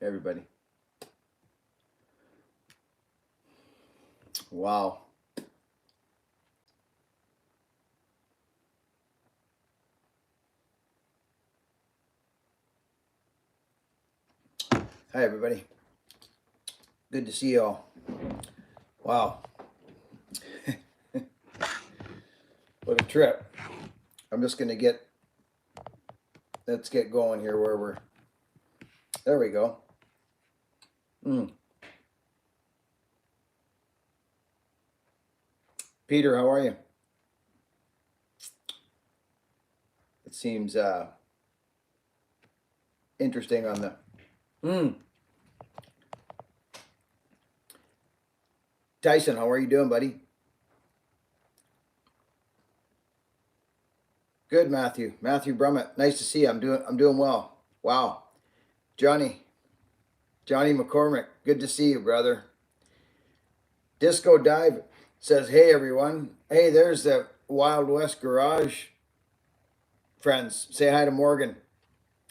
everybody. Wow. Hi, everybody. Good to see you all. Wow. What a trip. I'm just going to let's get going here where there we go. Peter, how are you? It seems interesting on the, Tyson, how are you doing, buddy? Good, Matthew. Matthew Brummett. Nice to see you. I'm doing well. Wow. Johnny McCormick. Good to see you, brother. Disco Dive says, hey, everyone. Hey, there's the Wild West Garage friends. Say hi to Morgan.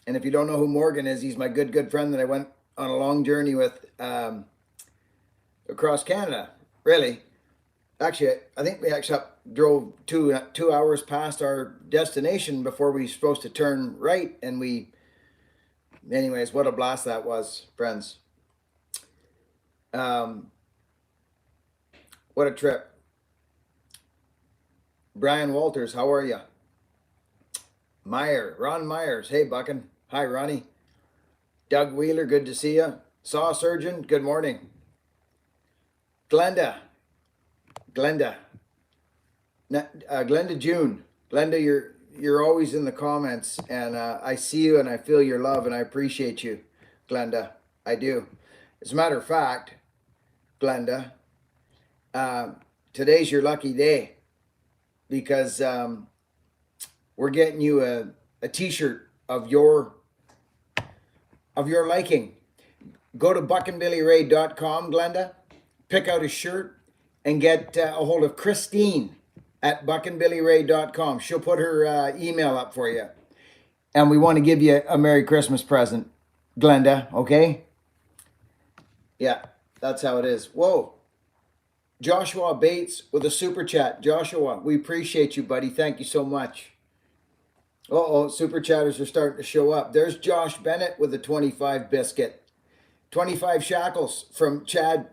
And if you don't know who Morgan is, he's my good friend that I went on a long journey with across Canada. Really. Actually, I think we actually drove 2 hours past our destination before we were supposed to turn right. And anyways, what a blast that was, friends. What a trip. Brian Walters, how are you? Ron Myers, hey, Buckin. Hi, Ronnie. Doug Wheeler, good to see you. Saw Surgeon, good morning. Glenda June. Glenda, you're always in the comments, and I see you and I feel your love and I appreciate you, Glenda. I do. As a matter of fact, Glenda, today's your lucky day because we're getting you a t-shirt of your liking. Go to buckandbillyray.com, Glenda, pick out a shirt and get a hold of Christine at buckandbillyray.com. She'll put her email up for you. And we want to give you a Merry Christmas present, Glenda, okay? Yeah, that's how it is. Whoa. Joshua Bates with a super chat. Joshua, we appreciate you, buddy. Thank you so much. Super chatters are starting to show up. There's Josh Bennett with a 25 biscuit. 25 shackles from Chad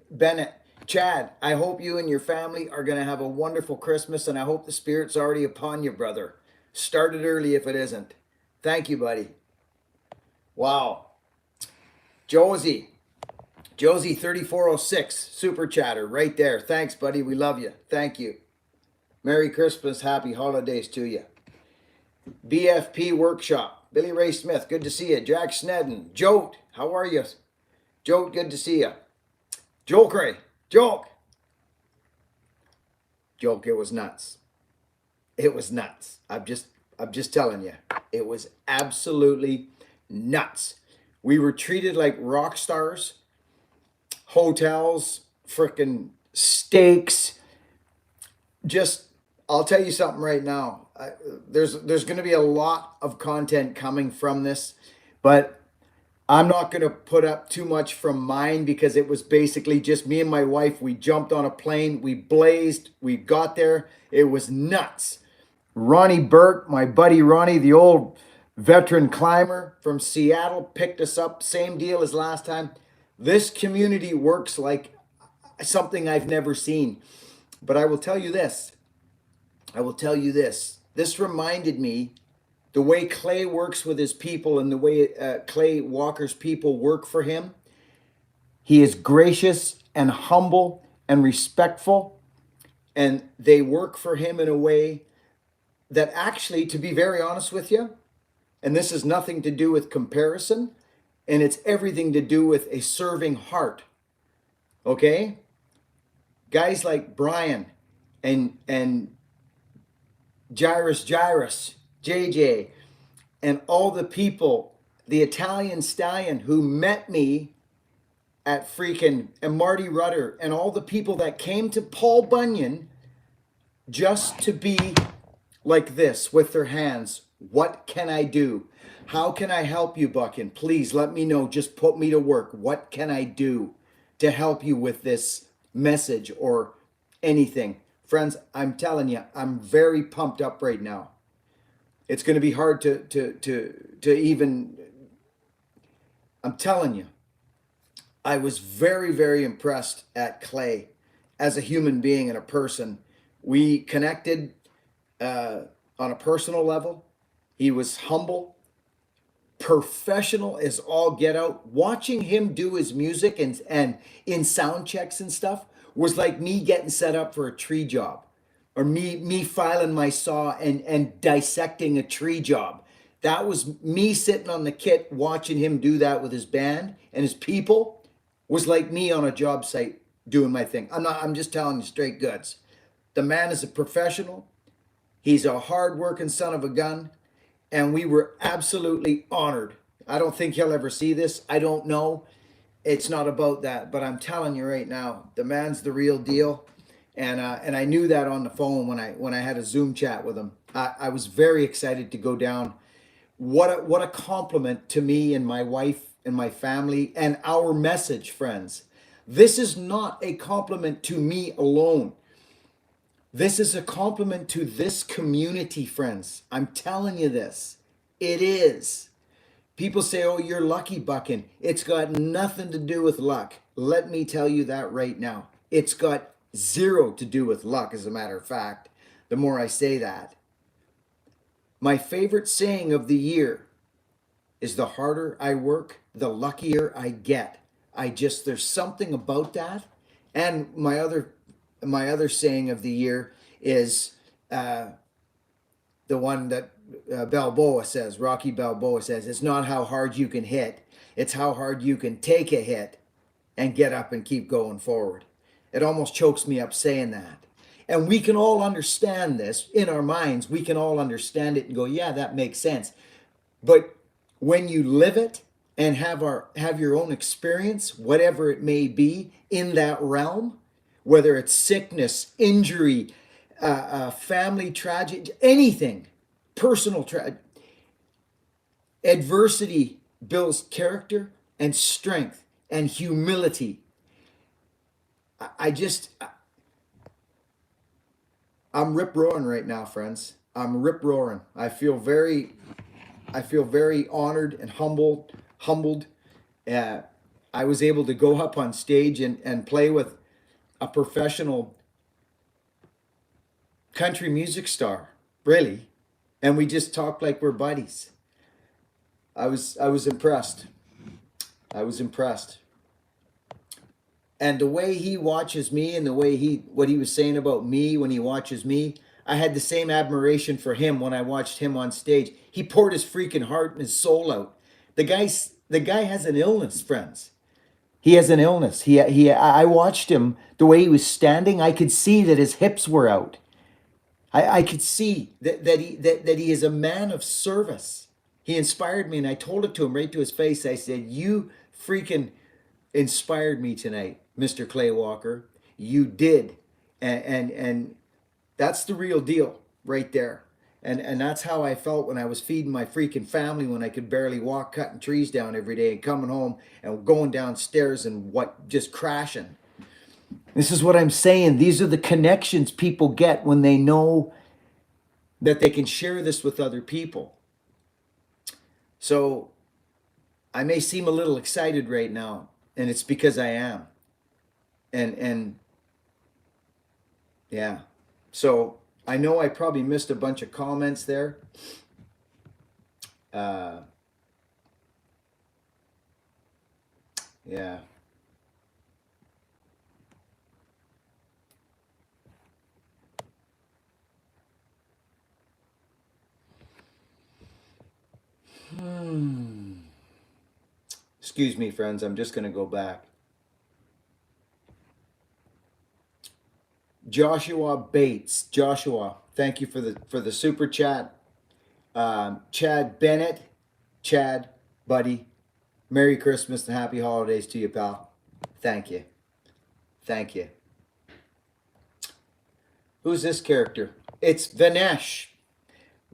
Bennett. Chad, I hope you and your family are going to have a wonderful Christmas, and I hope the Spirit's already upon you, brother. Start it early if it isn't. Thank you, buddy. Wow. Josie 3406, super chatter right there. Thanks, buddy. We love you. Thank you. Merry Christmas. Happy holidays to you. BFP Workshop. Billy Ray Smith, good to see you. Jack Snedden. Jote, how are you? Jote, good to see you. Joel Cray. Joke, it was nuts. It was nuts. I'm just telling you. It was absolutely nuts. We were treated like rock stars. Hotels, freaking steaks. I'll tell you something right now. There's going to be a lot of content coming from this, but I'm not going to put up too much from mine because it was basically just me and my wife. We jumped on a plane. We blazed. We got there. It was nuts. Ronnie Burt, my buddy Ronnie, the old veteran climber from Seattle, picked us up. Same deal as last time. This community works like something I've never seen. But I will tell you this. This reminded me the way Clay works with his people and the way Clay Walker's people work for him. He is gracious and humble and respectful, and they work for him in a way that actually, to be very honest with you, and this has nothing to do with comparison, and it's everything to do with a serving heart. Okay? Guys like Brian and Jairus, JJ, and all the people, the Italian stallion who met me at freaking, and Marty Rudder, and all the people that came to Paul Bunyan just to be like this with their hands What can I do? How can I help you, Buckin? Please let me know. Just put me to work. What can I do to help you with this message or anything? Friends, I'm telling you, I'm very pumped up right now. It's going to be hard to even, I'm telling you, I was very, very impressed at Clay as a human being and a person. We connected on a personal level. He was humble, professional as all get out. Watching him do his music and in sound checks and stuff was like me getting set up for a tree job, or me filing my saw and dissecting a tree job. That was me sitting on the kit watching him do that with his band and his people. Was like me on a job site doing my thing. I'm just telling you straight goods. The man is a professional. He's a hard-working son of a gun, and we were absolutely honored. I don't think he'll ever see this. I don't know. It's not about that, but I'm telling you right now, the man's the real deal, and I knew that on the phone when I had a Zoom chat with him. I was very excited to go down. What a compliment to me and my wife and my family and our message, friends. This is not a compliment to me alone. This is a compliment to this community, friends. I'm telling you this. It is. People say, oh, you're lucky, Buckin. It's got nothing to do with luck. Let me tell you that right now. It's got zero to do with luck, as a matter of fact, the more I say that. My favorite saying of the year is the harder I work, the luckier I get. There's something about that. And my other saying of the year is the one that Balboa says, Rocky Balboa says, it's not how hard you can hit, it's how hard you can take a hit and get up and keep going forward. It almost chokes me up saying that. And we can all understand this in our minds. We can all understand it and go, yeah, that makes sense. But when you live it and have your own experience, whatever it may be in that realm, whether it's sickness, injury, family tragedy, anything, personal tragedy, adversity builds character and strength and humility. I'm rip roaring right now, friends. I'm rip roaring. I feel very honored and humbled. I was able to go up on stage and play with a professional country music star, really, and we just talked like we're buddies. I was impressed. I was impressed. And the way he watches me and the way what he was saying about me when he watches me, I had the same admiration for him when I watched him on stage. He poured his freaking heart and his soul out. The guy has an illness, friends. He has an illness. I watched him, the way he was standing, I could see that his hips were out. I could see that he is a man of service. He inspired me, and I told it to him right to his face. I said, you freaking inspired me tonight, Mr. Clay Walker. You did. And that's the real deal right there. And that's how I felt when I was feeding my freaking family when I could barely walk, cutting trees down every day and coming home and going downstairs and just crashing. This is what I'm saying. These are the connections people get when they know that they can share this with other people. So I may seem a little excited right now, and it's because I am. And yeah. So I know I probably missed a bunch of comments there. Yeah. Excuse me, friends. I'm just going to go back. Joshua Bates. Joshua, thank you for the super chat. Chad Bennett. Chad, buddy. Merry Christmas and happy holidays to you, pal. Thank you. Thank you. Who's this character? It's Vanesh.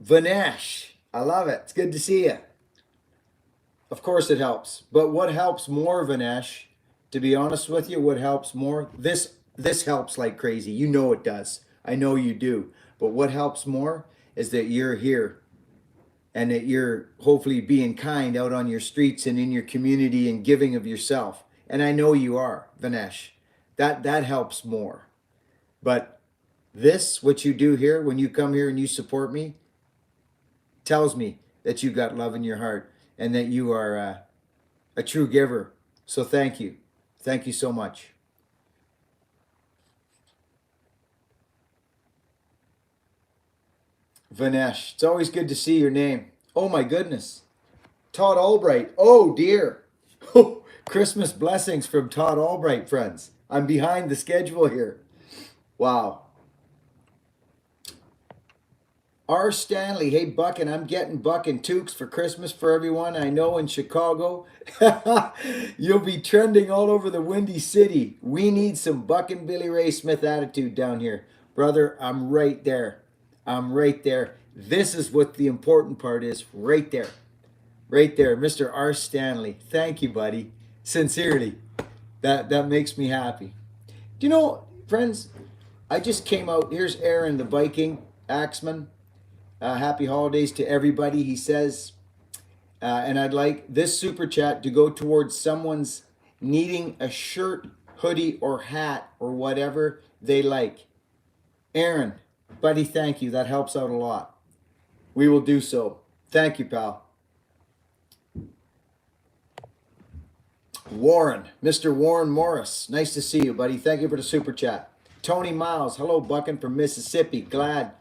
Vanesh. I love it. It's good to see you. Of course it helps. But what helps more, Vinesh, to be honest with you, what helps more, this helps like crazy. You know it does. I know you do. But what helps more is that you're here and that you're hopefully being kind out on your streets and in your community and giving of yourself. And I know you are, Vinesh. That helps more. But this, what you do here when you come here and you support me, tells me that you got love in your heart and that you are a true giver. So thank you. Thank you so much. Vinesh, it's always good to see your name. Oh my goodness. Todd Albright. Oh dear. Christmas blessings from Todd Albright, friends. I'm behind the schedule here. Wow. R. Stanley, hey Buckin, I'm getting Buckin toques for Christmas for everyone I know in Chicago. You'll be trending all over the Windy City. We need some Buckin Billy Ray Smith attitude down here. Brother, I'm right there. I'm right there. This is what the important part is, right there. Right there, Mr. R. Stanley. Thank you, buddy. Sincerely. That makes me happy. Do you know, friends, I just came out. Here's Aaron the Viking Axeman. Happy holidays to everybody, he says. And I'd like this super chat to go towards someone's needing a shirt, hoodie, or hat, or whatever they like. Aaron, buddy, thank you. That helps out a lot. We will do so. Thank you, pal. Warren, Mr. Warren Morris. Nice to see you, buddy. Thank you for the super chat. Tony Miles, hello, Buckin from Mississippi. Glad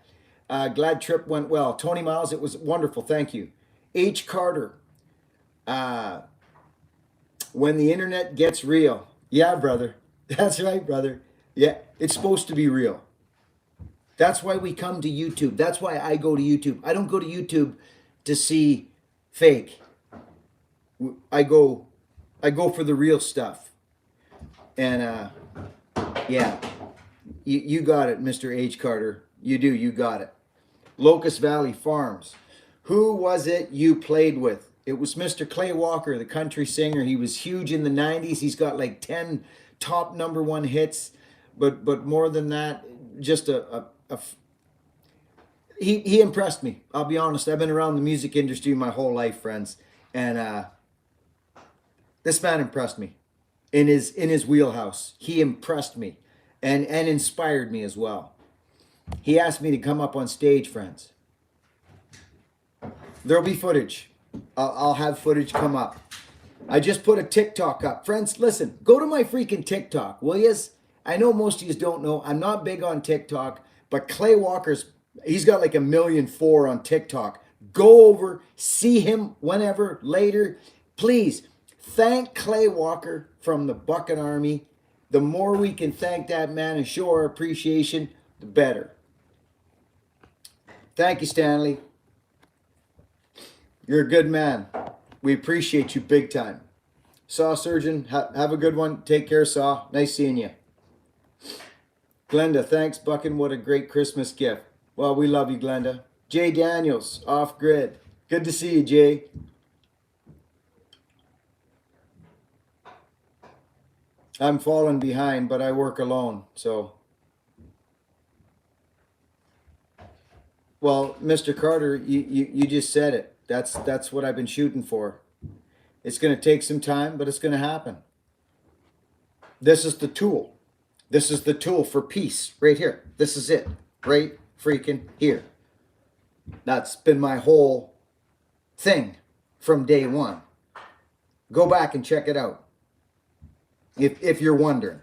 trip went well. Tony Miles, it was wonderful. Thank you. H. Carter, when the internet gets real. Yeah, brother. That's right, brother. Yeah, it's supposed to be real. That's why we come to YouTube. That's why I go to YouTube. I don't go to YouTube to see fake. I go for the real stuff. And yeah, you got it, Mr. H. Carter. You do. You got it. Locust Valley Farms. Who was it you played with? It was Mr. Clay Walker, the country singer. He was huge in the 90s. He's got like 10 top #1 hits. But more than that, just he impressed me. I'll be honest. I've been around the music industry my whole life, friends. And this man impressed me in his wheelhouse. He impressed me and inspired me as well. He asked me to come up on stage, friends. There'll be footage. I'll have footage come up. I just put a TikTok up. Friends, listen, go to my freaking TikTok, will yous? I know most of yous don't know. I'm not big on TikTok, but Clay Walker's, he's got like 1,000,004 on TikTok. Go over, see him whenever, later. Please, thank Clay Walker from the Buckin Army. The more we can thank that man and show our appreciation, the better. Thank you, Stanley. You're a good man. We appreciate you big time. Saw Surgeon, have a good one. Take care, Saw. Nice seeing you. Glenda, thanks, Buckin. What a great Christmas gift. Well, we love you, Glenda. Jay Daniels, Off Grid. Good to see you, Jay. I'm falling behind, but I work alone, so. Well, Mr. Carter, you just said it. That's what I've been shooting for. It's going to take some time, but it's going to happen. This is the tool. This is the tool for peace right here. This is it. Right freaking here. That's been my whole thing from day one. Go back and check it out. If you're wondering,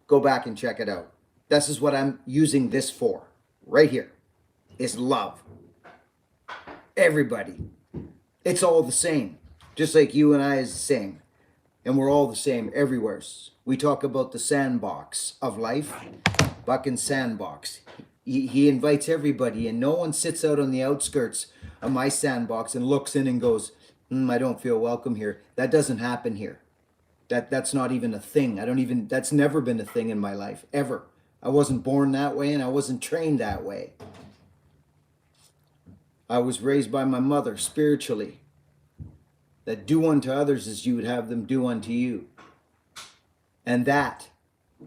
go back and check it out. This is what I'm using this for. Right here is love. Everybody. It's all the same. Just like you and I is the same. And we're all the same everywhere. We talk about the sandbox of life. Buckin sandbox. He invites everybody, and no one sits out on the outskirts of my sandbox and looks in and goes, I don't feel welcome here. That doesn't happen here. That's not even a thing. That's never been a thing in my life, ever. I wasn't born that way, and I wasn't trained that way. I was raised by my mother spiritually, that do unto others as you would have them do unto you. And that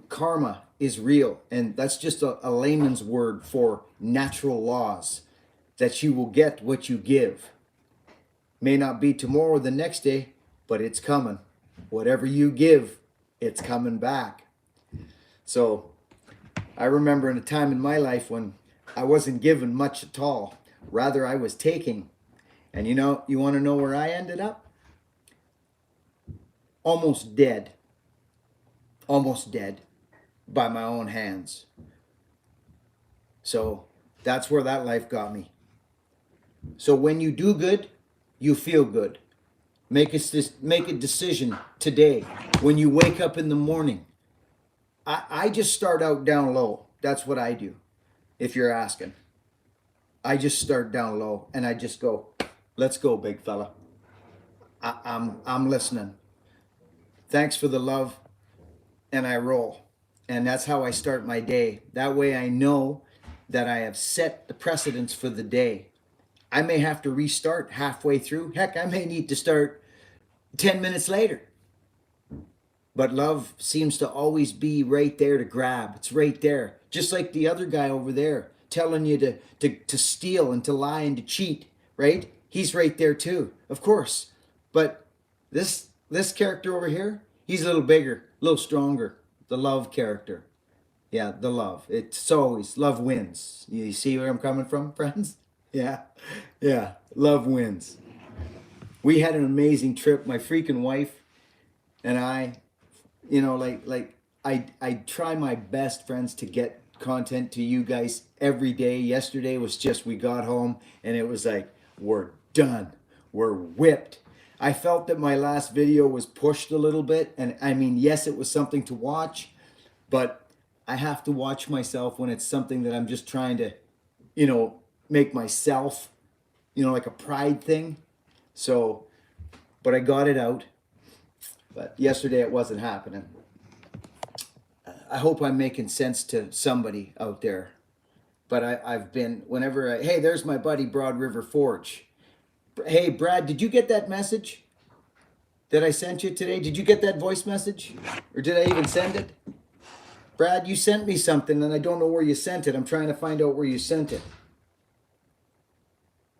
karma is real. And that's just a layman's word for natural laws, that you will get what you give. May not be tomorrow or the next day, but it's coming. Whatever you give, it's coming back. So I remember in a time in my life when I wasn't given much at all. Rather, I was taking. And you want to know where I ended up? Almost dead. Almost dead by my own hands. So that's where that life got me. So when you do good, you feel good. Make a decision today. When you wake up in the morning, I just start out down low. That's what I do, if you're asking. I just start down low and I just go, let's go, big fella. I'm listening. Thanks for the love. And I roll. And that's how I start my day. That way I know that I have set the precedence for the day. I may have to restart halfway through. Heck, I may need to start 10 minutes later. But love seems to always be right there to grab. It's right there. Just like the other guy over there telling you to steal and to lie and to cheat, right? He's right there too, of course. But this character over here, he's a little bigger, a little stronger. The love character. Yeah, the love. It's always love wins. You see where I'm coming from, friends? Yeah. Love wins. We had an amazing trip. My freaking wife and I, I try my best, friends, to get content to you guys every day. Yesterday was just, we got home and it was like, we're done. We're whipped. I felt that my last video was pushed a little bit. And I mean, yes, it was something to watch, but I have to watch myself when it's something that I'm just trying to, make myself, like a pride thing. So, but I got it out. But yesterday it wasn't happening. I hope I'm making sense to somebody out there. But I've been, hey, there's my buddy Broad River Forge. Hey, Brad, did you get that message that I sent you today? Did you get that voice message? Or did I even send it? Brad, you sent me something and I don't know where you sent it. I'm trying to find out where you sent it.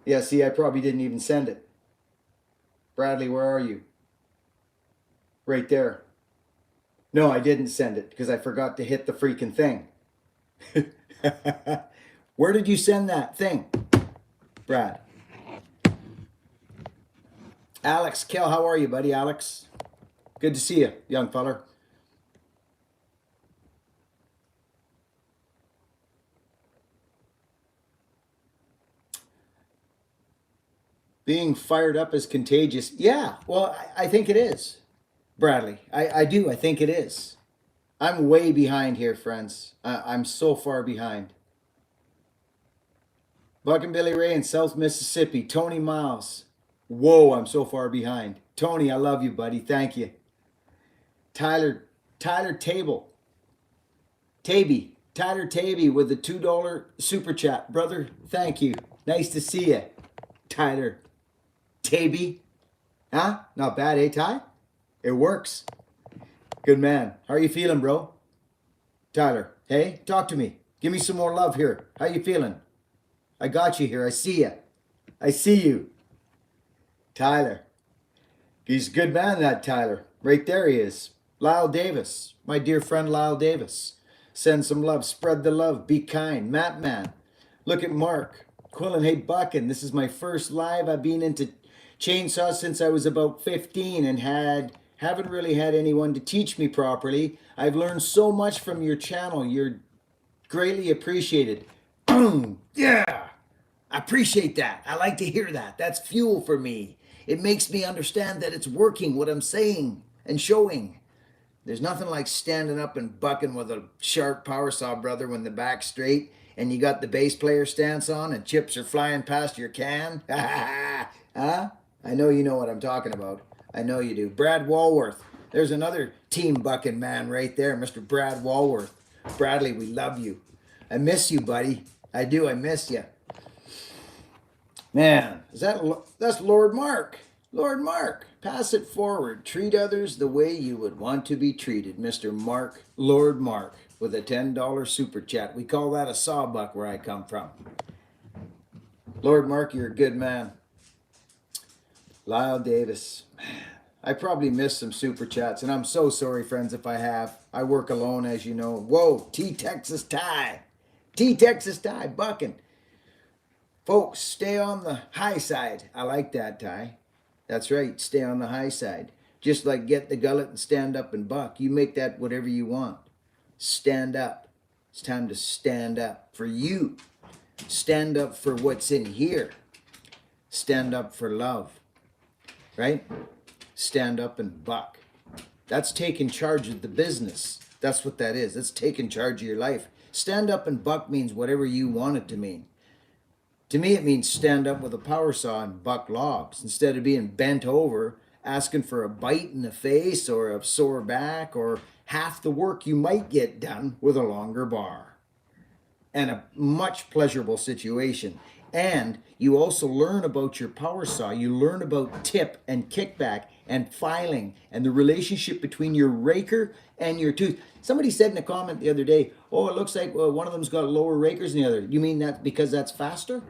Yeah, see, I probably didn't even send it. Bradley, where are you? Right there. No, I didn't send it because I forgot to hit the freaking thing. Where did you send that thing, Brad? Alex Kell, how are you, buddy? Alex, good to see you, young feller. Being fired up is contagious. Yeah, well, I think it is, Bradley. I do. I think it is. I'm way behind here, friends. I'm so far behind. Buck and Billy Ray in South Mississippi. Tony Miles. Whoa, I'm so far behind. Tony, I love you, buddy. Thank you. Tyler Table. Tyler Taby with the $2 super chat. Brother, thank you. Nice to see you, Tyler Taby. Huh? Not bad, eh, Ty? It works. Good man. How are you feeling, bro? Tyler, hey, talk to me. Give me some more love here. How you feeling? I got you here. I see you. I see you. Tyler. He's a good man, that Tyler. Right there he is. Lyle Davis. My dear friend Lyle Davis. Send some love. Spread the love. Be kind. Matt Man. Look at Mark. Quillen, hey, Buckin. This is my first live. I've been into chainsaw since I was about 15 and haven't really had anyone to teach me properly. I've learned so much from your channel. You're greatly appreciated. Yeah, I appreciate that. I like to hear that. That's fuel for me. It makes me understand that it's working, what I'm saying and showing. There's nothing like standing up and bucking with a sharp power saw, brother, when the back's straight and you got the bass player stance on and chips are flying past your can. Huh? I know you know what I'm talking about. I know you do. Brad Walworth. There's another team bucking man right there, Mr. Brad Walworth. Bradley, we love you. I miss you, buddy. I do. I miss you. Man, that's Lord Mark. Lord Mark, pass it forward. Treat others the way you would want to be treated. Mr. Mark, Lord Mark, with a $10 super chat. We call that a sawbuck where I come from. Lord Mark, you're a good man. Lyle Davis. I probably missed some super chats, and I'm so sorry, friends, if I have. I work alone, as you know. Whoa, T Texas Tie. T Texas Tie, bucking. Folks, stay on the high side. I like that, Ty. That's right, stay on the high side. Just like get the gullet and stand up and buck. You make that whatever you want. Stand up. It's time to stand up for you. Stand up for what's in here. Stand up for love. Right? Stand up and buck. That's taking charge of the business. That's what that is. That's taking charge of your life. Stand up and buck means whatever you want it to mean. To me, it means stand up with a power saw and buck logs instead of being bent over, asking for a bite in the face or a sore back or half the work you might get done with a longer bar. And a much pleasurable situation. And you also learn about your power saw. You learn about tip and kickback and filing and the relationship between your raker and your tooth. Somebody said in a comment the other day, oh, it looks like one of them's got lower rakers than the other. You mean that because that's faster?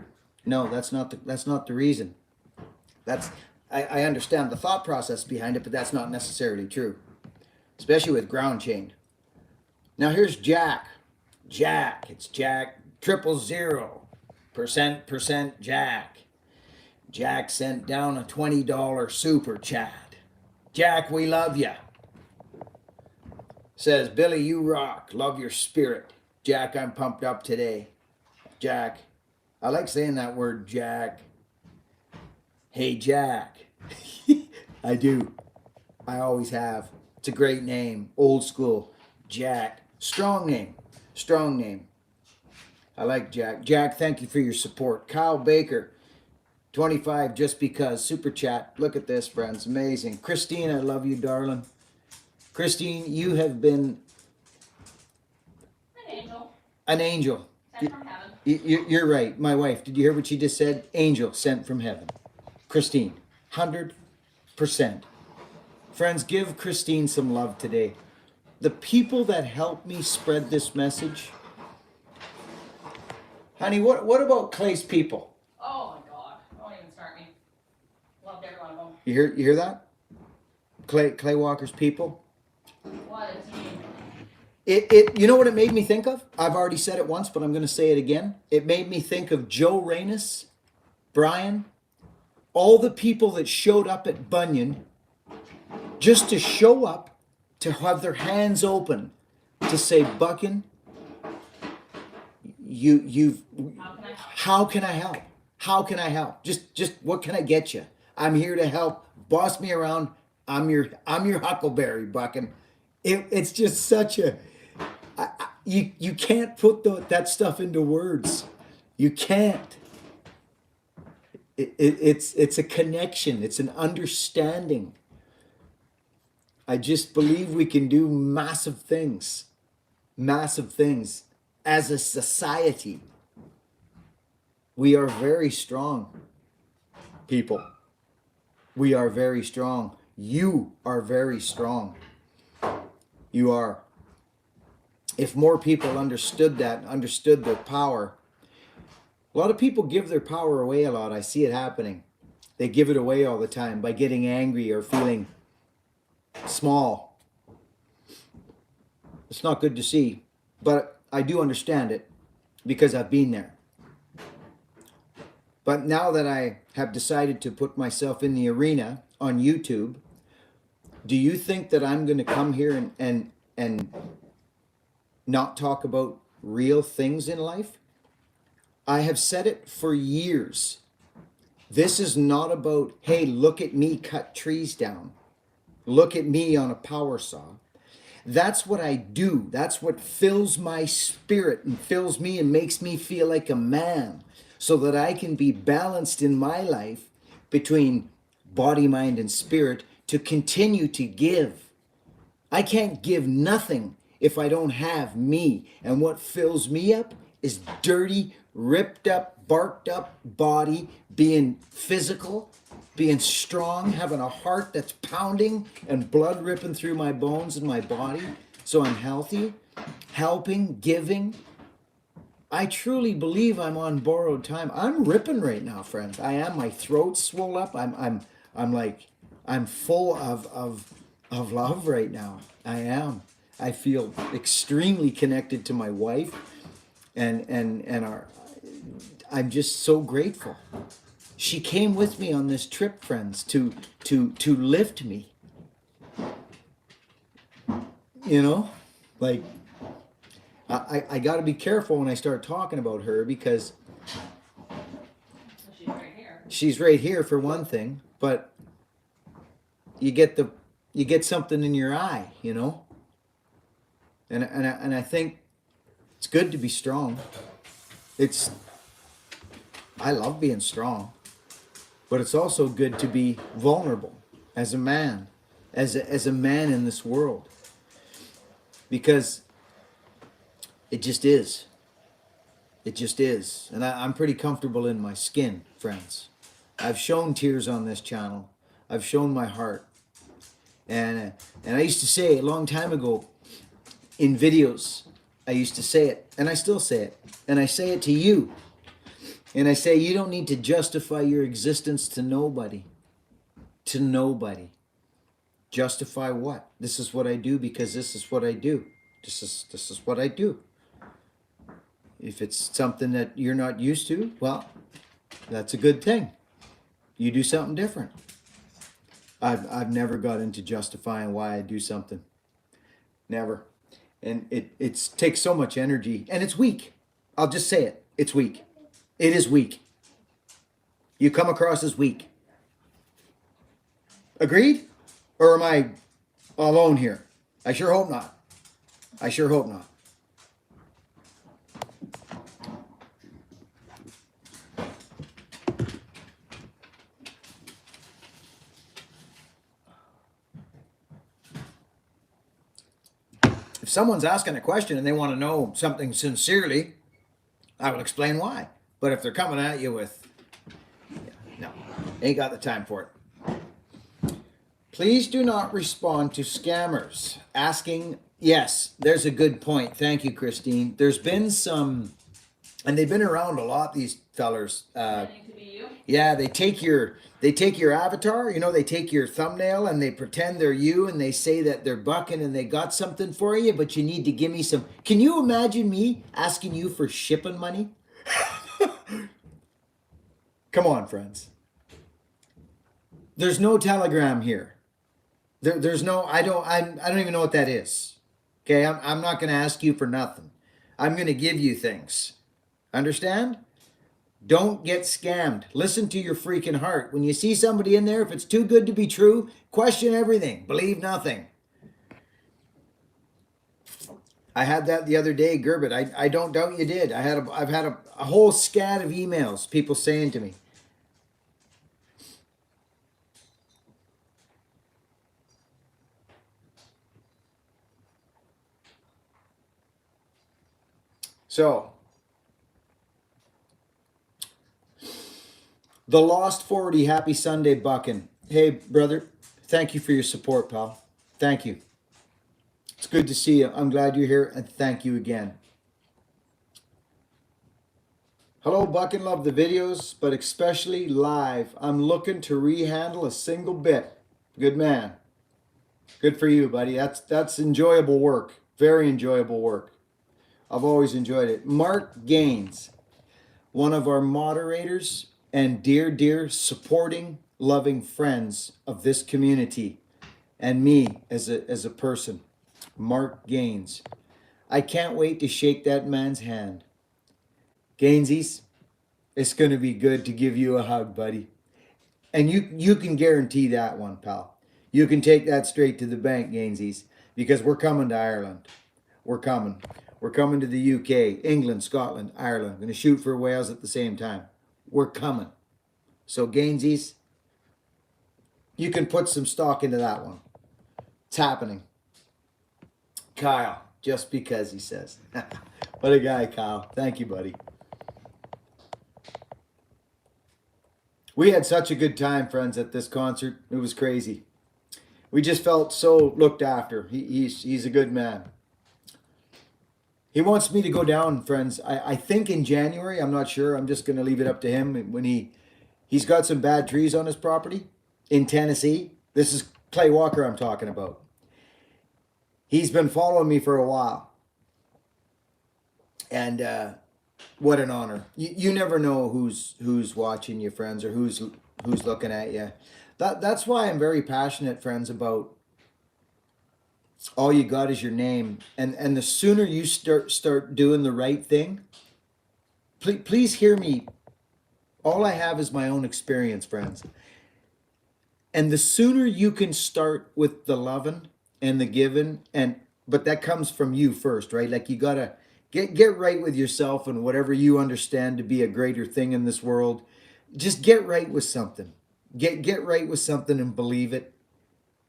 No, that's not the reason. I understand the thought process behind it, but that's not necessarily true, especially with ground chained. Now here's Jack. It's Jack 000% Jack. Jack sent down a $20 super chat. Jack, we love you. Says, Billy, you rock. Love your spirit. Jack, I'm pumped up today. Jack, I like saying that word, Jack. Hey, Jack. I do. I always have. It's a great name. Old school. Jack. Strong name. Strong name. I like Jack. Jack, thank you for your support. Kyle Baker, 25 just because. Super chat. Look at this, friends. Amazing. Christine, I love you, darling. Christine, you have been an angel. An angel. Sent from heaven. You're right. My wife, did you hear what she just said? Angel sent from heaven. Christine, 100%. Friends, give Christine some love today. The people that helped me spread this message. Honey, what about Clay's people? Oh my God. Don't even start me. Loved every one of them. You hear that? Clay Walker's people? What a team. You know what it made me think of? I've already said it once, but I'm going to say it again. It made me think of Joe Reynos, Brian, all the people that showed up at Bunyan just to show up, to have their hands open, to say, Buckin, how can I help? How can I help? Just what can I get you? I'm here to help. Boss me around. I'm your Huckleberry, Buckin. It's just such a you can't put that stuff into words. You can't. It's a connection. It's an understanding. I just believe we can do massive things as a society. We are very strong, people. We are very strong. You are very strong. You are. If more people understood that, understood their power. A lot of people give their power away a lot. I see it happening. They give it away all the time by getting angry or feeling small. It's not good to see, but I do understand it because I've been there. But now that I have decided to put myself in the arena on YouTube, do you think that I'm going to come here and not talk about real things in life? I have said it for years. This is not about, hey, look at me cut trees down. Look at me on a power saw. That's what I do. That's what fills my spirit and fills me and makes me feel like a man, so that I can be balanced in my life between body, mind, and spirit to continue to give. I can't give nothing if I don't have me. And what fills me up is dirty, ripped up, barked up body, being physical, being strong, having a heart that's pounding and blood ripping through my bones and my body. So I'm healthy, helping, giving. I truly believe I'm on borrowed time. I'm ripping right now, friends. I am. My throat's swole up. I'm full of love right now. I am. I feel extremely connected to my wife, and our. I'm just so grateful. She came with me on this trip, friends, to lift me. You know, like I got to be careful when I start talking about her because She's right here. she's right here for one thing, but you get something in your eye, you know. And I think it's good to be strong. It's I love being strong, but it's also good to be vulnerable as a man, as a man in this world, because it just is. It just is, and I'm pretty comfortable in my skin, friends. I've shown tears on this channel. I've shown my heart, and I used to say a long time ago in videos. I used to say it, and I still say it, and I say it to you. And I say, you don't need to justify your existence to nobody. To nobody. Justify what? This is what I do because this is what I do. This is what I do. If it's something that you're not used to, well, that's a good thing. You do something different. I've never got into justifying why I do something. Never. And it takes so much energy, and it's weak. I'll just say it. It's weak. It is weak. You come across as weak. Agreed? Or am I alone here? I sure hope not. I sure hope not. If someone's asking a question and they want to know something sincerely, I will explain why. But if they're coming at you with, no, ain't got the time for it. Please do not respond to scammers asking. Yes, there's a good point. Thank you, Christine. There's been some, and they've been around a lot, these fellers. Pretending to be you. Yeah, they take your avatar, you know, they take your thumbnail and they pretend they're you and they say that they're bucking and they got something for you, but you need to give me some. Can you imagine me asking you for shipping money? Come on, friends. There's no Telegram here. There's no. I don't even know what that is. Okay, I'm not going to ask you for nothing. I'm going to give you things. Understand? Don't get scammed. Listen to your freaking heart. When you see somebody in there, if it's too good to be true, question everything. Believe nothing. I had that the other day, Gerbit. I don't doubt you did. I've had a whole scat of emails, people saying to me, so, the Lost 40, happy Sunday, Buckin. Hey, brother, thank you for your support, pal. Thank you. It's good to see you. I'm glad you're here, and thank you again. Hello, Buckin. Love the videos, but especially live. I'm looking to rehandle a single bit. Good man. Good for you, buddy. That's enjoyable work. Very enjoyable work. I've always enjoyed it. Mark Gaines, one of our moderators and dear supporting, loving friends of this community and me as a person. Mark Gaines. I can't wait to shake that man's hand. Gainsies, it's going to be good to give you a hug, buddy. And you can guarantee that one, pal. You can take that straight to the bank, Gainsies, because we're coming to Ireland. We're coming. We're coming to the UK, England, Scotland, Ireland. We're going to shoot for Wales at the same time. We're coming. So, Gainsies, you can put some stock into that one. It's happening. Kyle, Just because, he says. What a guy, Kyle. Thank you, buddy. We had such a good time, friends, at this concert. It was crazy. We just felt so looked after. He's a good man. He wants me to go down, friends. I think in January. I'm not sure. I'm just going to leave it up to him. When he's got some bad trees on his property in Tennessee. This is Clay Walker I'm talking about. He's been following me for a while. And what an honor. You never know who's watching you, friends, or who's looking at you. That's why I'm very passionate, friends, about all you got is your name. And the sooner you start doing the right thing, please hear me. All I have is my own experience, friends. And the sooner you can start with the loving and the giving, but that comes from you first, right? Like you gotta get right with yourself and whatever you understand to be a greater thing in this world. Just get right with something. Get right with something and believe it.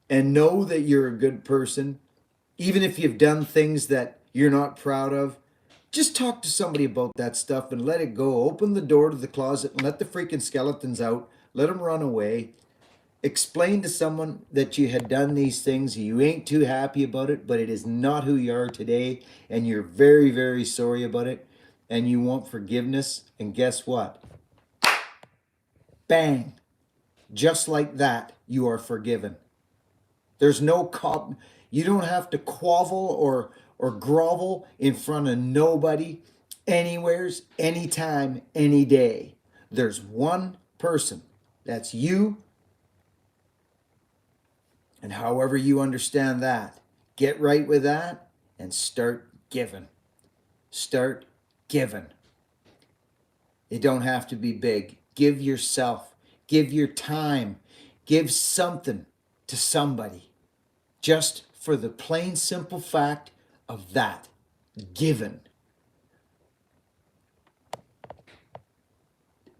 And know that you're a good person. Even if you've done things that you're not proud of, just talk to somebody about that stuff and let it go. Open the door to the closet and let the freaking skeletons out. Let them run away. Explain to someone that you had done these things. You ain't too happy about it, but it is not who you are today. And you're very, very sorry about it. And you want forgiveness. And guess what? Bang. Just like that, you are forgiven. There's no you don't have to quavel or grovel in front of nobody, anywheres, anytime, any day. There's one person. That's you. And however you understand that, get right with that and start giving. Start giving. It don't have to be big. Give yourself. Give your time. Give something to somebody. Just for the plain simple fact of that. Given.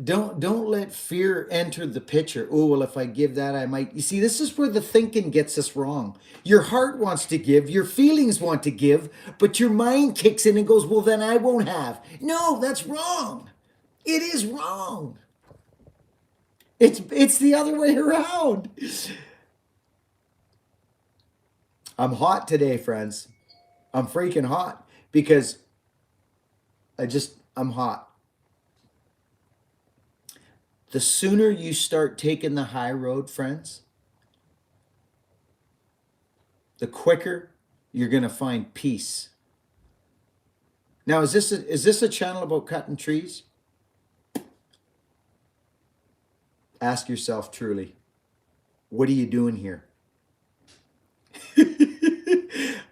Don't let fear enter the picture. Oh, well, if I give that, I might. You see, this is where the thinking gets us wrong. Your heart wants to give, your feelings want to give, but your mind kicks in and goes, well, then I won't have. No, that's wrong. It is wrong. It's the other way around. I'm hot today, friends. I'm freaking hot because I'm hot. The sooner you start taking the high road, friends, the quicker you're going to find peace. Now, is this a channel about cutting trees? Ask yourself truly, what are you doing here?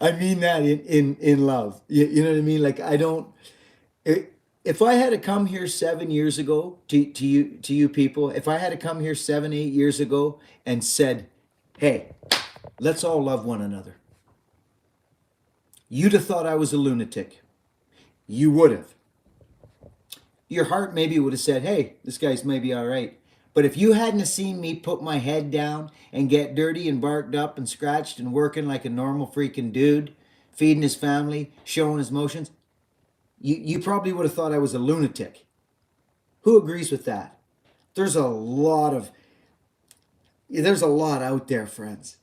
I mean that in love. You know what I mean? Like if I had to come here 7 years ago to you people, if I had to come here 7, 8 years ago and said, hey, let's all love one another, you'd have thought I was a lunatic. You would have. Your heart maybe would have said, hey, this guy's maybe all right. But if you hadn't have seen me put my head down and get dirty and barked up and scratched and working like a normal freaking dude, feeding his family, showing his emotions, you probably would have thought I was a lunatic. Who agrees with that? There's a lot out there, friends.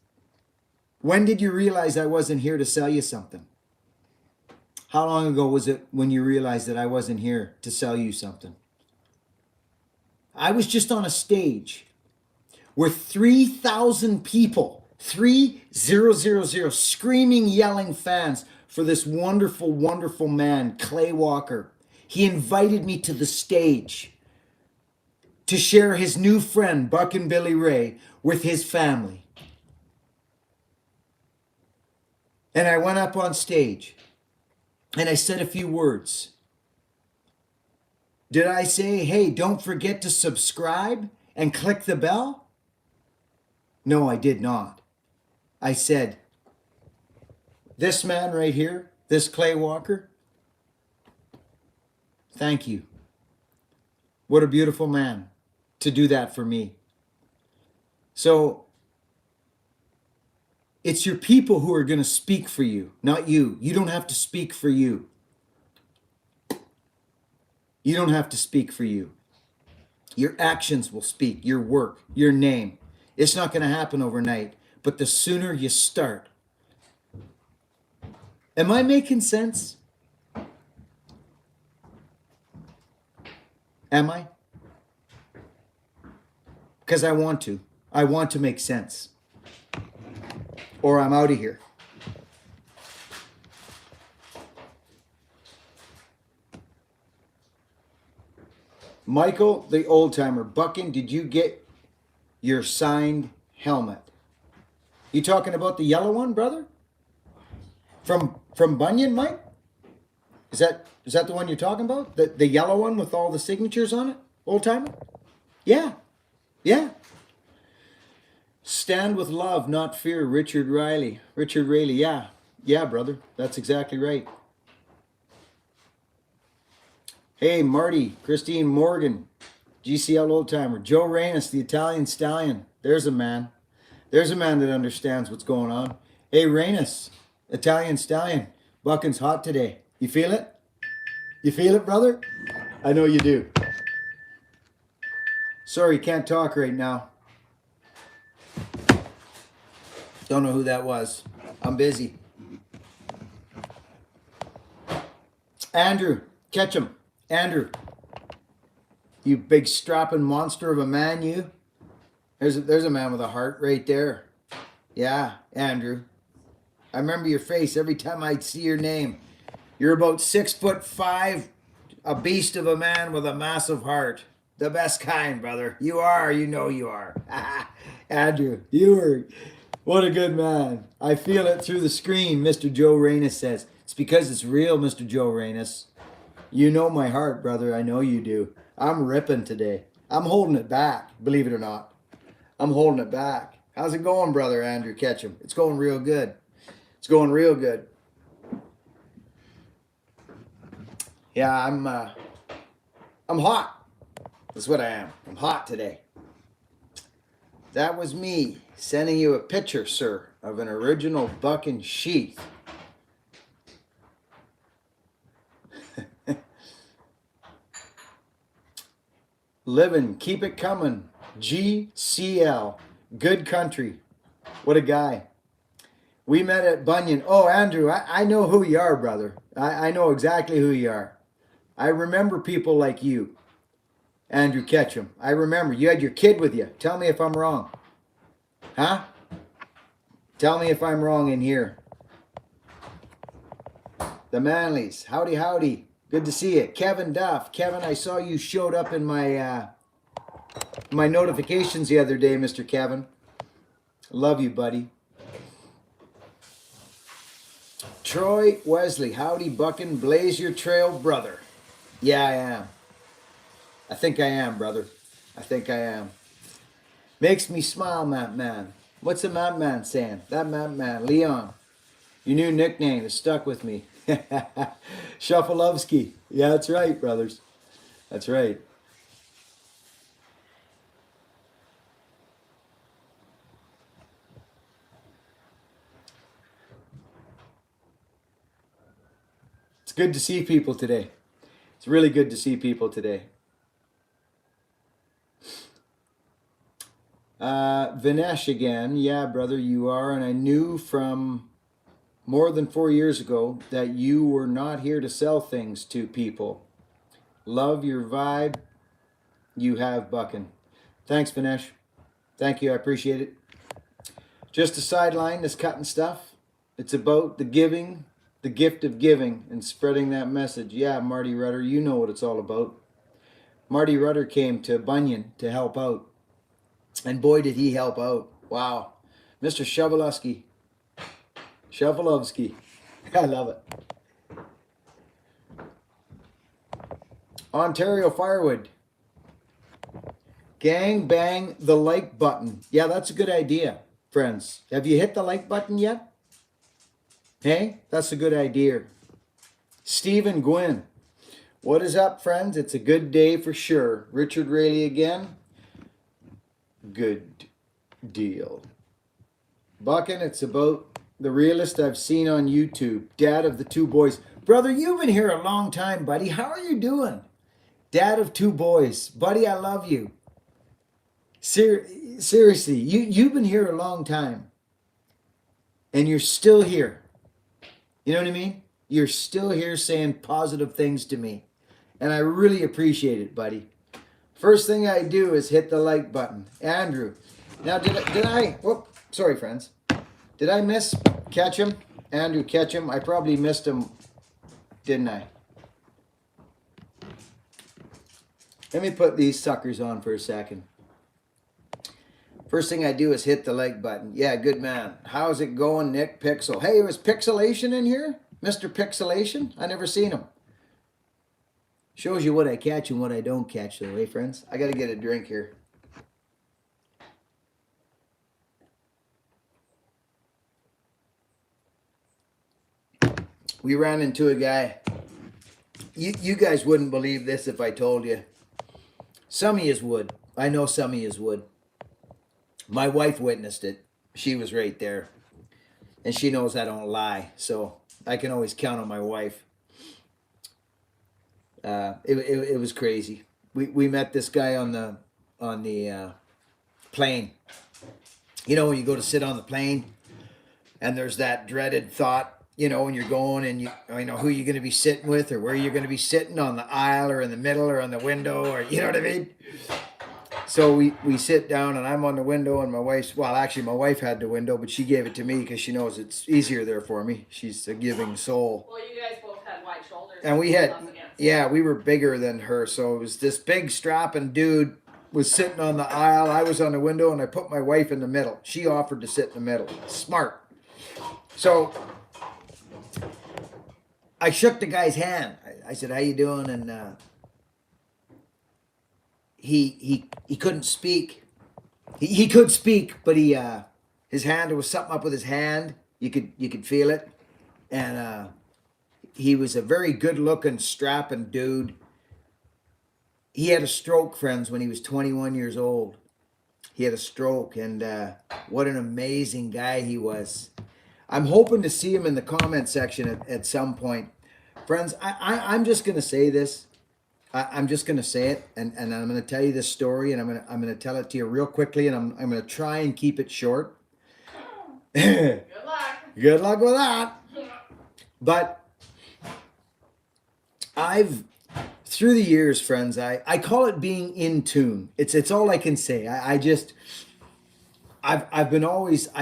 When did you realize I wasn't here to sell you something? How long ago was it when you realized that I wasn't here to sell you something? I was just on a stage where 3,000 people, 3,000 screaming, yelling fans for this wonderful, wonderful man, Clay Walker. He invited me to the stage to share his new friend, Buckin' Billy Ray, with his family. And I went up on stage and I said a few words. Did I say, hey, don't forget to subscribe and click the bell? No, I did not. I said, this man right here, this Clay Walker, thank you. What a beautiful man to do that for me. So It's your people who are going to speak for you, not you. You don't have to speak for you. You don't have to speak for you. Your actions will speak, your work, your name. It's not going to happen overnight, but the sooner you start. Am I making sense? Am I? Because I want to. I want to make sense. Or I'm out of here. Michael, the old timer. Bucking, did you get your signed helmet? You talking about the yellow one, brother? From Bunyan, Mike? Is that the one you're talking about? The yellow one with all the signatures on it? Old timer? Yeah. Yeah. Stand with love, not fear. Richard Riley. Richard Rayleigh. Yeah. Yeah, brother. That's exactly right. Hey, Marty, Christine Morgan, GCL Old Timer, Joe Reynes, the Italian Stallion. There's a man. There's a man that understands what's going on. Hey, Reynes, Italian Stallion. Buckin's hot today. You feel it? You feel it, brother? I know you do. Sorry, can't talk right now. Don't know who that was. I'm busy. Andrew, catch him. Andrew, you big strapping monster of a man, you. There's a man with a heart right there. Yeah, Andrew. I remember your face every time I'd see your name. You're about 6'5", a beast of a man with a massive heart. The best kind, brother. You are, you know you are. Andrew, you are, what a good man. I feel it through the screen, Mr. Joe Reynes says. It's because it's real, Mr. Joe Reynes. You know my heart, brother. I know you do. I'm ripping today. I'm holding it back, believe it or not. I'm holding it back. How's it going, brother Andrew Ketchum? It's going real good. It's going real good. Yeah, I'm hot. That's what I am. I'm hot today. That was me sending you a picture, sir, of an original Bucking sheath. Living, keep it coming. GCL, good country. What a guy. We met at Bunyan. Oh, Andrew, I know who you are, brother. I know exactly who you are. I remember people like you, Andrew Ketchum. I remember. You had your kid with you. Tell me if I'm wrong. Huh? Tell me if I'm wrong in here. The Manleys. Howdy, howdy. Good to see you. Kevin Duff. Kevin, I saw you showed up in my my notifications the other day, Mr. Kevin. Love you, buddy. Troy Wesley. Howdy, Bucking. Blaze your trail, brother. Yeah, I am. I think I am, brother. I think I am. Makes me smile, Map Man. What's the Map Man saying? That Map Man. Leon. Your new nickname is stuck with me. Shuffleovsky. Yeah, that's right, brothers. That's right. It's good to see people today. It's really good to see people today. Vinesh again. Yeah, brother, you are. And I knew from more than 4 years ago that you were not here to sell things to people. Love your vibe you have, Bucking. Thanks, Vinesh. Thank you. I appreciate it. Just a sideline, this cutting stuff. It's about the giving, the gift of giving, and spreading that message. Yeah, Marty Rudder, you know what it's all about. Marty Rudder came to Bunyan to help out. And boy, did he help out. Wow. Mr. Shovelovsky. I love it. Ontario Firewood. Gang bang the like button. Yeah, that's a good idea, friends. Have you hit the like button yet? Hey, that's a good idea. Stephen Gwynn. What is up, friends? It's a good day for sure. Richard Rayleigh again. Good deal. Bucking, it's about the realest I've seen on YouTube. Dad of the two boys. Brother, you've been here a long time, buddy. How are you doing? Dad of two boys. Buddy, I love you. Seriously, you've been here a long time. And you're still here. You know what I mean? You're still here saying positive things to me. And I really appreciate it, buddy. First thing I do is hit the like button. Andrew. Now, whoop, sorry, friends. Did I catch him? Andrew, catch him. I probably missed him, didn't I? Let me put these suckers on for a second. First thing I do is hit the like button. Yeah, good man. How's it going, Nick Pixel? Hey, was Pixelation in here? Mr. Pixelation? I never seen him. Shows you what I catch and what I don't catch, though, eh, friends? I got to get a drink here. We ran into a guy. You guys wouldn't believe this if I told you. Some of yous would. I know some of yous would. My wife witnessed it. She was right there. And she knows I don't lie. So I can always count on my wife. It was crazy. We met this guy on the plane. You know, when you go to sit on the plane and there's that dreaded thought, you know, when you're going and you know who you're going to be sitting with or where you're going to be sitting, on the aisle or in the middle or on the window, or you know what I mean? So we sit down and I'm on the window and my my wife had the window, but she gave it to me because she knows it's easier there for me. She's a giving soul. Well, you guys both had wide shoulders. And we were bigger than her. So it was this big strapping dude was sitting on the aisle. I was on the window and I put my wife in the middle. She offered to sit in the middle. Smart. So I shook the guy's hand. I said, "How you doing?" And he couldn't speak. He could speak, but his hand, there was something up with his hand. You could feel it, and he was a very good looking, strapping dude. He had a stroke, friends, when he was 21 years old. He had a stroke, and what an amazing guy he was. I'm hoping to see him in the comment section at some point. Friends, I'm just going to say this. I'm just going to say it, and I'm going to tell you this story, and I'm going to tell it to you real quickly, and I'm going to try and keep it short. Good luck. Good luck with that. But through the years, friends, I call it being in tune. It's all I can say. I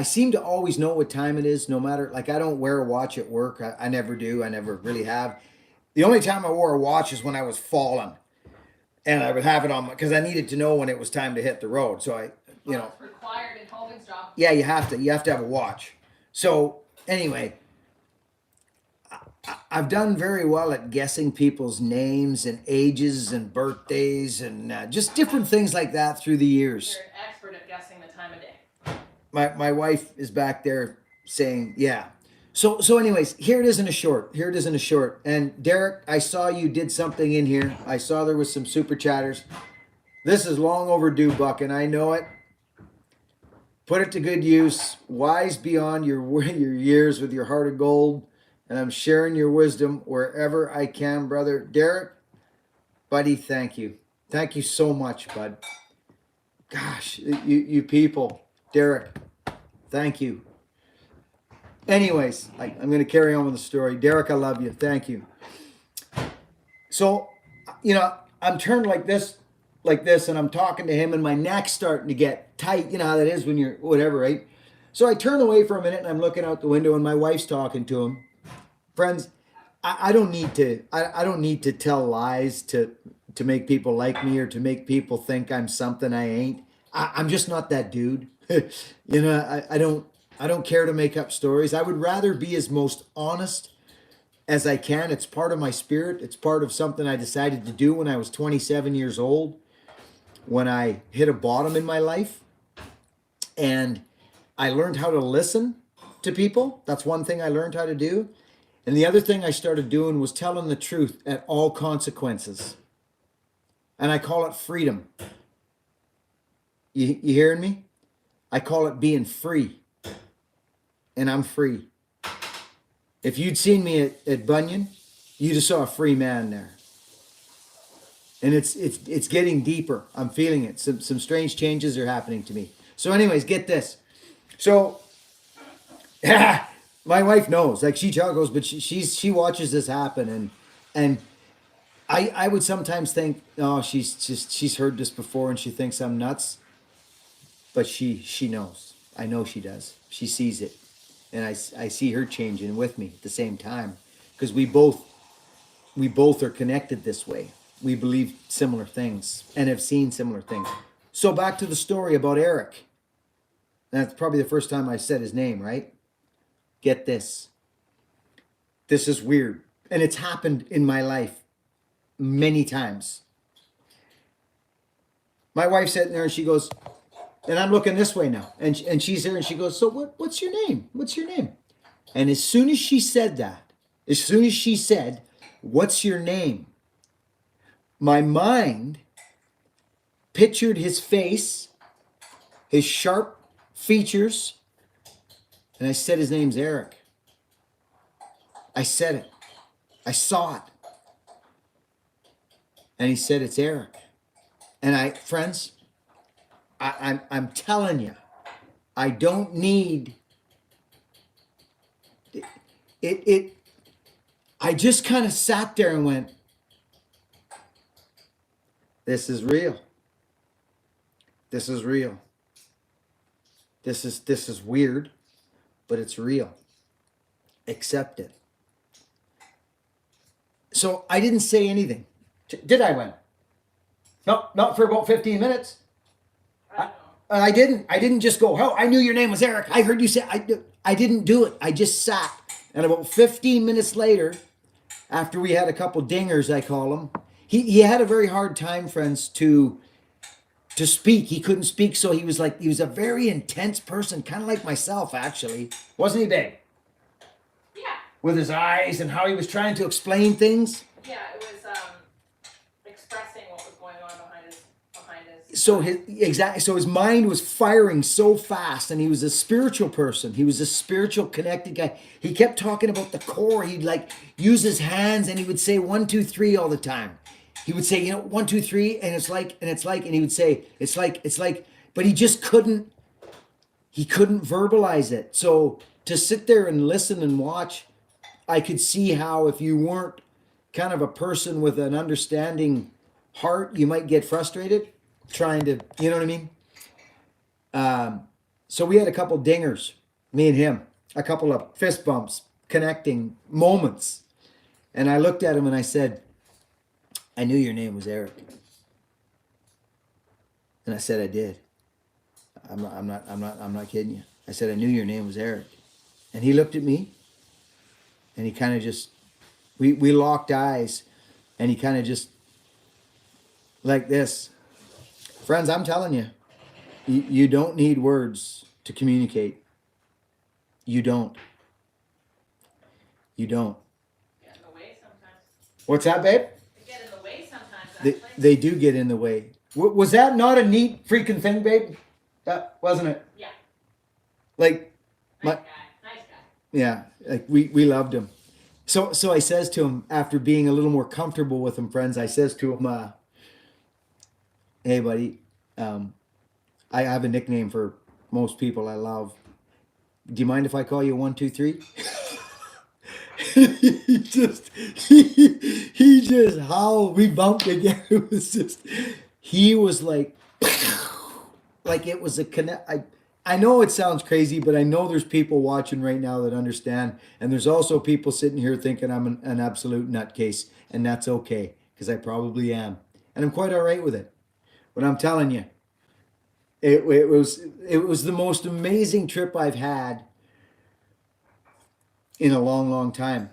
seem to always know what time it is, no matter, like, I don't wear a watch at work. I never do. I never really have. The only time I wore a watch is when I was falling, and I would have it on because I needed to know when it was time to hit the road. So It's required in Hogan's job. Yeah, you have to have a watch. So anyway, I've done very well at guessing people's names and ages and birthdays and just different things like that through the years. You're an expert at guessing the time of day. My wife is back there saying, yeah. So anyways, here it is in a short. And Derek, I saw you did something in here. I saw there was some super chatters. This is long overdue, Buck, and I know it. Put it to good use. Wise beyond your years with your heart of gold. And I'm sharing your wisdom wherever I can, brother. Derek, buddy, thank you. Thank you so much, bud. Gosh, you people. Derek, thank you. Anyways, I'm going to carry on with the story. Derek, I love you. Thank you. So, I'm turned like this, and I'm talking to him, and my neck's starting to get tight. You know how that is when you're whatever, right? So I turn away for a minute, and I'm looking out the window, and my wife's talking to him. Friends, I don't need to tell lies to make people like me or to make people think I'm something I ain't. I'm just not that dude. I don't care to make up stories. I would rather be as most honest as I can. It's part of my spirit. It's part of something I decided to do when I was 27 years old, when I hit a bottom in my life. And I learned how to listen to people. That's one thing I learned how to do. And the other thing I started doing was telling the truth at all consequences. And I call it freedom. You hearing me? I call it being free. and I'm free. If you'd seen me at Bunyan, you just saw a free man there. And it's getting deeper. I'm feeling it. Some strange changes are happening to me. So anyways, get this. So my wife knows, like she chuckles, but she watches this happen, and I would sometimes think, oh, she's heard this before and she thinks I'm nuts. But she knows. I know she does. She sees it. And I see her changing with me at the same time. Because we both are connected this way. We believe similar things and have seen similar things. So back to the story about Eric. That's probably the first time I said his name, right? Get this. This is weird. And it's happened in my life many times. My wife's sitting there and she goes, and I'm looking this way now. And she's there and she goes, so what's your name? What's your name? And as soon as she said that, as soon as she said, what's your name? My mind pictured his face, his sharp features, and I said his name's Eric. I said it. I saw it. And he said it's Eric. And friends, I'm telling you, I don't need it. I just kind of sat there and went, this is real. This is real. This is weird, but it's real. Accept it. So I didn't say anything. Did I, Wen? No, not for about 15 minutes. I didn't just go, oh, I knew your name was Eric. I heard you say, I didn't do it. I just sat. And about 15 minutes later, after we had a couple dingers, I call them, he had a very hard time, friends, to speak. He couldn't speak. So he was a very intense person, kind of like myself, actually. Wasn't he, babe? Yeah. With his eyes and how he was trying to explain things. Yeah, it was expressing what was going on behind his. So his mind was firing so fast, and he was a spiritual person. He was a spiritual connected guy. He kept talking about the core. He'd use his hands, and he would say 1, 2, 3 all the time. He would say, 1, 2, 3, and it's like, and he would say, it's like, but he just couldn't verbalize it. So to sit there and listen and watch, I could see how if you weren't kind of a person with an understanding heart, you might get frustrated trying to, you know what I mean? So we had a couple dingers, me and him, a couple of fist bumps, connecting moments. And I looked at him and I said, I knew your name was Eric. And I said, I did. I'm not kidding you. I said, I knew your name was Eric. And he looked at me and he kind of just, we locked eyes, and he kind of just like this. Friends, I'm telling you, you don't need words to communicate. You don't. You don't. Get in the way sometimes. What's that, babe? They get in the way sometimes. They do get in the way. Was that not a neat freaking thing, babe? That wasn't it? Yeah. Like, Nice guy. yeah, like we loved him. So I says to him, after being a little more comfortable with him, friends, I says to him, hey, buddy, I have a nickname for most people I love. Do you mind if I call you 1, 2, 3? he just howled. We bumped again. It was just, he was like it was a connect. I know it sounds crazy, but I know there's people watching right now that understand. And there's also people sitting here thinking I'm an absolute nutcase, and that's okay, because I probably am. And I'm quite all right with it. But I'm telling you, it was the most amazing trip I've had in a long, long time.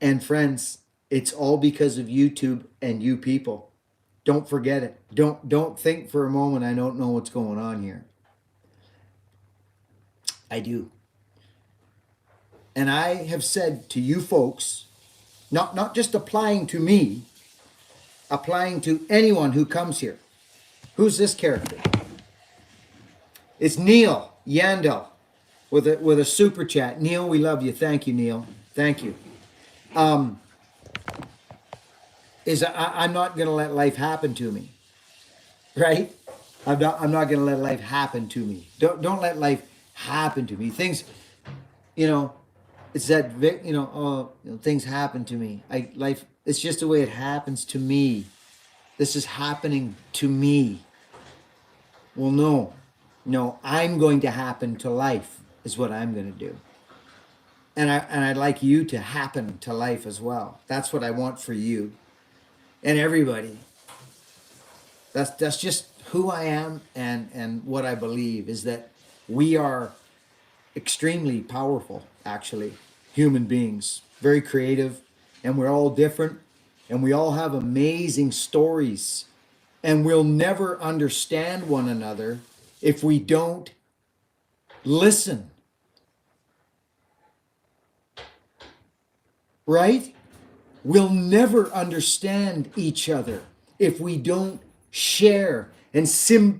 And friends, it's all because of YouTube and you people. Don't forget it. Don't think for a moment I don't know what's going on here. I do. And I have said to you folks, not just applying to me, applying to anyone who comes here. Who's this character? It's Neil Yandel. with a super chat. Neil, we love you. Thank you, Neil. Thank you. I'm not going to let life happen to me, right? I'm not going to let life happen to me. Don't let life happen to me. Things, you know, it's that things happen to me. Life. It's just the way it happens to me. This is happening to me. Well, no, I'm going to happen to life is what I'm going to do. And I'd like you to happen to life as well. That's what I want for you and everybody. That's just who I am and what I believe is that we are extremely powerful, actually, human beings, very creative, and we're all different, and we all have amazing stories, and we'll never understand one another if we don't listen. Right? We'll never understand each other if we don't share and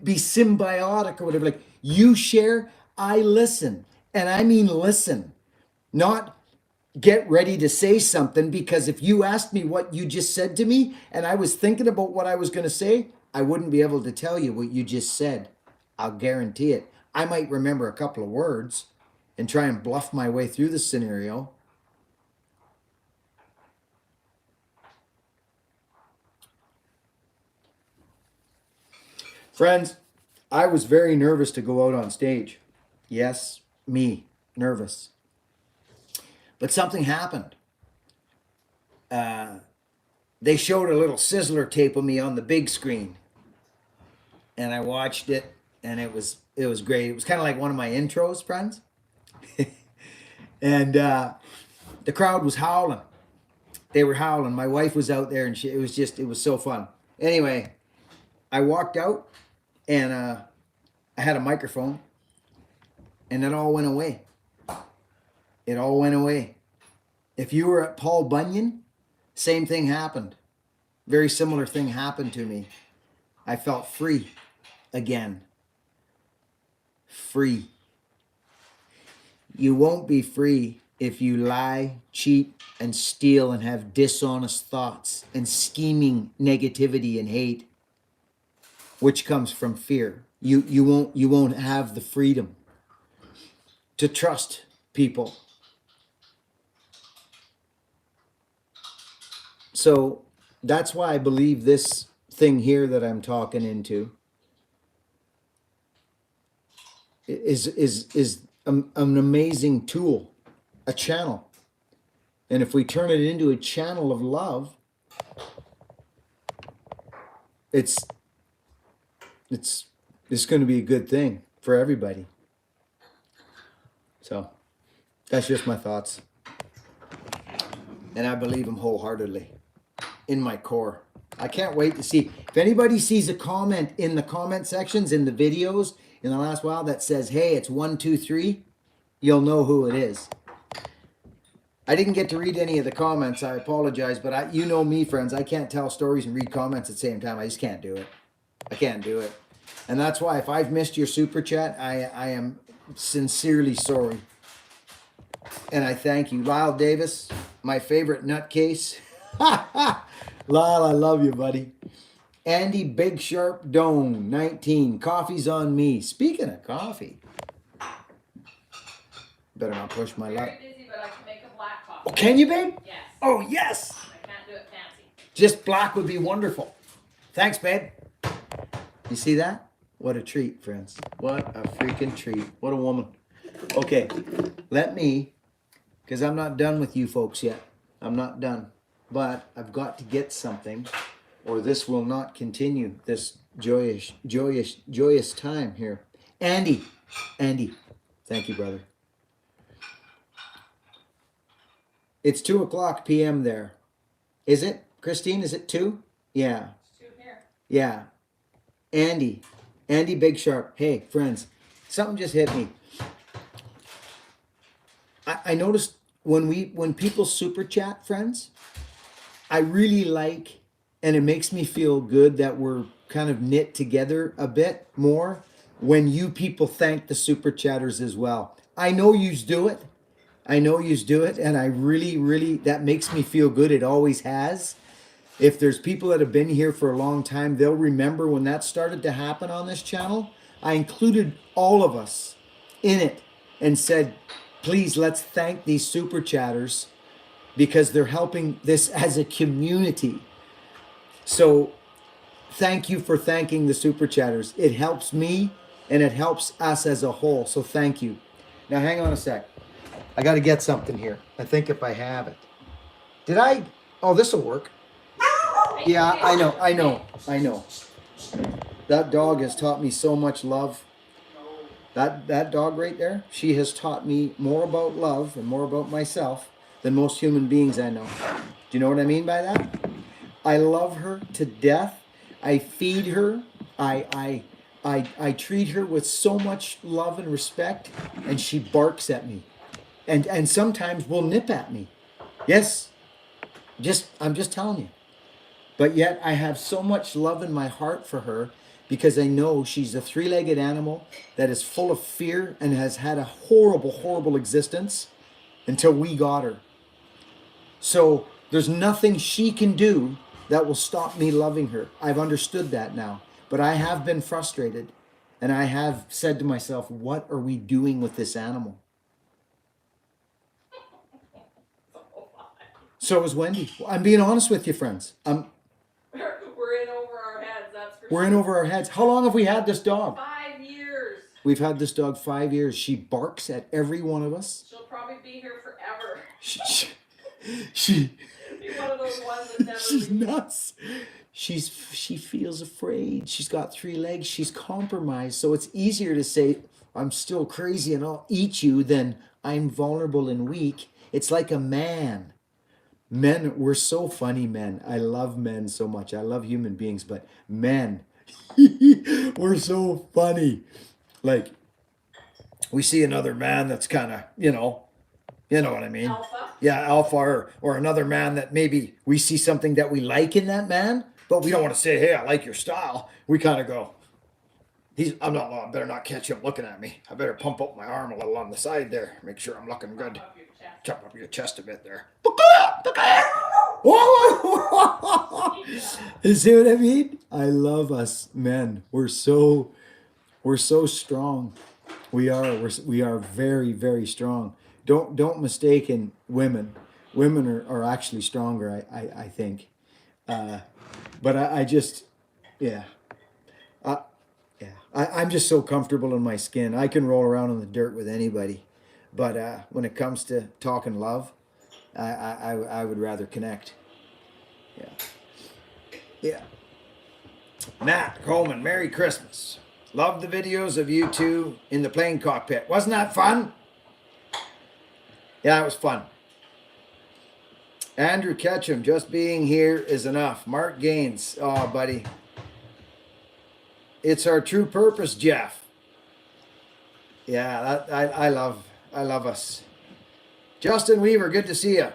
be symbiotic or whatever. Like, you share, I listen. And I mean listen, not get ready to say something, because if you asked me what you just said to me and I was thinking about what I was going to say, I wouldn't be able to tell you what you just said. I'll guarantee it. I might remember a couple of words and try and bluff my way through the scenario. Friends, I was very nervous to go out on stage. Yes, me, nervous. But something happened. They showed a little sizzler tape of me on the big screen, and I watched it, and it was great. It was kind of like one of my intros, friends. And the crowd was howling. They were howling. My wife was out there, and it was so fun. Anyway, I walked out, and I had a microphone, and it all went away. It all went away. If you were at Paul Bunyan, same thing happened. Very similar thing happened to me. I felt free again. Free. You won't be free if you lie, cheat, and steal and have dishonest thoughts and scheming negativity and hate, which comes from fear. You won't have the freedom to trust people. So that's why I believe this thing here that I'm talking into is an amazing tool, a channel. And if we turn it into a channel of love, it's going to be a good thing for everybody. So that's just my thoughts. And I believe them wholeheartedly in my core. I can't wait to see. If anybody sees a comment in the comment sections in the videos in the last while that says, hey, it's 1, 2, 3, you'll know who it is. I didn't get to read any of the comments. I apologize, but you know me, friends. I can't tell stories and read comments at the same time. I just can't do it. I can't do it. And that's why if I've missed your super chat, I am sincerely sorry. And I thank you. Lyle Davis, my favorite nutcase. Lyle, I love you, buddy. Andy Big Sharp Dome, 19. Coffee's on me. Speaking of coffee, better not push my luck. Very busy, but I can make a black coffee. Oh, can you, babe? Yes. Oh, yes. I can't do it fancy. Just black would be wonderful. Thanks, babe. You see that? What a treat, friends. What a freaking treat. What a woman. Okay, because I'm not done with you folks yet. I'm not done. But I've got to get something, or this will not continue, this joyous time here. Andy, thank you, brother. It's 2:00 p.m. there. Is it, Christine? Is it 2? Yeah. It's 2 here. Yeah. Andy Big Sharp. Hey, friends, something just hit me. I noticed when people super chat, friends, I really like, and it makes me feel good that we're kind of knit together a bit more when you people thank the super chatters as well. I know yous do it. I know yous do it, and I really, really, that makes me feel good. It always has. If there's people that have been here for a long time, they'll remember when that started to happen on this channel. I included all of us in it and said, please, let's thank these super chatters because they're helping this as a community. So thank you for thanking the super chatters. It helps me and it helps us as a whole. So thank you. Now hang on a sec. I got to get something here. I think if I have it. Did I? Oh, this will work. Yeah, I know. That dog has taught me so much love. That dog right there, she has taught me more about love and more about myself than most human beings I know. Do you know what I mean by that? I love her to death. I feed her. I treat her with so much love and respect, and she barks at me, and sometimes will nip at me. Yes, I'm just telling you. But yet I have so much love in my heart for her because I know she's a three-legged animal that is full of fear and has had a horrible, horrible existence until we got her. So there's nothing she can do that will stop me loving her. I've understood that now. But I have been frustrated and I have said to myself, what are we doing with this animal? So is Wendy. I'm being honest with you, friends. We're in over our heads, that's for We're sure. in over our heads. How long have we had this dog? 5 years. We've had this dog 5 years. She barks at every one of us. She'll probably be here forever. She Be one of those ones that never she's leave. nuts. She feels afraid. She's got 3 legs. She's compromised. So it's easier to say, I'm still crazy and I'll eat you than I'm vulnerable and weak. It's like a man. Men, we're so funny, men. I love men so much. I love human beings, but men, we're so funny. Like, we see another man that's kind of, you know what I mean? Alpha. Yeah, alpha, or another man that maybe we see something that we like in that man, but we don't want to say, hey, I like your style. We kind of go, I better not catch him looking at me. I better pump up my arm a little on the side there. Make sure I'm looking good. Up your chest. Chop up your chest a bit there. You see what I mean? I love us men. We're so strong. We are very, very strong. Don't mistake in women. Women are actually stronger, I think. But I just, yeah. I'm just so comfortable in my skin. I can roll around in the dirt with anybody. But when it comes to talking love, I would rather connect. Yeah. Yeah. Matt Coleman, Merry Christmas. Love the videos of you two in the plane cockpit. Wasn't that fun? Yeah, it was fun. Andrew Ketchum, just being here is enough. Mark Gaines, oh, buddy. It's our true purpose, Jeff. Yeah, I love us. Justin Weaver, good to see you.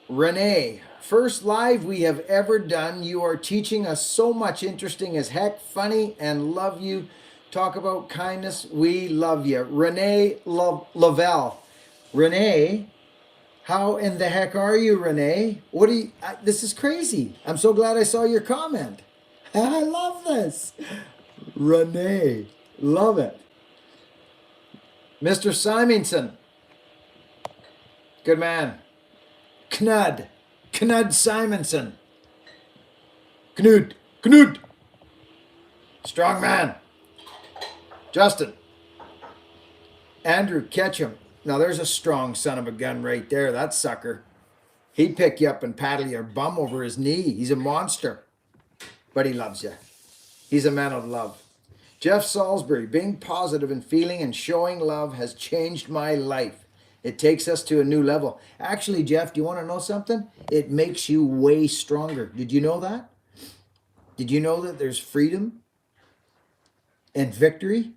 Renee, first live we have ever done. You are teaching us so much interesting as heck, funny, and love you. Talk about kindness. We love you. Renee Lavelle. Renee, how in the heck are you, Renee? What do you, this is crazy. I'm so glad I saw your comment. I love this. Renee, love it. Mr. Simonson, good man. Knud Simonson. Knud. Strong man. Justin. Andrew Ketchum. Now there's a strong son of a gun right there. That sucker. He'd pick you up and paddle your bum over his knee. He's a monster. But he loves you. He's a man of love. Jeff Salisbury, being positive and feeling and showing love has changed my life. It takes us to a new level. Actually, Jeff, do you want to know something? It makes you way stronger. Did you know that? Did you know that there's freedom and victory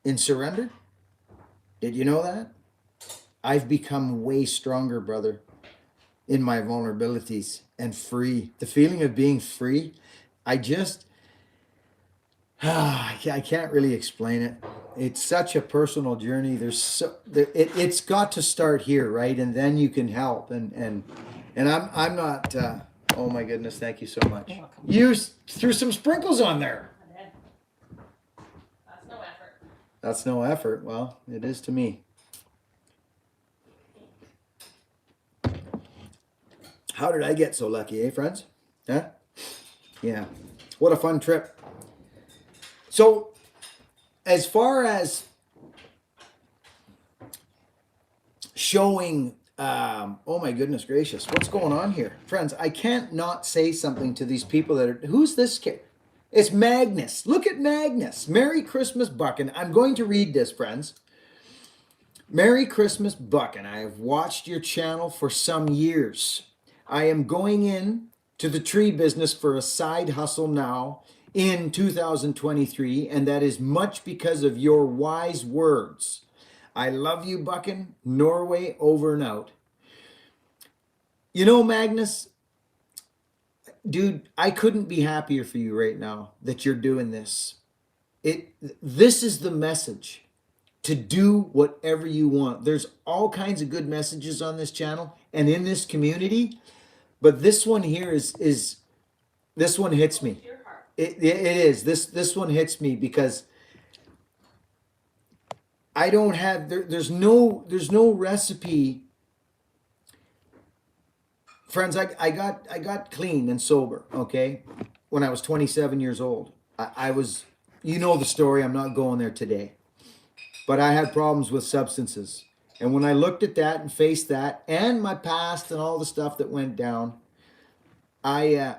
in surrender? Did you know that? I've become way stronger, brother, in my vulnerabilities and free. The feeling of being free, I can't really explain it. It's such a personal journey. It's got to start here, right? And then you can help. And I'm not. Oh my goodness! Thank you so much. You're welcome. You threw some sprinkles on there. I did. That's no effort. That's no effort. Well, it is to me. How did I get so lucky, eh, friends? Huh? Yeah. What a fun trip. So, as far as showing, oh my goodness gracious, what's going on here? Friends, I can't not say something to these people that are, who's this kid? It's Magnus. Look at Magnus. Merry Christmas, Buckin. I'm going to read this, friends. Merry Christmas, Buckin. I have watched your channel for some years. I am going in to the tree business for a side hustle now in 2023, and that is much because of your wise words. I love you, Buckin. Norway over and out. You know, Magnus, dude, I couldn't be happier for you right now that you're doing this. This is the message. To do whatever you want. There's all kinds of good messages on this channel and in this community, but this one here is this one hits me. Your heart. It is. This one hits me because I don't have there's no recipe. Friends, I got clean and sober, okay? When I was 27 years old. I was, you know the story, I'm not going there today. But I had problems with substances. And when I looked at that and faced that and my past and all the stuff that went down, I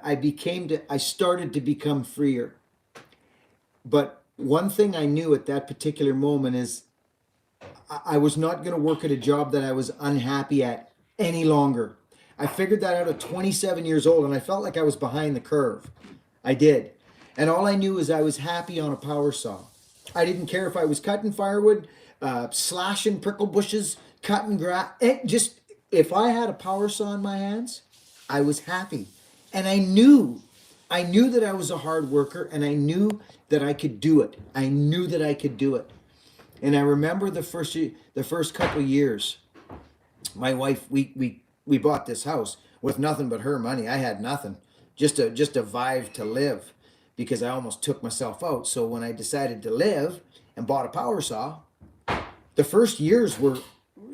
started to become freer. But one thing I knew at that particular moment is I was not going to work at a job that I was unhappy at any longer. I figured that out at 27 years old, and I felt like I was behind the curve. I did. And all I knew is I was happy on a power saw. I didn't care if I was cutting firewood, slashing prickle bushes, cutting grass. If I had a power saw in my hands, I was happy. And I knew that I was a hard worker, and I knew that I could do it. I knew that I could do it. And I remember the first couple of years, my wife, we bought this house with nothing but her money. I had nothing, just a vibe to live. Because I almost took myself out. So when I decided to live and bought a power saw, the first years were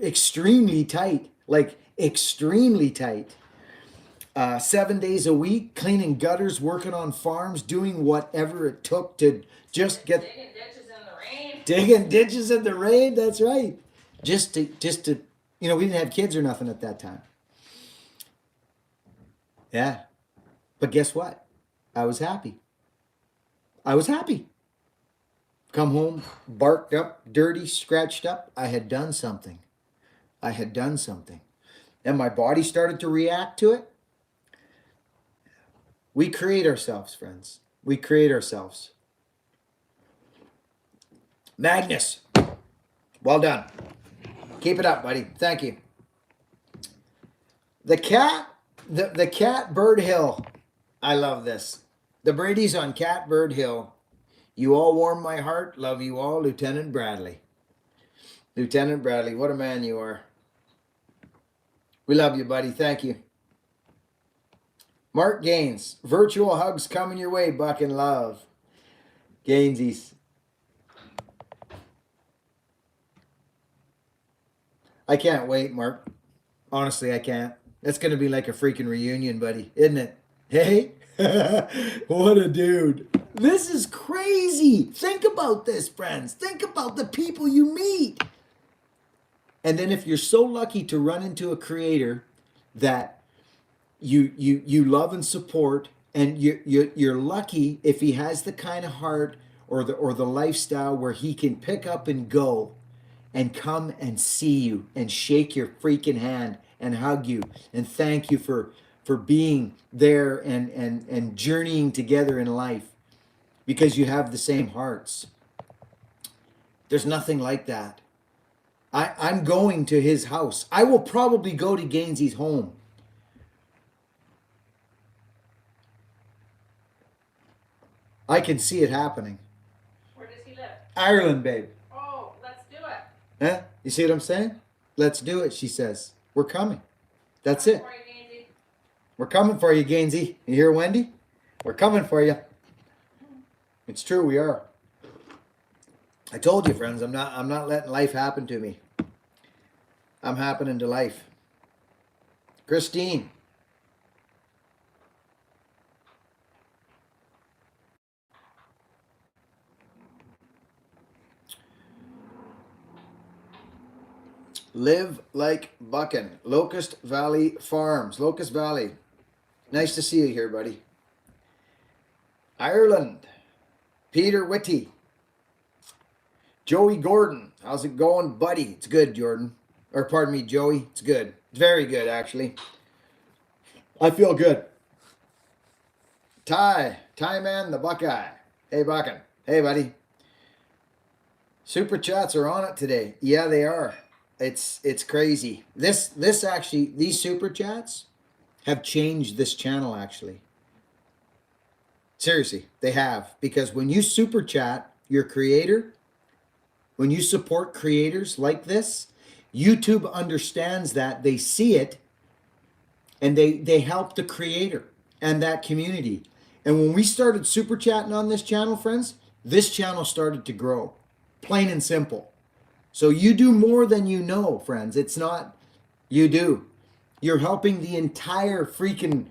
extremely tight, like extremely tight. 7 days a week, cleaning gutters, working on farms, doing whatever it took to just get Digging ditches in the rain. digging ditches in the rain. That's right. Just to, we didn't have kids or nothing at that time. Yeah. But guess what? I was happy. I was happy. Come home, barked up, dirty, scratched up. I had done something. I had done something. And my body started to react to it. We create ourselves, friends. We create ourselves. Magnus, well done. Keep it up, buddy. Thank you. The cat Bird Hill. I love this. The Brady's on Catbird Hill. You all warm my heart. Love you all, Lieutenant Bradley. Lieutenant Bradley, what a man you are. We love you, buddy. Thank you. Mark Gaines, virtual hugs coming your way, Buck and love. Gainsies. I can't wait, Mark. Honestly, I can't. It's going to be like a freaking reunion, buddy, isn't it? Hey? What a dude. This is crazy. Think about this, friends. Think about the people you meet. And then if you're so lucky to run into a creator that you love and support, and you're lucky if he has the kind of heart or the lifestyle where he can pick up and go and come and see you and shake your freaking hand and hug you and thank you for being there and journeying together in life because you have the same hearts. There's nothing like that. I'm going to his house. I will probably go to Gainsey's home. I can see it happening. Ireland, babe. Oh, let's do it. Huh? You see what I'm saying? Let's do it, she says. We're coming. That's it. Sorry, Gainsey. We're coming for you, Gainsey. You hear, Wendy? We're coming for you. It's true, we are. I told you, friends, I'm not letting life happen to me. I'm happening to life. Christine. Live like Buckin. Locust Valley Farms. Locust Valley. Nice to see you here, buddy. Ireland. Peter Whitty. Joey Gordon. How's it going, buddy? It's good, Jordan. Or pardon me, Joey. It's good. It's very good, actually. I feel good. Ty Man, the Buckeye. Hey, Buckin. Hey, buddy. Super chats are on it today. Yeah, they are. It's crazy. This actually, these super chats have changed this channel, actually. Seriously, they have. Because when you super chat your creator, when you support creators like this, YouTube understands that, they see it, and they help the creator and that community. And when we started super chatting on this channel, friends, this channel started to grow. Plain and simple. So you do more than you know, friends. It's not, you do. You're helping the entire freaking,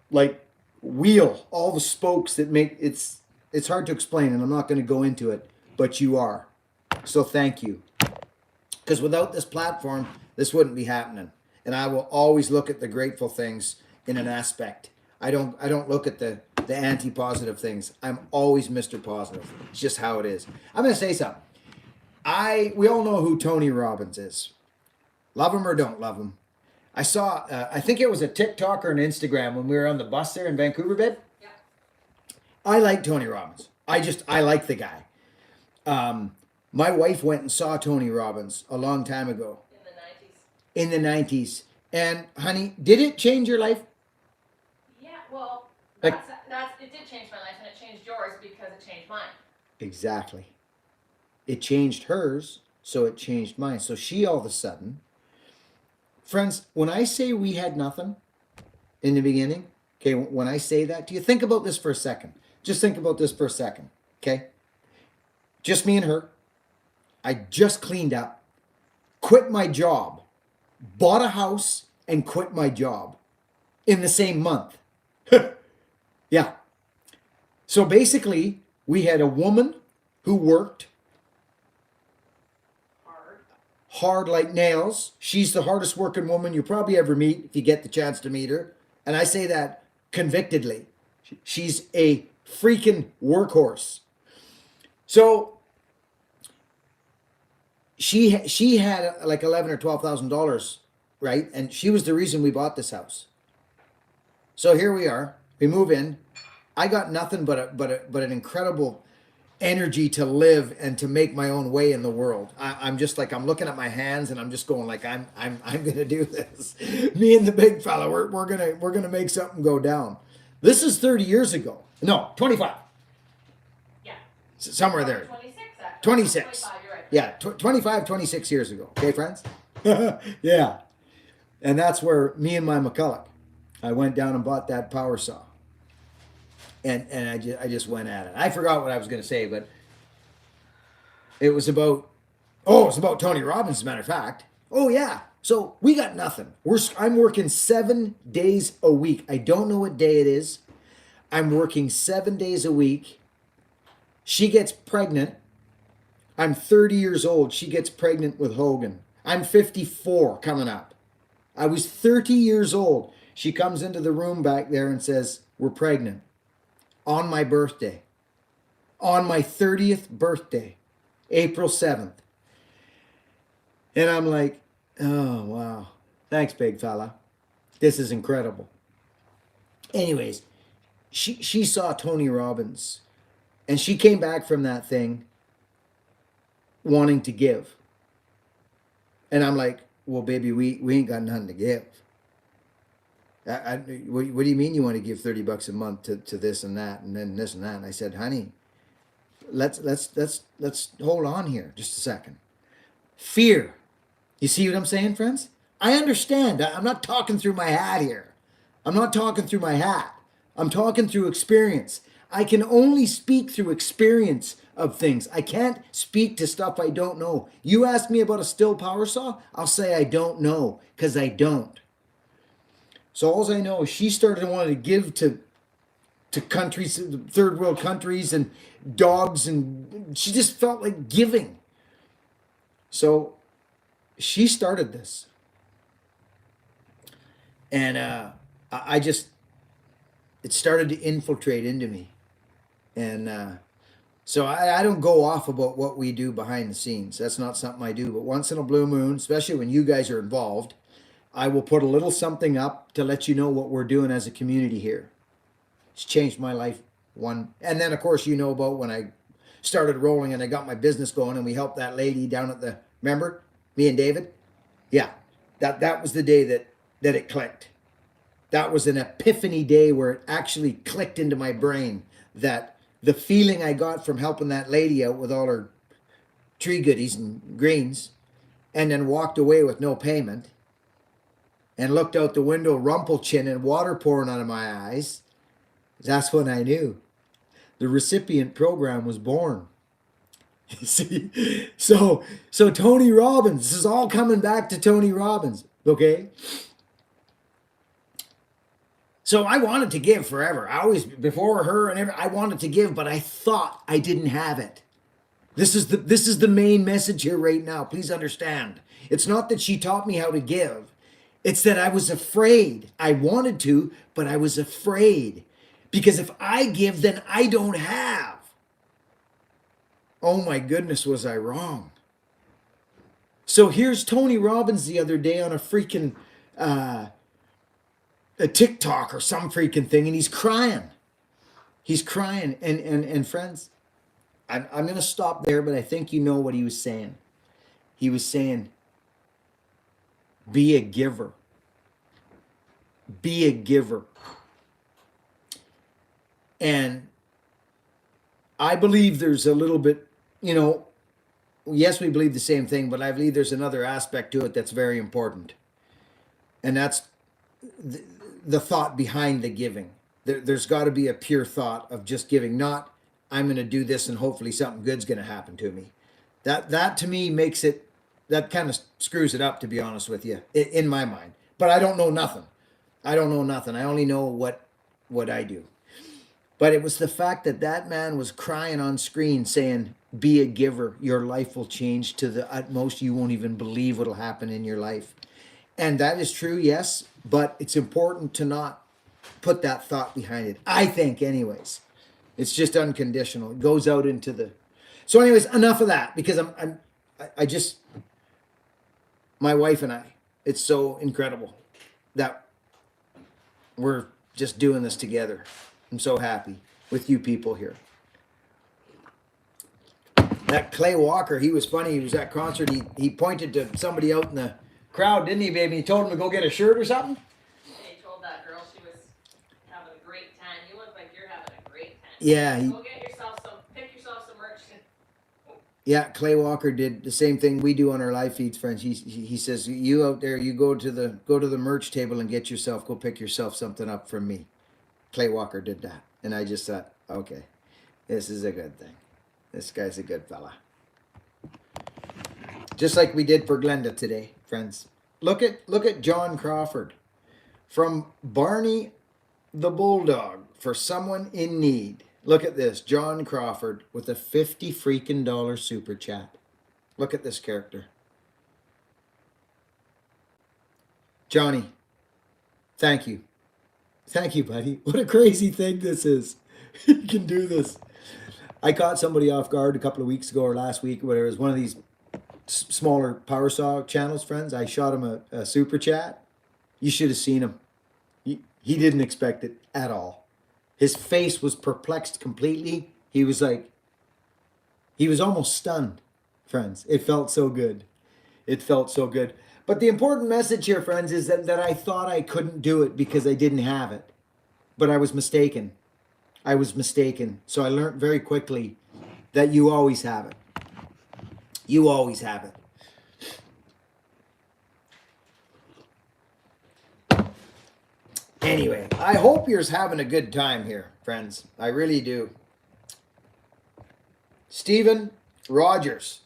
like, wheel, all the spokes that make, it's hard to explain, and I'm not going to go into it, but you are. So thank you. Because without this platform, this wouldn't be happening. And I will always look at the grateful things in an aspect. I don't look at the anti-positive things. I'm always Mr. Positive. It's just how it is. I'm going to say something. We all know who Tony Robbins is. Love him or don't love him. I saw, I think it was a TikTok or an Instagram when we were on the bus there in Vancouver, babe. Yeah. I like Tony Robbins. I like the guy. My wife went and saw Tony Robbins a long time ago. In the 90s. In the 90s. And honey, did it change your life? Yeah, well, Like- it did change my life, and it changed yours because it changed mine. Exactly. It changed hers, so it changed mine. So she all of a sudden, friends, when I say we had nothing in the beginning, okay, when I say that, do you think about this for a second? Just think about this for a second, okay? Just me and her. I just cleaned up, quit my job, bought a house, and quit my job in the same month. Yeah. So basically, we had a woman who worked hard like nails. She's the hardest working woman you probably ever meet if you get the chance to meet her. And I say that convictedly. She's a freaking workhorse. So she had like $11,000 or $12,000, right? And she was the reason we bought this house. So here we are. We move in. I got nothing but an incredible energy to live and to make my own way in the world. I'm just like, I'm looking at my hands and I'm just going like, I'm gonna do this. Me and the big fella, we're gonna make something go down. This is 30 years ago. No, 25. Yeah. Somewhere there. 26, actually. 26. 25, you're right. Yeah, 25, 26 years ago. Okay, friends? Yeah. And that's where me and my McCulloch, I went down and bought that power saw. And I just went at it. I forgot what I was going to say, but it was about, it's about Tony Robbins, as a matter of fact. Oh, yeah. So we got nothing. I'm working 7 days a week. I don't know what day it is. I'm working 7 days a week. She gets pregnant. I'm 30 years old. She gets pregnant with Hogan. I'm 54 coming up. I was 30 years old. She comes into the room back there and says, we're pregnant. On my birthday. On my 30th birthday. April 7th. And I'm like, oh, wow. Thanks, big fella. This is incredible. Anyways, she saw Tony Robbins. And she came back from that thing wanting to give. And I'm like, well, baby, we ain't got nothing to give. What do you mean you want to give $30 a month to this and that and then this and that? And I said, honey, let's hold on here just a second. Fear. You see what I'm saying, friends? I understand. I'm not talking through my hat here. I'm not talking through my hat. I'm talking through experience. I can only speak through experience of things. I can't speak to stuff I don't know. You ask me about a still power saw, I'll say I don't know because I don't. So all I know is she started wanting to give to countries, third world countries, and dogs, and she just felt like giving. So she started this, and I just, it started to infiltrate into me, and so I don't go off about what we do behind the scenes. That's not something I do. But once in a blue moon, especially when you guys are involved, I will put a little something up to let you know what we're doing as a community here. It's changed my life one. And then, of course, you know about when I started rolling and I got my business going and we helped that lady down at the, remember? Me and David? Yeah. That was the day that it clicked. That was an epiphany day where it actually clicked into my brain that the feeling I got from helping that lady out with all her tree goodies and greens, and then walked away with no payment, and looked out the window, rumple chin and water pouring out of my eyes, that's when I knew the recipient program was born. See, so Tony Robbins, this is all coming back to Tony Robbins, okay? So I wanted to give forever. I always, before her and I wanted to give, but I thought I didn't have it. This is the main message here right now. Please understand. It's not that she taught me how to give. It's that I was afraid. I wanted to, but I was afraid. Because if I give, then I don't have. Oh my goodness, was I wrong? So here's Tony Robbins the other day on a freaking a TikTok or some freaking thing, and he's crying. He's crying. And friends, I'm going to stop there, but I think you know what he was saying. He was saying, be a giver. Be a giver. And I believe there's a little bit, you know, yes, we believe the same thing, but I believe there's another aspect to it that's very important. And that's the thought behind the giving. There's got to be a pure thought of just giving, not I'm going to do this and hopefully something good's going to happen to me. That to me makes it, that kind of screws it up, to be honest with you, in my mind. But I don't know nothing. I don't know nothing. I only know what I do. But it was the fact that that man was crying on screen saying, be a giver. Your life will change to the utmost. You won't even believe what'll happen in your life. And that is true, yes. But it's important to not put that thought behind it. I think anyways. It's just unconditional. It goes out into the... So anyways, enough of that. Because I just... My wife and I, it's so incredible that we're just doing this together. I'm so happy with you people here. That Clay Walker, he was funny. He was at concert. He pointed to somebody out in the crowd, didn't he, baby? He told him to go get a shirt or something. They told that girl she was having a great time. You look like you're having a great time. Yeah. Go get yourself some, pick yourself some merch. Yeah, Clay Walker did the same thing we do on our live feeds, friends. He says, you out there, you go to the merch table and go pick yourself something up from me. Clay Walker did that. And I just thought, okay, this is a good thing. This guy's a good fella. Just like we did for Glenda today, friends. Look at John Crawford. From Barney the Bulldog for someone in need. Look at this. John Crawford with a $50 freaking super chat. Look at this character. Johnny, thank you. Thank you, buddy. What a crazy thing this is. You can do this. I caught somebody off guard a couple of weeks ago or last week, where it was one of these smaller power saw channels, friends. I shot him a super chat. You should have seen him. He didn't expect it at all. His face was perplexed completely. He was almost stunned, friends. It felt so good. It felt so good. But the important message here, friends, is that I thought I couldn't do it because I didn't have it. But I was mistaken. I was mistaken. So I learned very quickly that you always have it. You always have it. Anyway, I hope you're having a good time here, friends. I really do. Stephen Rogers.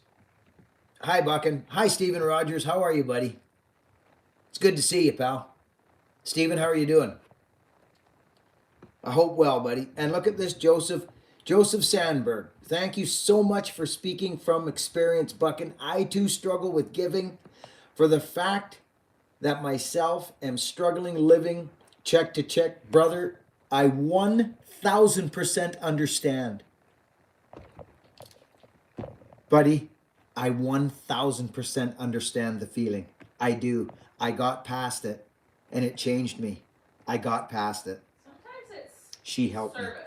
Hi, Buckin. Hi, Stephen Rogers. How are you, buddy? It's good to see you, pal. Stephen, how are you doing? I hope well, buddy. And look at this, Joseph Sandberg. Thank you so much for speaking from experience, Buckin. I too struggle with giving for the fact that myself am struggling living check to check. Brother, I 1000% understand. Buddy, I 1000% understand the feeling. I do. I got past it and it changed me. I got past it. Sometimes it's She helped me. service.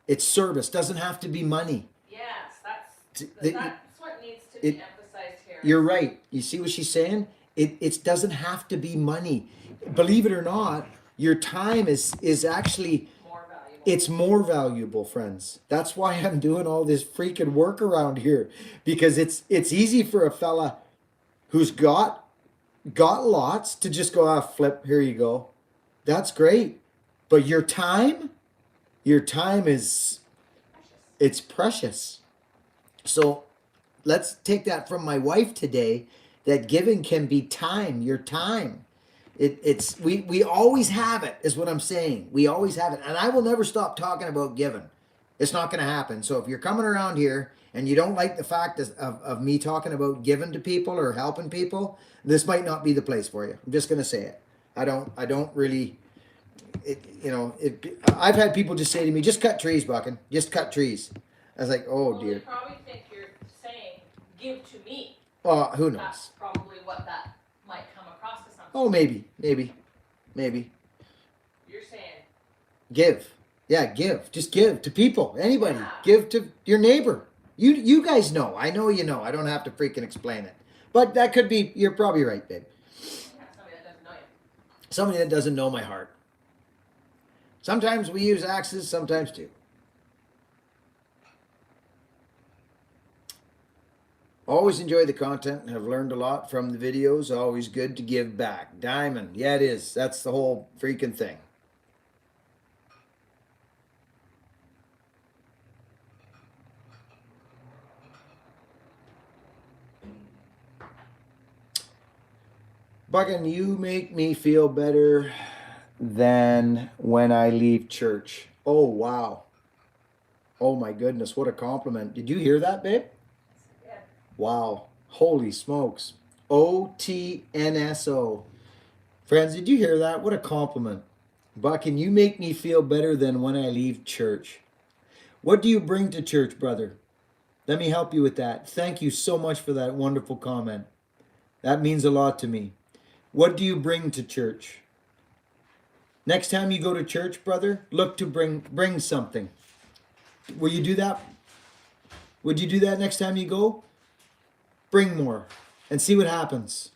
It's service. Doesn't have to be money. Yes, that's the- what needs to be emphasized here. You're right. You see what she's saying? It doesn't have to be money. Believe it or not, your time is actually More valuable. it's more valuable, friends. That's why I'm doing all this freaking work around here, because it's easy for a fella who's got lots to just go, flip, here you go. That's great. But your time is it's precious. So let's take that from my wife today, that giving can be time, your time. We always have it, is what I'm saying. We always have it. And I will never stop talking about giving. It's not going to happen. So if you're coming around here and you don't like the fact of me talking about giving to people or helping people, this might not be the place for you. I'm just going to say it. I don't really, I've had people just say to me, just cut trees, Buckin. Just cut trees. I was like, oh, Well, dear. they probably think you're saying, give to me. Who knows? That's probably what that might come across to some. Oh, maybe. You're saying, Give. Yeah, give. Just give to people. Anybody. Yeah. Give to your neighbor. You guys know. I know you know. I don't have to freaking explain it. But that could be, you're probably right, babe. yeah, somebody that doesn't know you. Somebody that doesn't know my heart. Sometimes we use axes, sometimes too. Always enjoy the content and have learned a lot from the videos. Always good to give back. Diamond. Yeah, it is. That's the whole freaking thing. Buckin, you make me feel better than when I leave church. Oh, wow. Oh, my goodness. What a compliment. Did you hear that, babe? Yeah. Wow. Holy smokes. OTNSO. Friends, did you hear that? What a compliment. Buckin, you make me feel better than when I leave church. What do you bring to church, brother? Let me help you with that. Thank you so much for that wonderful comment. That means a lot to me. What do you bring to church? Next time you go to church, brother, look to bring something. Will you do that? Would you do that next time you go? Bring more and see what happens.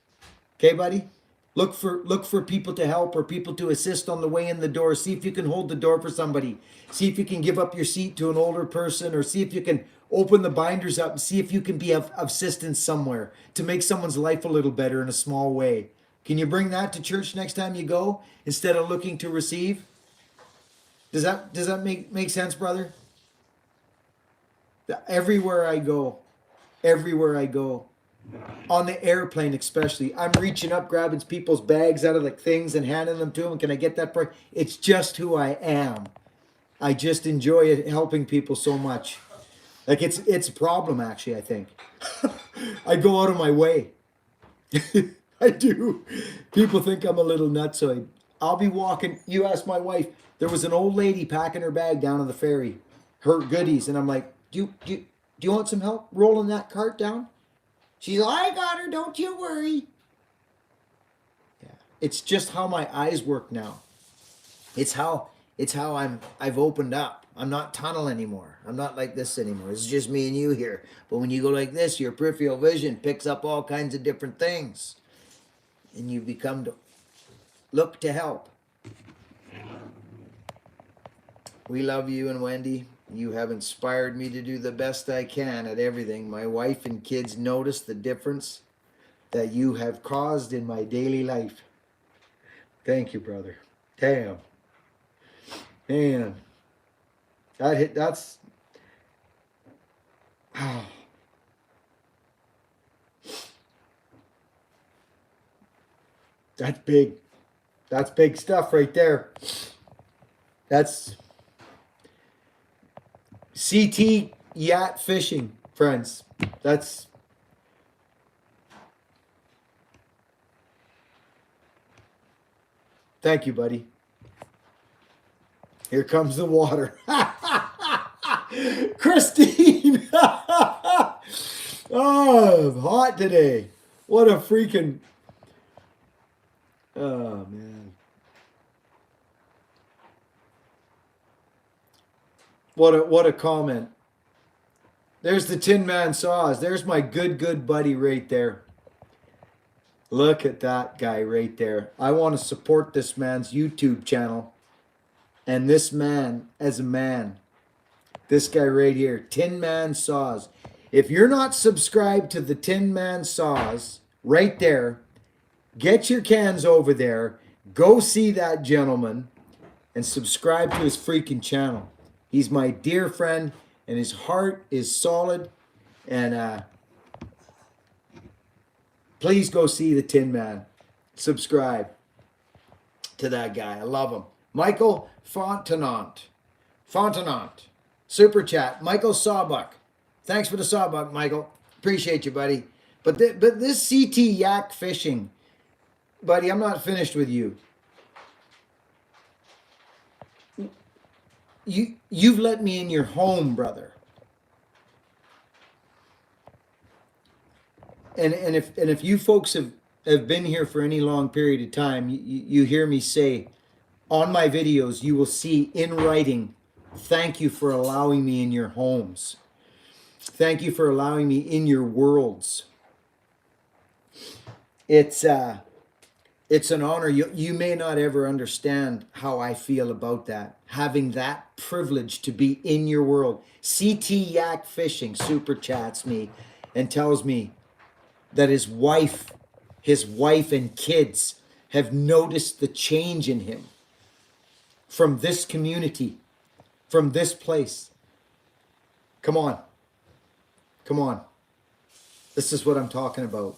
Okay, buddy? Look for people to help or people to assist on the way in the door. See if you can hold the door for somebody. See if you can give up your seat to an older person, or see if you can open the binders up and see if you can be of assistance somewhere to make someone's life a little better in a small way. Can you bring that to church next time you go instead of looking to receive? Does that make sense, brother? Everywhere I go, on the airplane especially, I'm reaching up, grabbing people's bags out of like things and handing them to them. Can I get that part? It's just who I am. I just enjoy it, helping people so much. Like it's a problem, actually, I think. I go out of my way. I do. People think I'm a little nutsoid. I'll be walking. You ask my wife. There was an old lady packing her bag down on the ferry, her goodies, and I'm like, do you want some help rolling that cart down? She's like, I got her. Don't you worry. Yeah, it's just how my eyes work now. It's how I've opened up. I'm not tunnel anymore. I'm not like this anymore. It's just me and you here. But when you go like this, your peripheral vision picks up all kinds of different things. And you become to look to help. We love you and Wendy. You have inspired me to do the best I can at everything. My wife and kids notice the difference that you have caused in my daily life. Thank you, brother. Damn. Man. That's that's big. That's big stuff right there. That's CT yacht fishing, friends. That's thank you, buddy. Here comes the water. Christine. Oh, hot today. What a freaking oh man. What a comment. There's the Tin Man Saws. There's my good buddy right there. Look at that guy right there. I want to support this man's YouTube channel. And this man as a man. This guy right here, Tin Man Saws. If you're not subscribed to the Tin Man Saws, right there, get your cans over there. Go see that gentleman and subscribe to his freaking channel. He's my dear friend, and his heart is solid. And please go see the Tin Man. Subscribe to that guy. I love him. Michael Fontenant. Super chat. Michael Sawbuck. Thanks for the sawbuck, Michael. Appreciate you, buddy. But this CT yak fishing, buddy, I'm not finished with you. You've let me in your home, brother. And if you folks have been here for any long period of time, you hear me say on my videos, you will see in writing, thank you for allowing me in your homes. Thank you for allowing me in your worlds. It's an honor. You may not ever understand how I feel about that. Having that privilege to be in your world. CT Yak Fishing super chats me and tells me that his wife and kids have noticed the change in him from this community, from this place. Come on. This is what I'm talking about.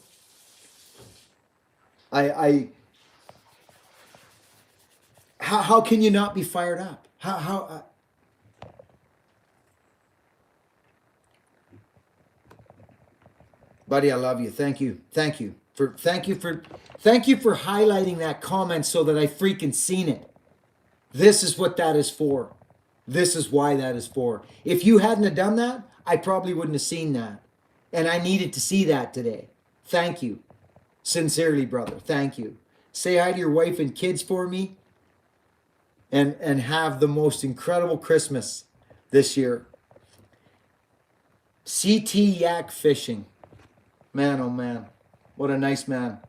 How can you not be fired up? Buddy, I love you. Thank you for highlighting that comment so that I freaking seen it. This is what that is for. This is why that is for. If you hadn't have done that, I probably wouldn't have seen that. And I needed to see that today. Thank you. Sincerely, brother. Thank you. Say hi to your wife and kids for me. And have the most incredible Christmas this year. CT Yak Fishing. Man, oh man. What a nice man.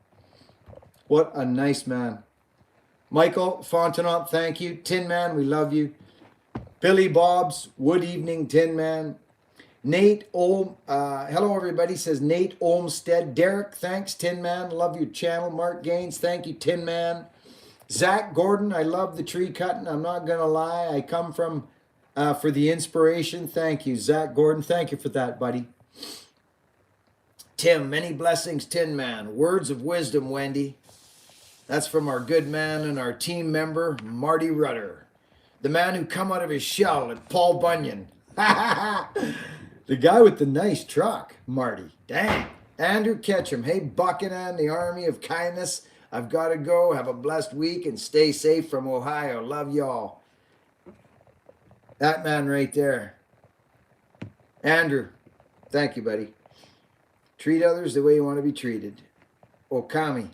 What a nice man. Michael Fontenot, thank you. Tin Man, we love you. Billy Bob's, Wood Evening, Tin Man. Nate Olm, hello everybody, says Nate Olmstead. Derek, thanks, Tin Man. Love your channel. Mark Gaines, thank you, Tin Man. Zach Gordon, I love the tree cutting. I'm not going to lie. I come from for the inspiration. Thank you, Zach Gordon. Thank you for that, buddy. Tim, many blessings, Tin Man. Words of wisdom, Wendy. That's from our good man and our team member, Marty Rudder. The man who come out of his shell at Paul Bunyan. The guy with the nice truck, Marty. Dang. Andrew Ketchum. Hey, Buchanan, the Army of Kindness. I've got to go. Have a blessed week and stay safe from Ohio. Love y'all. That man right there. Andrew, thank you, buddy. Treat others the way you want to be treated. Okami.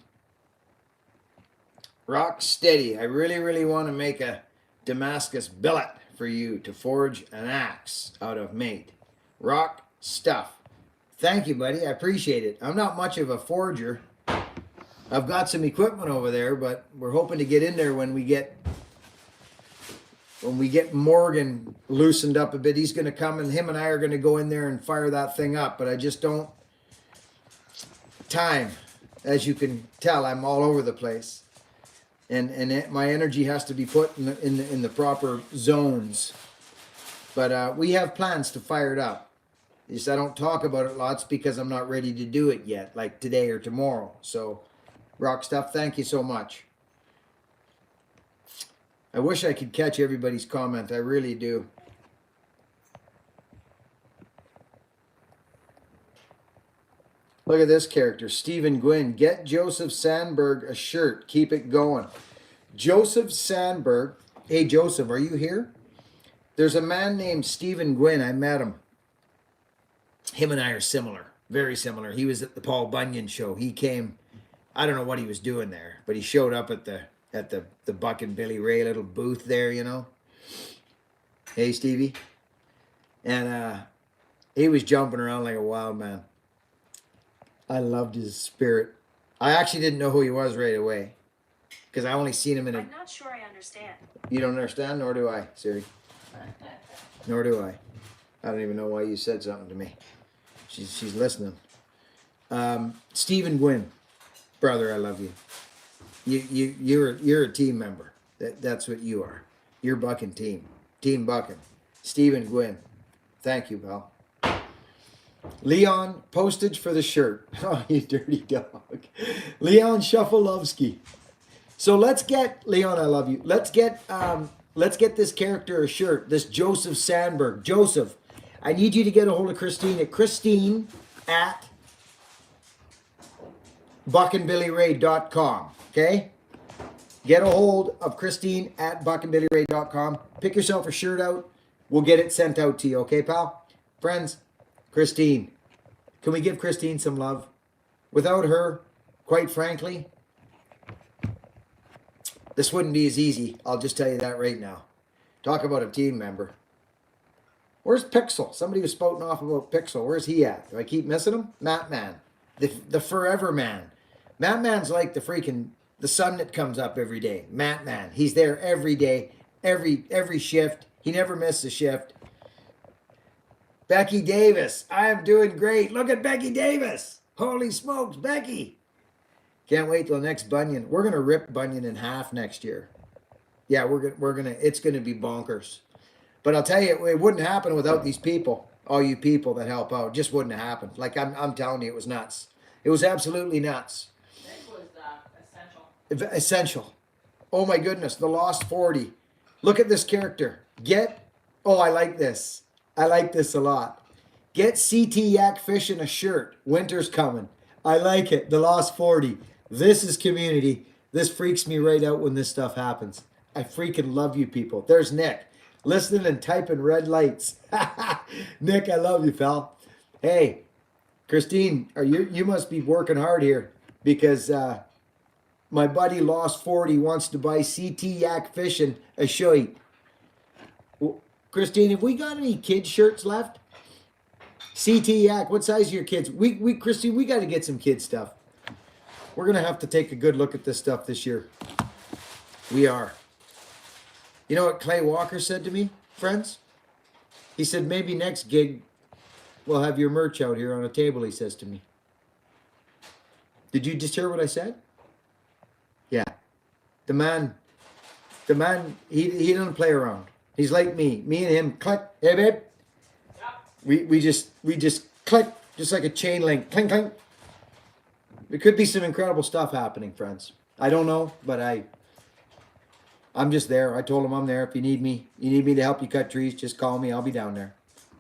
Rock steady. I really want to make a Damascus billet for you to forge an axe out of, mate. Rock stuff. Thank you, buddy. I appreciate it. I'm not much of a forger. I've got some equipment over there, but we're hoping to get in there when we get when we get Morgan loosened up a bit, he's going to come and him and I are going to go in there and fire that thing up. But I just don't time, as you can tell, I'm all over the place, and my energy has to be put in the proper zones. But we have plans to fire it up. Just I don't talk about it lots because I'm not ready to do it yet, like today or tomorrow. So, Rock Stuff, thank you so much. I wish I could catch everybody's comment. I really do. Look at this character, Stephen Gwynn. Get Joseph Sandberg a shirt. Keep it going. Joseph Sandberg. Hey, Joseph, are you here? There's a man named Stephen Gwynn. I met him. Him and I are similar. Very similar. He was at the Paul Bunyan show. He came, I don't know what he was doing there, but he showed up at the Buck and Billy Ray little booth there, you know. Hey, Stevie. And he was jumping around like a wild man. I loved his spirit. I actually didn't know who he was right away because I only seen him in a... I'm not sure I understand. You don't understand? Nor do I, Siri. Nor do I. I don't even know why you said something to me. She's listening. Stephen Gwynn, brother, I love you. You're a team member. That's what you are. You're Bucking team. Team Bucking. Stephen Gwynn. Thank you, pal. Leon, postage for the shirt. Oh, you dirty dog. Leon Shufflelovsky. So let's get, Leon, I love you. Let's get this character a shirt. This Joseph Sandberg. Joseph, I need you to get a hold of Christine at Christine at buckandbillyray.com. Okay? Get a hold of Christine at buckandbillyray.com. Pick yourself a shirt out. We'll get it sent out to you. Okay, pal? Friends, Christine. Can we give Christine some love? Without her, quite frankly, this wouldn't be as easy. I'll just tell you that right now. Talk about a team member. Where's Pixel? Somebody was spouting off about Pixel. Where's he at? Do I keep missing him? Matt Man. The forever man. Matt Man's like the sun that comes up every day. Matt Man. He's there every day, every shift. He never misses a shift. Becky Davis. I am doing great. Look at Becky Davis. Holy smokes, Becky. Can't wait till next Bunyan. We're gonna rip Bunyan in half next year. Yeah, it's gonna be bonkers. But I'll tell you, it wouldn't happen without these people. All you people that help out, it just wouldn't have happened. Like I'm telling you, it was nuts. It was absolutely nuts. It was essential. Essential. Oh my goodness, the Lost 40. Look at this character. Oh, I like this. I like this a lot. Get CT Yak Fishing a shirt. Winter's coming. I like it. The Lost 40. This is community. This freaks me right out when this stuff happens. I freaking love you people. There's Nick. Listening and typing red lights. Nick, I love you, pal. Hey, Christine, you must be working hard here because my buddy Lost 40 wants to buy CT Yak Fishing a shirt. Christine, have we got any kids shirts left? CT Yak, what size are your kids? Christine, we got to get some kid stuff. We're going to have to take a good look at this stuff this year. We are. You know what Clay Walker said to me, friends? He said, maybe next gig we'll have your merch out here on a table, he says to me. Did you just hear what I said? Yeah. The man, he doesn't play around. He's like me. Me and him, click. Hey, babe. We just click, just like a chain link. Clink, clink. There could be some incredible stuff happening, friends. I don't know, but I'm just there. I told him I'm there. If you need me to help you cut trees, just call me. I'll be down there.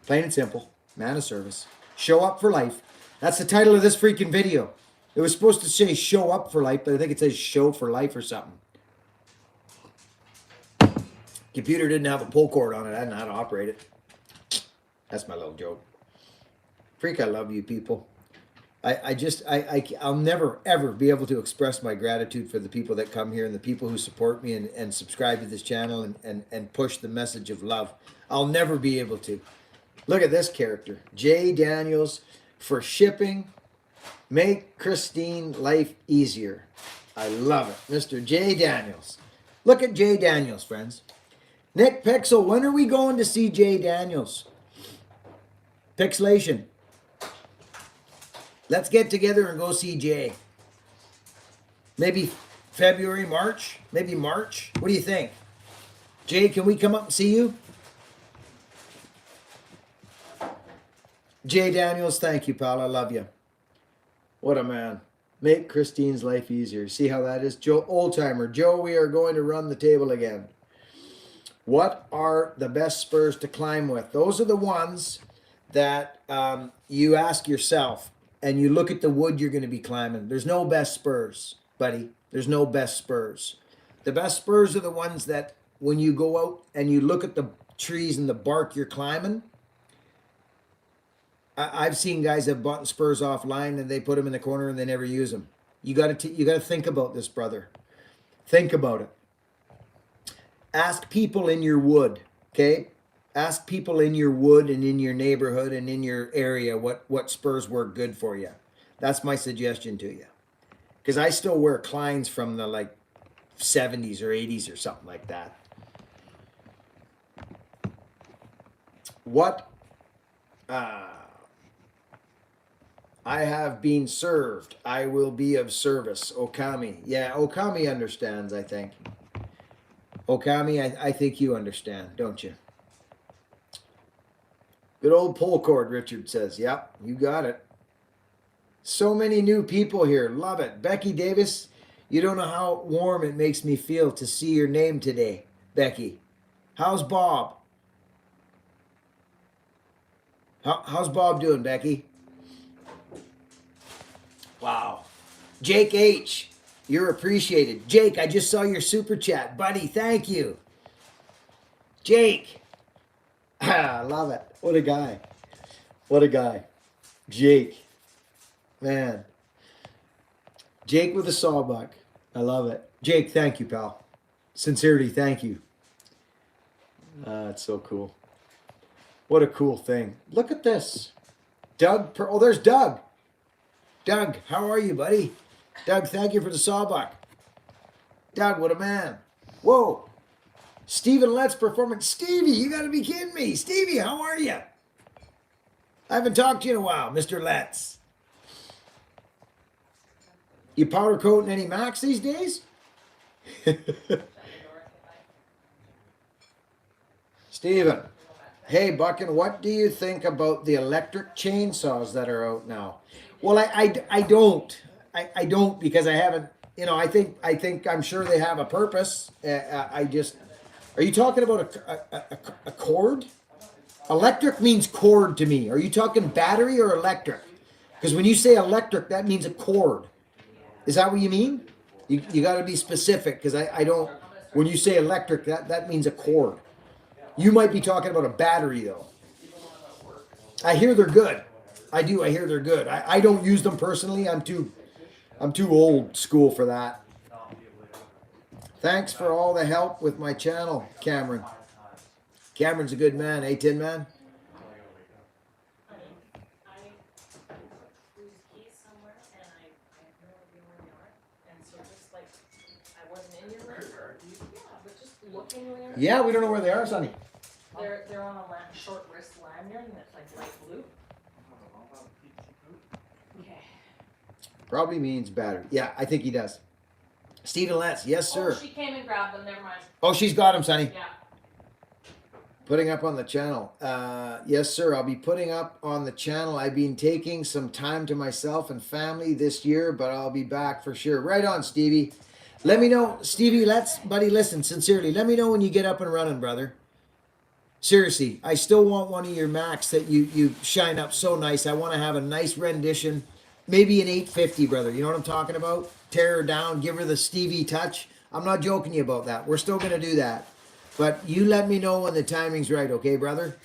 Plain and simple. Man of service. Show up for life. That's the title of this freaking video. It was supposed to say show up for life, but I think it says show for life or something. Computer didn't have a pull cord on it. I didn't know how to operate it. That's my little joke. Freak, I love you people. I'll never, ever be able to express my gratitude for the people that come here and the people who support me and subscribe to this channel and push the message of love. I'll never be able to. Look at this character. Jay Daniels for shipping. Make Christine life easier. I love it. Mr. Jay Daniels. Look at Jay Daniels, friends. Nick Pixel, when are we going to see Jay Daniels? Pixelation. Let's get together and go see Jay. Maybe February, March? Maybe March? What do you think? Jay, can we come up and see you? Jay Daniels, thank you, pal. I love you. What a man. Make Christine's life easier. See how that is? Joe, old timer. Joe, we are going to run the table again. What are the best spurs to climb with? Those are the ones that you ask yourself and you look at the wood you're going to be climbing. There's no best spurs, buddy. There's no best spurs. The best spurs are the ones that when you go out and you look at the trees and the bark you're climbing, I've seen guys have bought spurs offline and they put them in the corner and they never use them. You got to think about this, brother. Think about it. Ask people in your wood, okay? Ask people in your wood and in your neighborhood and in your area what spurs work good for you. That's my suggestion to you. Because I still wear Kleins from the like 70s or 80s or something like that. What? I have been served. I will be of service. Okami. Yeah, Okami understands, I think. Okami, I think you understand, don't you? Good old pull cord, Richard says. Yep, you got it. So many new people here. Love it. Becky Davis, you don't know how warm it makes me feel to see your name today, Becky. How's Bob? How's Bob doing, Becky? Wow. Jake H., you're appreciated. Jake, I just saw your super chat. Buddy, thank you. Jake. I love it. What a guy. What a guy. Jake. Man. Jake with a sawbuck. I love it. Jake, thank you, pal. Sincerity, thank you. It's so cool. What a cool thing. Look at this. Doug. Oh, there's Doug. Doug, how are you, buddy? Doug, thank you for the sawbuck. Doug, what a man. Whoa. Stephen Let's Performance. Stevie, you got to be kidding me. Stevie, how are you? I haven't talked to you in a while, Mr. Let's. You powder coating any Macs these days? Stephen. Hey, Buckin, what do you think about the electric chainsaws that are out now? Well, I don't because I haven't, I think I'm sure they have a purpose. Are you talking about a cord? Electric means cord to me. Are you talking battery or electric? Because when you say electric, that means a cord. Is that what you mean? You got to be specific because I don't, when you say electric, that means a cord. You might be talking about a battery though. I hear they're good. I do. I hear they're good. I don't use them personally. I'm too old school for that. Thanks for all the help with my channel, Cameron. Cameron's a good man, eh, Tin Man? I lose keys somewhere and I have no idea where they are. And so just like, I wasn't in your room. Yeah, but just looking where. Yeah, we don't know where they are, Sonny. They're on a short wrist lanyard and it's like light blue. Okay. Probably means battery. Yeah, I think he does. Stephen Letts, yes, sir. Oh, she came and grabbed them, never mind. Oh, she's got him, Sonny. Yeah. Putting up on the channel. Yes, sir. I'll be putting up on the channel. I've been taking some time to myself and family this year, but I'll be back for sure. Right on, Stevie. Let me know, Stevie, buddy, listen, sincerely. Let me know when you get up and running, brother. Seriously, I still want one of your Macs that you shine up so nice. I want to have a nice rendition. Maybe an 850, brother. You know what I'm talking about? Tear her down, give her the Stevie touch. I'm not joking you about that. We're still going to do that. But you let me know when the timing's right, okay, brother?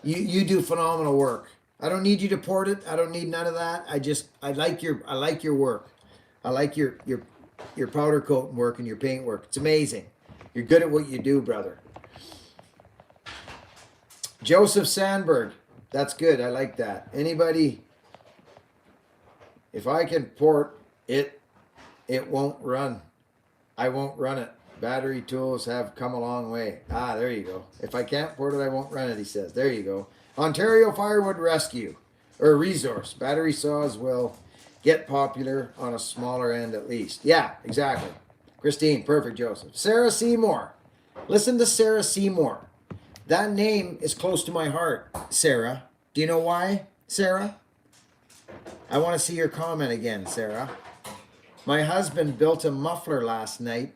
You do phenomenal work. I don't need you to port it. I don't need none of that. I like your work. I like your powder coat work and your paint work. It's amazing. You're good at what you do, brother. Joseph Sandberg. That's good. I like that. Anybody? If I can port it, it won't run. I won't run it. Battery tools have come a long way. Ah, there you go. If I can't afford it, I won't rent it, he says. There you go. Ontario Firewood Rescue, or Resource. Battery saws will get popular on a smaller end at least. Yeah, exactly. Christine, perfect, Joseph. Sarah Seymour. Listen to Sarah Seymour. That name is close to my heart, Sarah. Do you know why, Sarah? I want to see your comment again, Sarah. My husband built a muffler last night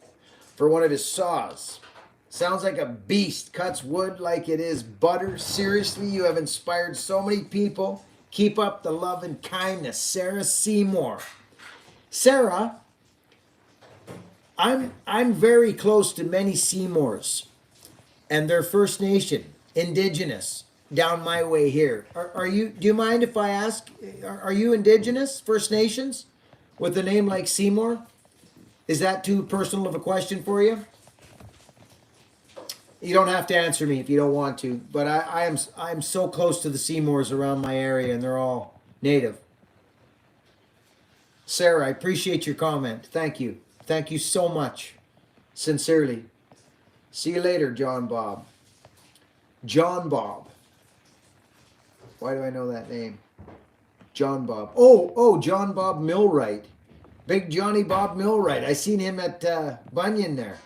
for one of his saws. Sounds like a beast. Cuts wood like it is butter. Seriously, you have inspired so many people. Keep up the love and kindness. Sarah Seymour. Sarah, I'm very close to many Seymours. And they're First Nation, Indigenous, down my way here. Are you, do you mind if I ask, are you Indigenous, First Nations, with a name like Seymour? Is that too personal of a question for you? You don't have to answer me if you don't want to, but I'm so close to the Seymours around my area, and they're all native. Sarah, I appreciate your comment. Thank you. Thank you so much. Sincerely. See you later, John Bob. John Bob. Why do I know that name? John Bob. Oh, John Bob Millwright. Big Johnny Bob Millwright. I seen him at Bunyan there.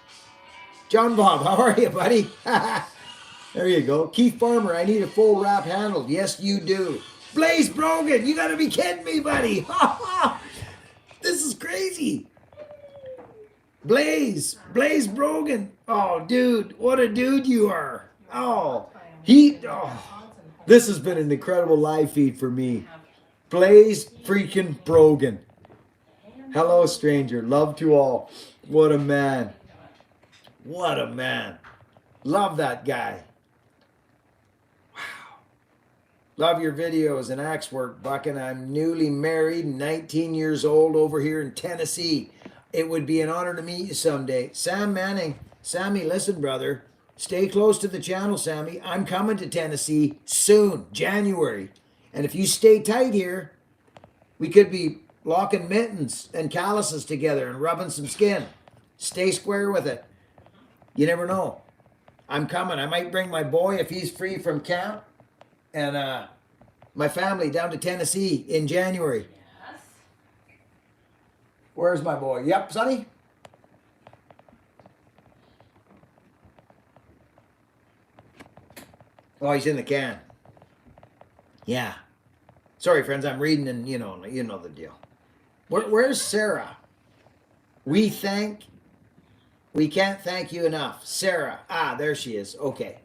John Bob, how are you, buddy? There you go. Keith Farmer, I need a full wrap handle. Yes, you do. Blaze Brogan, you gotta be kidding me, buddy. This is crazy. Blaze Brogan. Oh, dude, what a dude you are. Oh, this has been an incredible live feed for me. Blaze freaking Brogan. Hello, stranger. Love to all. What a man. What a man. Love that guy. Wow. Love your videos and axe work, Buck, and I'm newly married, 19 years old over here in Tennessee. It would be an honor to meet you someday. Sam Manning. Sammy, listen, brother. Stay close to the channel, Sammy. I'm coming to Tennessee soon, January. And if you stay tight here, we could be locking mittens and calluses together and rubbing some skin. Stay square with it. You never know. I'm coming. I might bring my boy if he's free from camp and my family down to Tennessee in January. Yes. Where's my boy? Yep, Sonny? Oh, he's in the can. Yeah. Sorry, friends. I'm reading and you know the deal. Where's Sarah? We can't thank you enough. Sarah. Ah, there she is. Okay.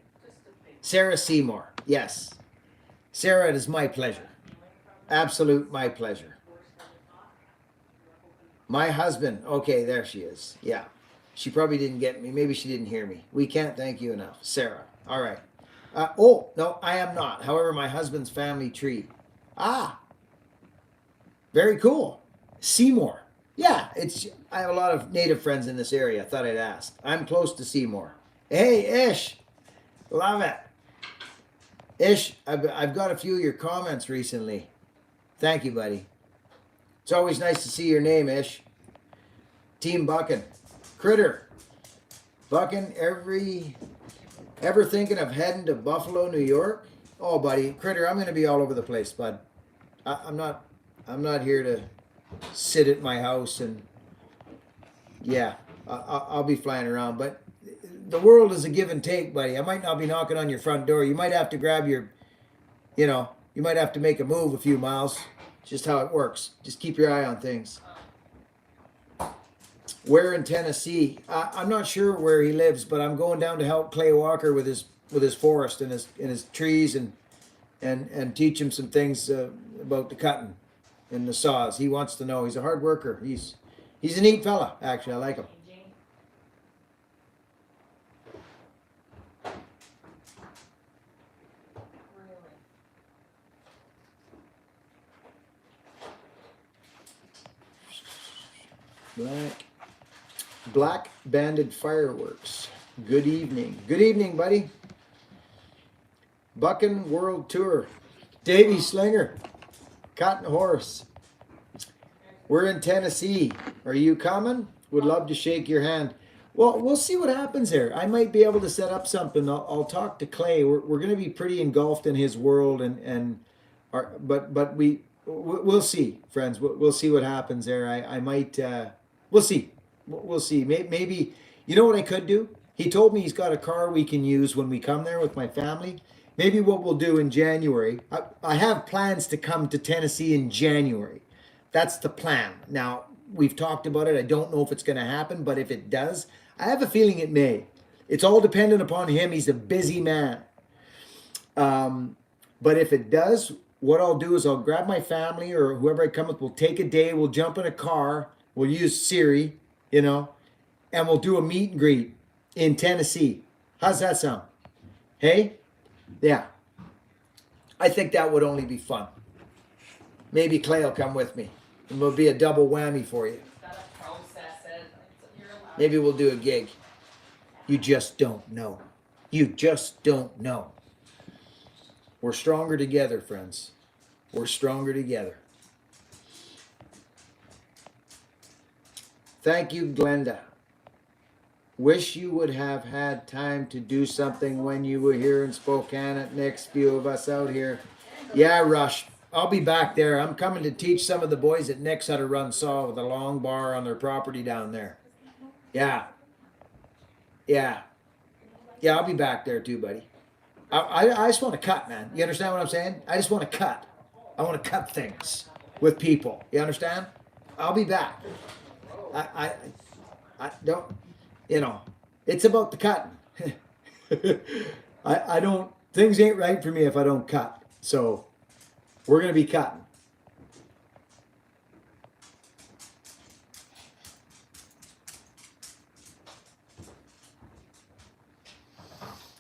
Sarah Seymour. Yes. Sarah, it is my pleasure. Absolute my pleasure. My husband. Okay, there she is. Yeah. She probably didn't get me. Maybe she didn't hear me. We can't thank you enough. Sarah. All right. Oh, no, I am not. However, my husband's family tree. Ah. Very cool. Seymour. Yeah, I have a lot of native friends in this area. I thought I'd ask. I'm close to Seymour. Hey, Ish. Love it. Ish, I've got a few of your comments recently. Thank you, buddy. It's always nice to see your name, Ish. Team Buckin. Critter. Buckin, ever thinking of heading to Buffalo, New York? Oh, buddy. Critter, I'm going to be all over the place, bud. I'm not here to sit at my house and yeah, I'll be flying around, but the world is a give and take, buddy. I might not be knocking on your front door. You might have to grab you might have to make a move a few miles. It's just how it works. Just keep your eye on things. Where in Tennessee? I'm not sure where he lives, but I'm going down to help Clay Walker with his forest and his trees and teach him some things about the cutting and the saws. He wants to know. He's a hard worker. He's a neat fella, actually. I like him. Black Banded Fireworks. Good evening. Good evening, buddy. Buckin World Tour. Davey Slinger. Cotton Horse. We're in Tennessee. Are you coming? Would love to shake your hand. Well, we'll see what happens there. I might be able to set up something. I'll talk to Clay. We're going to be pretty engulfed in his world, and but we'll see, friends. We'll see what happens there. I might. We'll see. We'll see. Maybe you know what I could do. He told me he's got a car we can use when we come there with my family. Maybe what we'll do in January. I have plans to come to Tennessee in January. That's the plan. Now, we've talked about it. I don't know if it's going to happen, but if it does, I have a feeling it may. It's all dependent upon him. He's a busy man. But if it does, what I'll do is I'll grab my family or whoever I come with. We'll take a day. We'll jump in a car. We'll use Siri, and we'll do a meet and greet in Tennessee. How's that sound? Hey? Yeah. I think that would only be fun. Maybe Clay will come with me. And it'll be a double whammy for you. Maybe we'll do a gig. You just don't know. You just don't know. We're stronger together, friends. We're stronger together. Thank you, Glenda. Wish you would have had time to do something when you were here in Spokane at next few of us out here. Yeah, Rush. I'll be back there. I'm coming to teach some of the boys at Nick's how to run saw with a long bar on their property down there. Yeah. Yeah. Yeah, I'll be back there too, buddy. I just want to cut, man. You understand what I'm saying? I just want to cut. I want to cut things with people. You understand? I'll be back. I don't, it's about the cutting. I don't, things ain't right for me if I don't cut. So we're going to be cutting.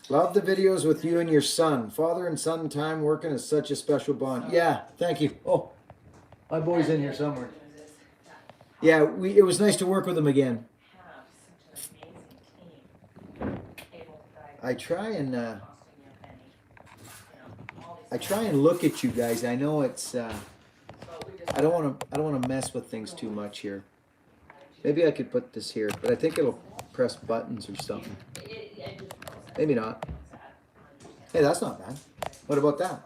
Love the videos with you and your son. Father and son time working is such a special bond. Yeah, thank you. Oh, my boy's in here somewhere. Yeah, it was nice to work with him again. I try and look at you guys. I know it's I don't want to mess with things too much here. Maybe I could put this here, but I think it'll press buttons or something. Maybe not. Hey, that's not bad. What about that?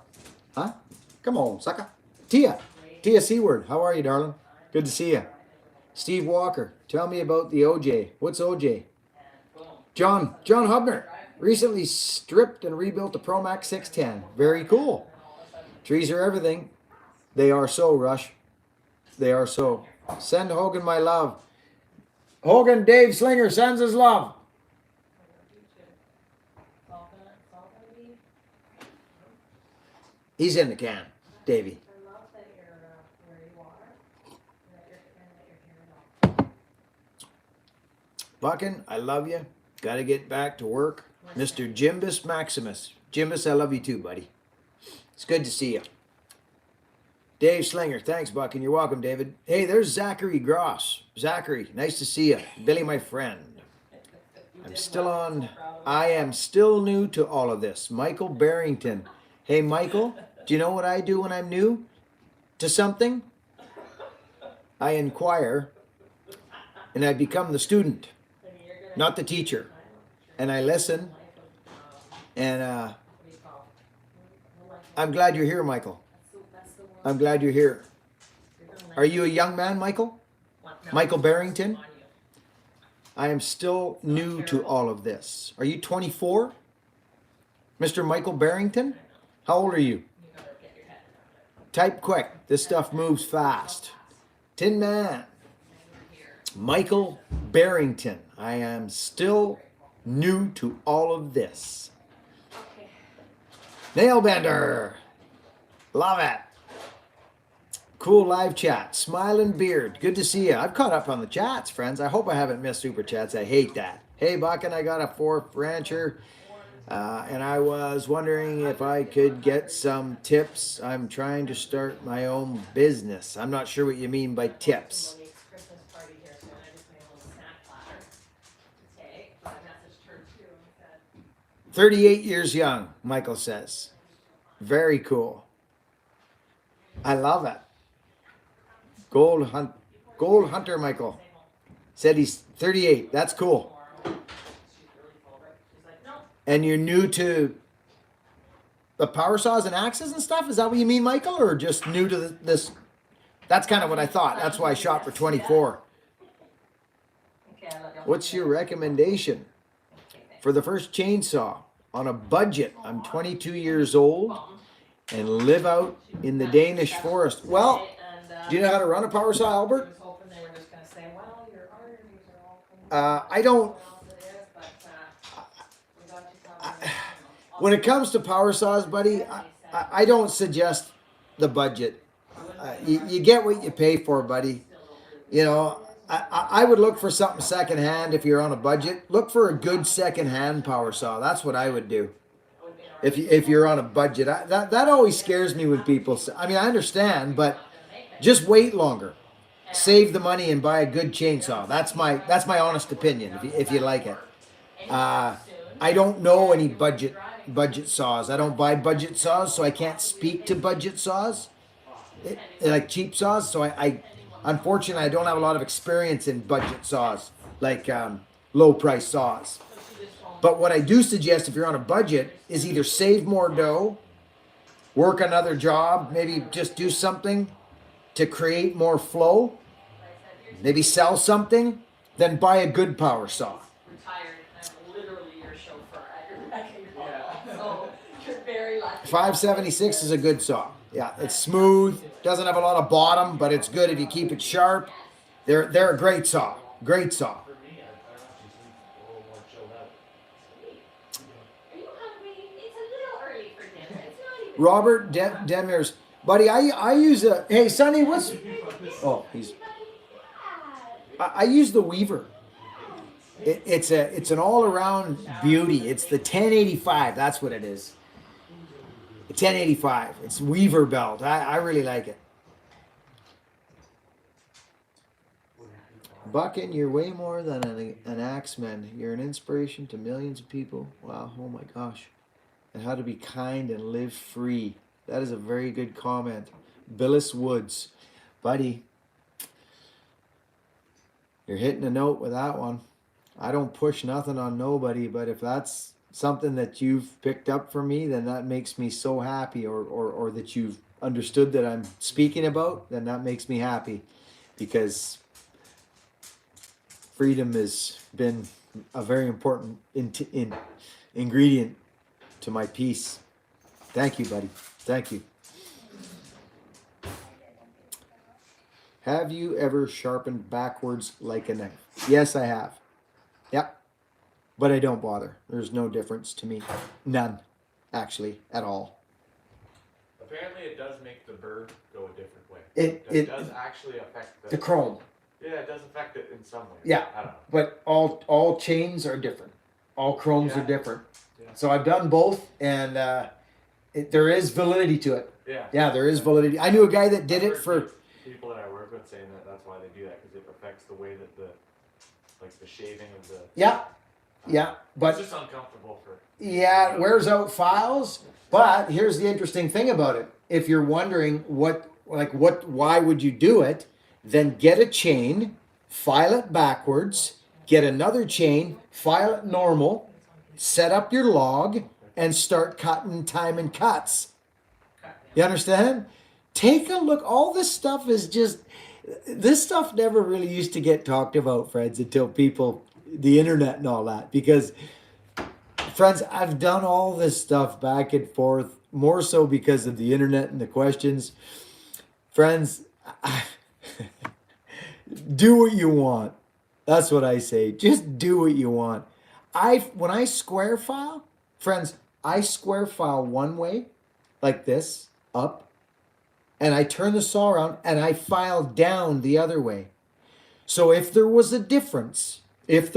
Huh? Come on, sucker. Tia Seward, how are you, darling? Good to see you. Steve Walker, tell me about the OJ. What's OJ? John Hubner recently stripped and rebuilt the Promax 610. Very cool. Trees are everything. They are so, Rush. They are so. Send Hogan my love. Hogan, Dave Slinger sends his love. He's in the can, Davey. Buckin, I love you. Got to get back to work. Mr. Jimbus Maximus. Jimbus, I love you too, buddy. It's good to see you. Dave Slinger, thanks, Buckin. You're welcome, David. Hey, there's Zachary Gross. Zachary, nice to see you. Billy, my friend. I am still new to all of this. Michael Barrington. Hey, Michael, do you know what I do when I'm new to something? I inquire and I become the student, not the teacher. And I listen. And I'm glad you're here, Michael. I'm glad you're here. Are you a young man, Michael? Michael Barrington? I am still new to all of this. Are you 24? Mr. Michael Barrington? How old are you? Type quick. This stuff moves fast. Tin Man. Michael Barrington. I am still new to all of this. Nailbender. Love it. Cool live chat. Smiling Beard. Good to see you. I've caught up on the chats, friends. I hope I haven't missed super chats. I hate that. Hey, Buckin, I got a 4th rancher. And I was wondering if I could get some tips. I'm trying to start my own business. I'm not sure what you mean by tips. 38 years young, Michael says. Very cool. I love it. Gold Hunter Michael said he's 38. That's cool. and you're new to the power saws and axes and stuff. Is that what you mean, Michael, or just new to this? That's kind of what I thought. That's why I shot for 24. Okay, I love you. What's your recommendation Okay, thanks. for the first chainsaw on a budget? I'm 22 years old and live out in the Danish forest. Well, do you know how to run a power saw, I Albert? was hoping they were just gonna say, well, your arteries are all clean. I don't. What else it is, but, we got you covered, you know. When it comes to power saws, buddy, I don't suggest the budget. You get what you pay for, buddy. You know, I would look for something secondhand if you're on a budget. Look for a good secondhand power saw. That's what I would do. If you're on a budget, that always scares me when people say. I mean, I understand, but just wait longer. Save the money and buy a good chainsaw. That's my honest opinion. If you like it, I don't know any budget saws. I don't buy budget saws, so I can't speak to budget saws. Like cheap saws. So I unfortunately I don't have a lot of experience in budget saws, like low price saws. But what I do suggest if you're on a budget is either save more dough, work another job, maybe just do something to create more flow, maybe sell something, then buy a good power saw. Retired, I'm literally your chauffeur at your beck and call, so you're very lucky. 576 is a good saw. Yeah, it's smooth, doesn't have a lot of bottom, but it's good if you keep it sharp. They're a great saw. Great saw. For me, I actually sleep a little more chilled out. Are you hungry? It's a little early for dinner. It's not even. Robert Demers, buddy, I use a. Hey, Sonny, what's? Oh, he's. I use the Weaver. It's an all around beauty. It's the 1085. That's what it is. 1085. It's Weaver belt. I really like it. Buckin, you're way more than an axeman. You're an inspiration to millions of people. Wow, oh my gosh. And how to be kind and live free. That is a very good comment. Billis Woods. Buddy, you're hitting a note with that one. I don't push nothing on nobody, but if that's something that you've picked up from me, then that makes me so happy, or that you've understood that I'm speaking about, then that makes me happy, because freedom has been a very important ingredient to my peace. Thank you, buddy. Thank you. Have you ever sharpened backwards like a knife? Yes, I have. Yep. But I don't bother. There's no difference to me. None, actually, at all. Apparently, it does make the burr go a different way. It does actually affect the chrome. Yeah, it does affect it in some way. Yeah. I don't know. But all chains are different. All chromes Yeah. are different. Yeah. So I've done both, and there is validity to it. Yeah. Yeah, there is validity. I knew a guy that did I've it heard for. people that I work with saying that that's why they do that, because it affects the way that the shaving of the. Yeah, but It's just uncomfortable for. yeah, it wears out files. But here's the interesting thing about it. If you're wondering why would you do it, then get a chain, file it backwards, get another chain, file it normal, set up your log, and start cutting time and cuts. You understand? Take a look. All this stuff is just, this stuff never really used to get talked about, friends, until the internet and all that. Because, friends, I've done all this stuff back and forth, more so because of the internet and the questions. Friends, do what you want. That's what I say. Just do what you want. When I square file, friends, I square file one way, like this, up, and I turn the saw around and I file down the other way. So if there was a difference, this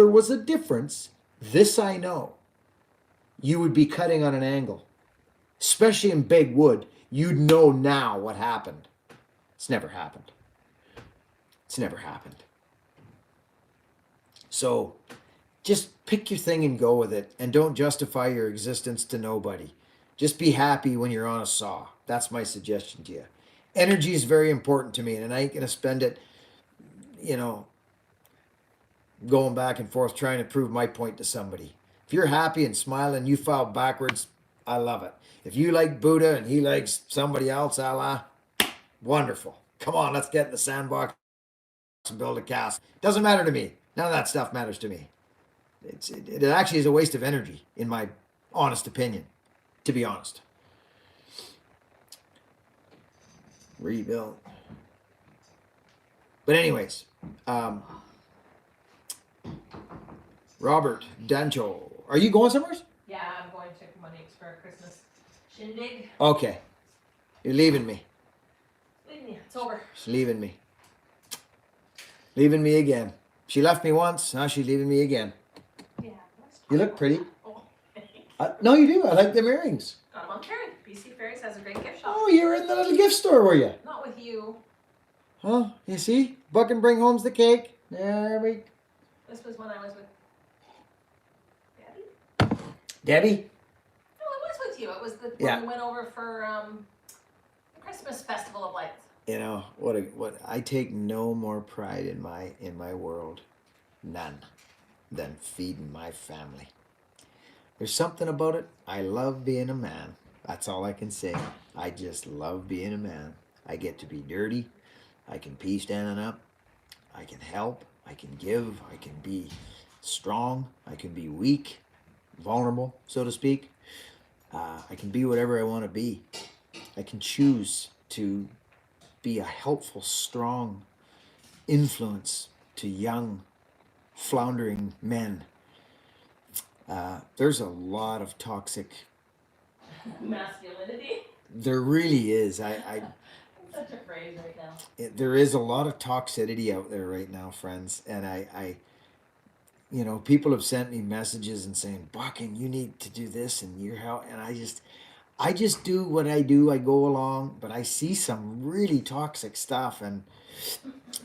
I know, you would be cutting on an angle. Especially in big wood, you'd know now what happened. It's never happened. So just pick your thing and go with it, and don't justify your existence to nobody. Just be happy when you're on a saw. That's my suggestion to you. Energy is very important to me, and I ain't going to spend it, going back and forth trying to prove my point to somebody. If you're happy and smiling, you file backwards, I love it. If you like Buddha and he likes somebody else, Allah, wonderful. Come on, let's get in the sandbox and build a castle. Doesn't matter to me. None of that stuff matters to me. It actually is a waste of energy, in my honest opinion, to be honest. Rebuild. But anyways, Robert Dancho, are you going somewhere? Yeah, I'm going to Monique's for a Christmas shindig. Okay, you're leaving me. Leave me, it's over. She's leaving me. Leaving me again. She left me once, now she's leaving me again. Yeah, let's talk You look about pretty. that. Oh, thanks. No, you do. I like them earrings. Got them on Ferry. BC Ferries has a great gift shop. Oh, you were in the little gift store, were you? Not with you. Huh? You see? Buck and bring home's the cake. There we. This was when I was with Debbie. Debbie? No, it was with you. It was the Yeah. when we went over for the Christmas Festival of Lights. You know what? I take no more pride in my world, none, than feeding my family. There's something about it. I love being a man. That's all I can say. I just love being a man. I get to be dirty. I can pee standing up. I can help. I can give. I can be strong. I can be weak, vulnerable, so to speak. I can be whatever I want to be. I can choose to be a helpful, strong influence to young, floundering men. There's a lot of toxic. Masculinity. There really is. Such a phrase right now. There is a lot of toxicity out there right now, friends, and I you know, people have sent me messages and saying, "Bucking, you need to do this and you're how," and I just do what I do. I go along, but I see some really toxic stuff, and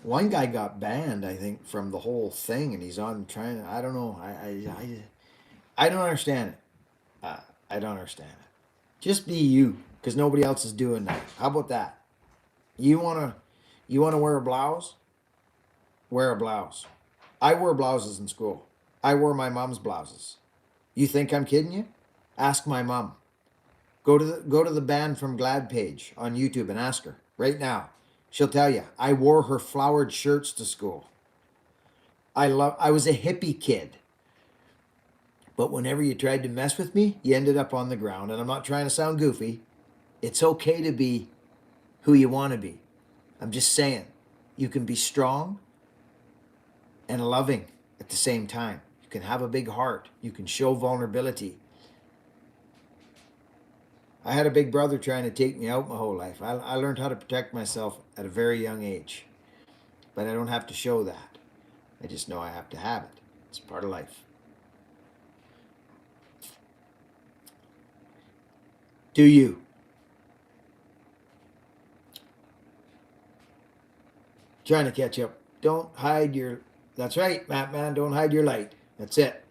one guy got banned, I think, from the whole thing, and he's on trying. I don't know. I don't understand it. I don't understand it. Just be you, because nobody else is doing that. How about that? You wanna wear a blouse? Wear a blouse. I wore blouses in school. I wore my mom's blouses. You think I'm kidding you? Ask my mom. Go to the band from Glad page on YouTube and ask her right now. She'll tell you. I wore her flowered shirts to school. I was a hippie kid. But whenever you tried to mess with me, you ended up on the ground. And I'm not trying to sound goofy. It's okay to be who you want to be. I'm just saying, you can be strong and loving at the same time. You can have a big heart. You can show vulnerability. I had a big brother trying to take me out my whole life. I learned how to protect myself at a very young age. But I don't have to show that. I just know I have to have it. It's part of life. Do you? Trying to catch up. Don't hide your... That's right, Matt Man. Don't hide your light. That's it.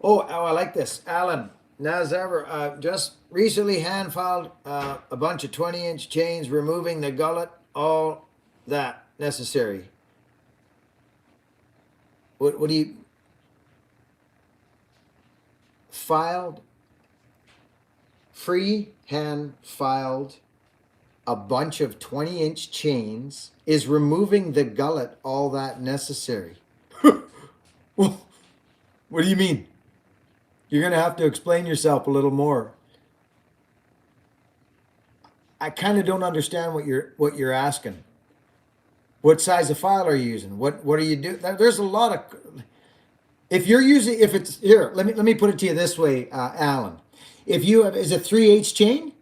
Oh, I like this. Alan Nazaver just recently hand filed a bunch of 20-inch chains, removing the gullet, all that necessary. What do you... Filed... Freehand filed a bunch of 20-inch chains, is removing the gullet all that necessary. Well, what do you mean? You're going to have to explain yourself a little more. I kind of don't understand what you're asking. What size of file are you using? What are you doing? There's a lot of... If it's here, let me put it to you this way, Alan. If you have, is a 3/8 chain?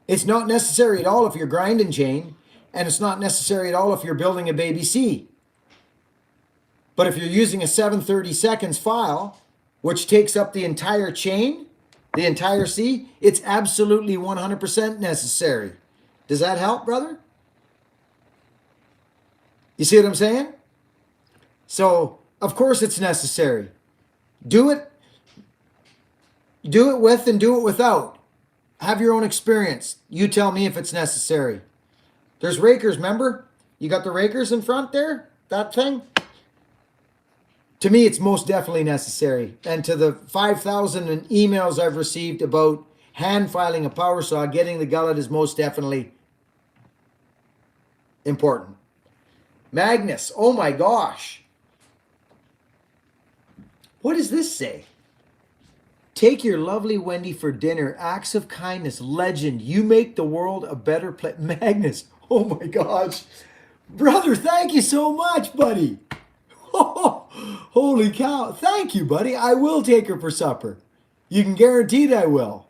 It's not necessary at all if you're grinding chain, and it's not necessary at all if you're building a baby C. But if you're using a 7/32 file, which takes up the entire chain, the entire C, it's absolutely 100% necessary. Does that help, brother? You see what I'm saying? So, of course it's necessary. Do it with and do it without. Have your own experience. You tell me if it's necessary. There's rakers, remember? You got the rakers in front there? That thing? To me, it's most definitely necessary. And to the 5,000 emails I've received about hand filing a power saw, getting the gullet is most definitely important. Magnus, oh my gosh. What does this say? Take your lovely Wendy for dinner. Acts of kindness. Legend. You make the world a better place. Magnus, oh my gosh. Brother, thank you so much, buddy. Holy cow. Thank you, buddy. I will take her for supper. You can guarantee that I will.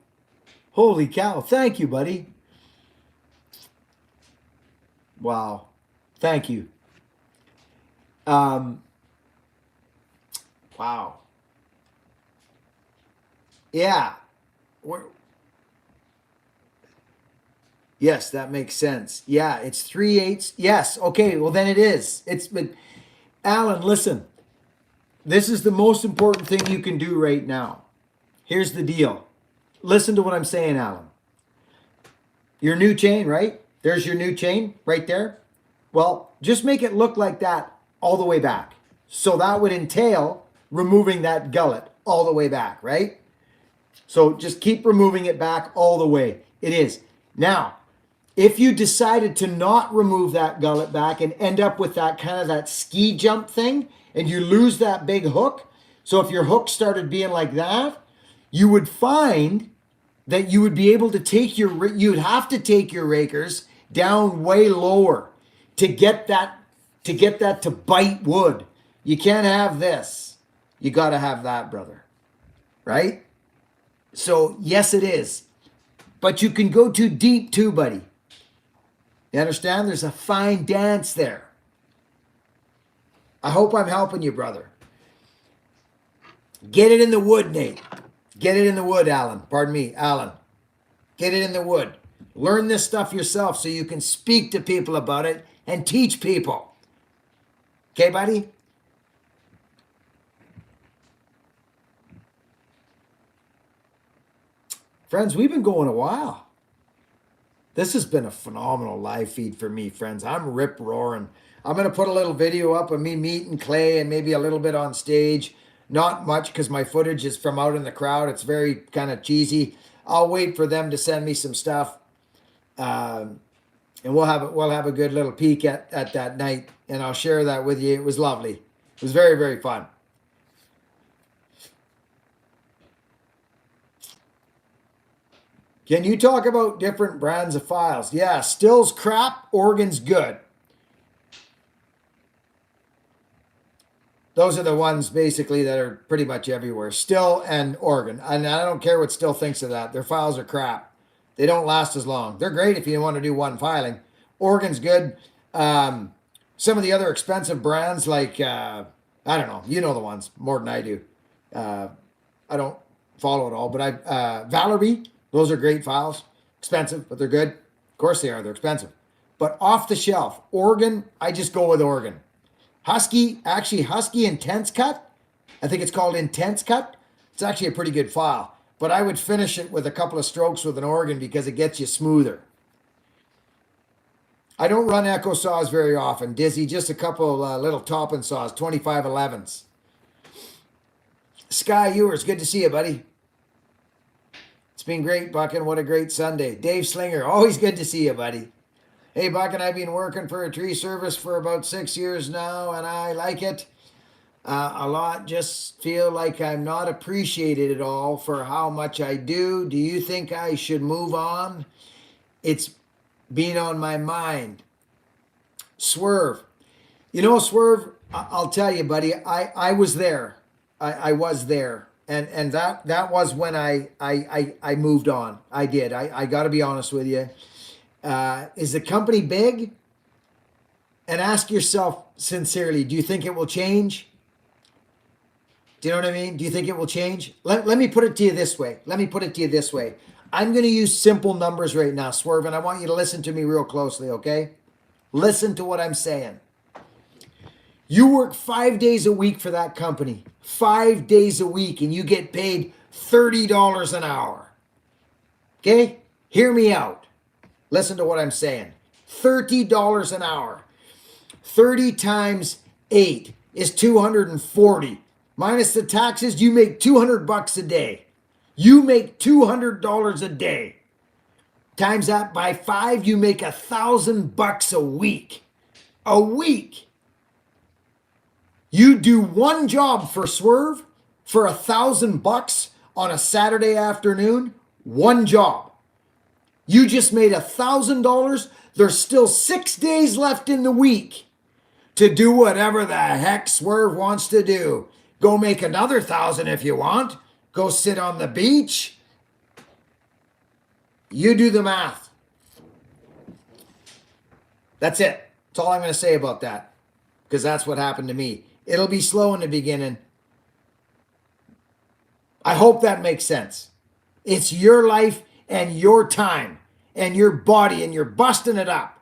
Holy cow. Thank you, buddy. Wow. Thank you. Wow. Yeah. Yes, that makes sense. Yeah, it's 3/8. Yes. Okay. Well, then it is. It's been, Alan, listen. This is the most important thing you can do right now. Here's the deal. Listen to what I'm saying, Alan. Your new chain, right? There's your new chain right there. Well, just make it look like that all the way back. So that would entail removing that gullet all the way back, right? So just keep removing it back all the way. It is. Now, if you decided to not remove that gullet back and end up with that kind of that ski jump thing and you lose that big hook, so if your hook started being like that, you would find that you would be able to take you'd have to take your rakers down way lower to get that to bite wood. You can't have this. You got to have that, brother. Right? So, yes, it is. But you can go too deep too, buddy. You understand? There's a fine dance there. I hope I'm helping you, brother. Get it in the wood, Nate. Get it in the wood, Alan. Pardon me, Alan. Get it in the wood. Learn this stuff yourself so you can speak to people about it and teach people. Okay, buddy? Friends, we've been going a while. This has been a phenomenal live feed for me, friends. I'm rip roaring. I'm going to put a little video up of me meeting Clay and maybe a little bit on stage. Not much because my footage is from out in the crowd. It's very kind of cheesy. I'll wait for them to send me some stuff. And we'll have a good little peek at that night. And I'll share that with you. It was lovely. It was very, very fun. Can you talk about different brands of files? Yeah, Still's crap, Organ's good. Those are the ones basically that are pretty much everywhere. Still and Organ. And I don't care what Still thinks of that. Their files are crap. They don't last as long. They're great if you want to do one filing. Organ's good. Some of the other expensive brands like, I don't know. You know the ones more than I do. I don't follow it all. But Valerie, those are great files. Expensive, but they're good. Of course they are. They're expensive. But off the shelf, Organ, I just go with Organ. Husky Intense Cut. I think it's called Intense Cut. It's actually a pretty good file. But I would finish it with a couple of strokes with an Organ because it gets you smoother. I don't run Echo saws very often. Dizzy, just a couple little topping saws, 2511s. Sky Ewers, good to see you, buddy. It's been great, Buckin. What a great Sunday. Dave Slinger, always good to see you, buddy. Hey, Buckin, I've been working for a tree service for about 6 years now, and I like it a lot. Just feel like I'm not appreciated at all for how much I do. Do you think I should move on? It's been on my mind. Swerve. You know, Swerve, I'll tell you, buddy, I was there. I was there. And that was when I moved on. I did. I got to be honest with you. Is the company big? And ask yourself sincerely, do you think it will change? Do you know what I mean? Do you think it will change? Let me put it to you this way. I'm going to use simple numbers right now, Swerve, and I want you to listen to me real closely, okay? Listen to what I'm saying. You work 5 days a week for that company, 5 days a week, and you get paid $30 an hour. Okay? Hear me out. Listen to what I'm saying. $30 an hour. 30 times 8. is 240. Minus the taxes, you make $200 a day. You make $200 a day. Times that by 5, you make $1,000 a week. A week. You do one job for Swerve for $1,000 on a Saturday afternoon. One job. You just made $1,000. There's still 6 days left in the week to do whatever the heck Swerve wants to do. Go make another 1,000 if you want. Go sit on the beach. You do the math. That's it. That's all I'm going to say about that. Because that's what happened to me. It'll be slow in the beginning. I hope that makes sense. It's your life and your time and your body, and you're busting it up.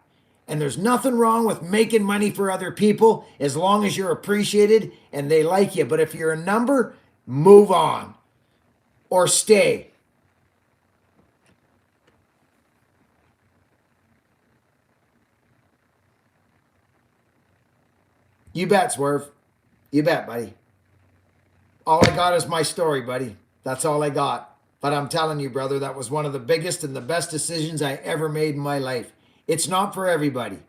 And there's nothing wrong with making money for other people as long as you're appreciated and they like you. But if you're a number, move on or stay. You bet, Swerve. You bet, buddy. All I got is my story, buddy. That's all I got. But I'm telling you, brother, that was one of the biggest and the best decisions I ever made in my life. It's not for everybody.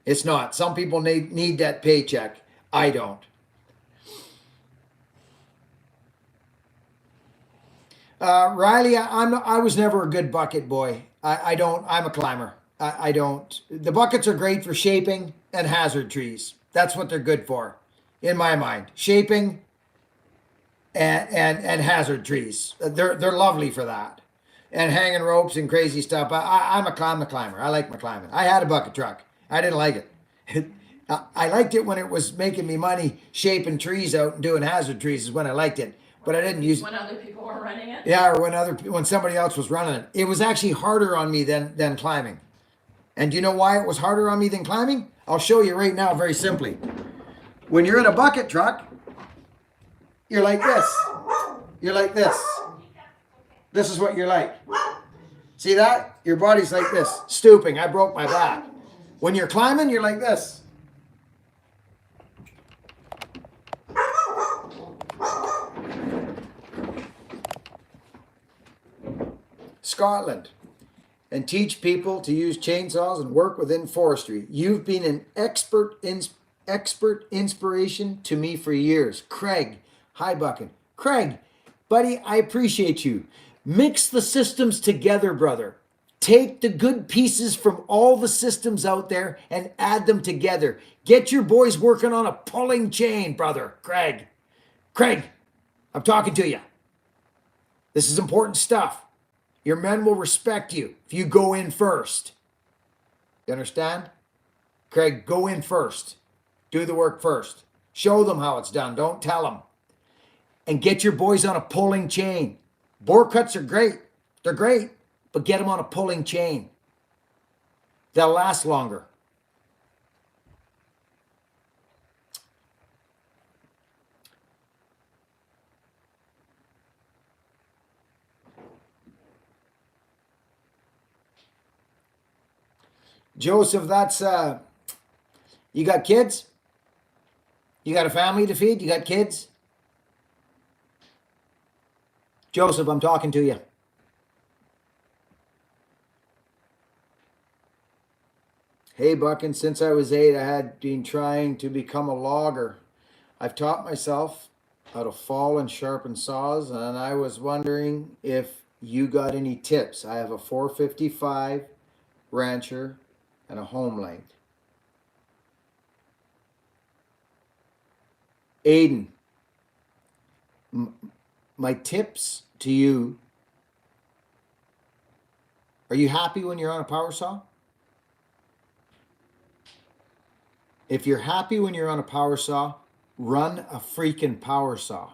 It's not. Some people need that paycheck. I don't. Riley, I was never a good bucket boy. I'm a climber. I don't. The buckets are great for shaping and hazard trees. That's what they're good for, in my mind. Shaping and hazard trees. They're lovely for that. And hanging ropes and crazy stuff. I'm a climber. I like my climbing. I had a bucket truck. I didn't like it. I liked it when it was making me money shaping trees out and doing hazard trees is when I liked it. But I didn't use it. When other people were running it? Yeah, or when somebody else was running it. It was actually harder on me than climbing. And do you know why it was harder on me than climbing? I'll show you right now very simply. When you're in a bucket truck, you're like this. You're like this. This is what you're like. See that? Your body's like this. Stooping. I broke my back. When you're climbing, you're like this. Scotland. And teach people to use chainsaws and work within forestry. You've been an expert inspiration to me for years. Craig, hi Buckin. Craig, buddy, I appreciate you. Mix the systems together, brother. Take the good pieces from all the systems out there and add them together. Get your boys working on a pulling chain, brother. Craig, I'm talking to you. This is important stuff. Your men will respect you if you go in first. You understand? Craig, go in first. Do the work first. Show them how it's done. Don't tell them. And get your boys on a pulling chain. Bore cuts are great. They're great. But get them on a pulling chain. They'll last longer. Joseph, that's, you got kids? You got a family to feed? You got kids? Joseph, I'm talking to you. Hey, Buckin, since I was 8, I had been trying to become a logger. I've taught myself how to fall and sharpen saws, and I was wondering if you got any tips. I have a 455 Rancher and a Homelite. Aiden, my tips to you, are you happy when you're on a power saw? If you're happy when you're on a power saw, run a freaking power saw.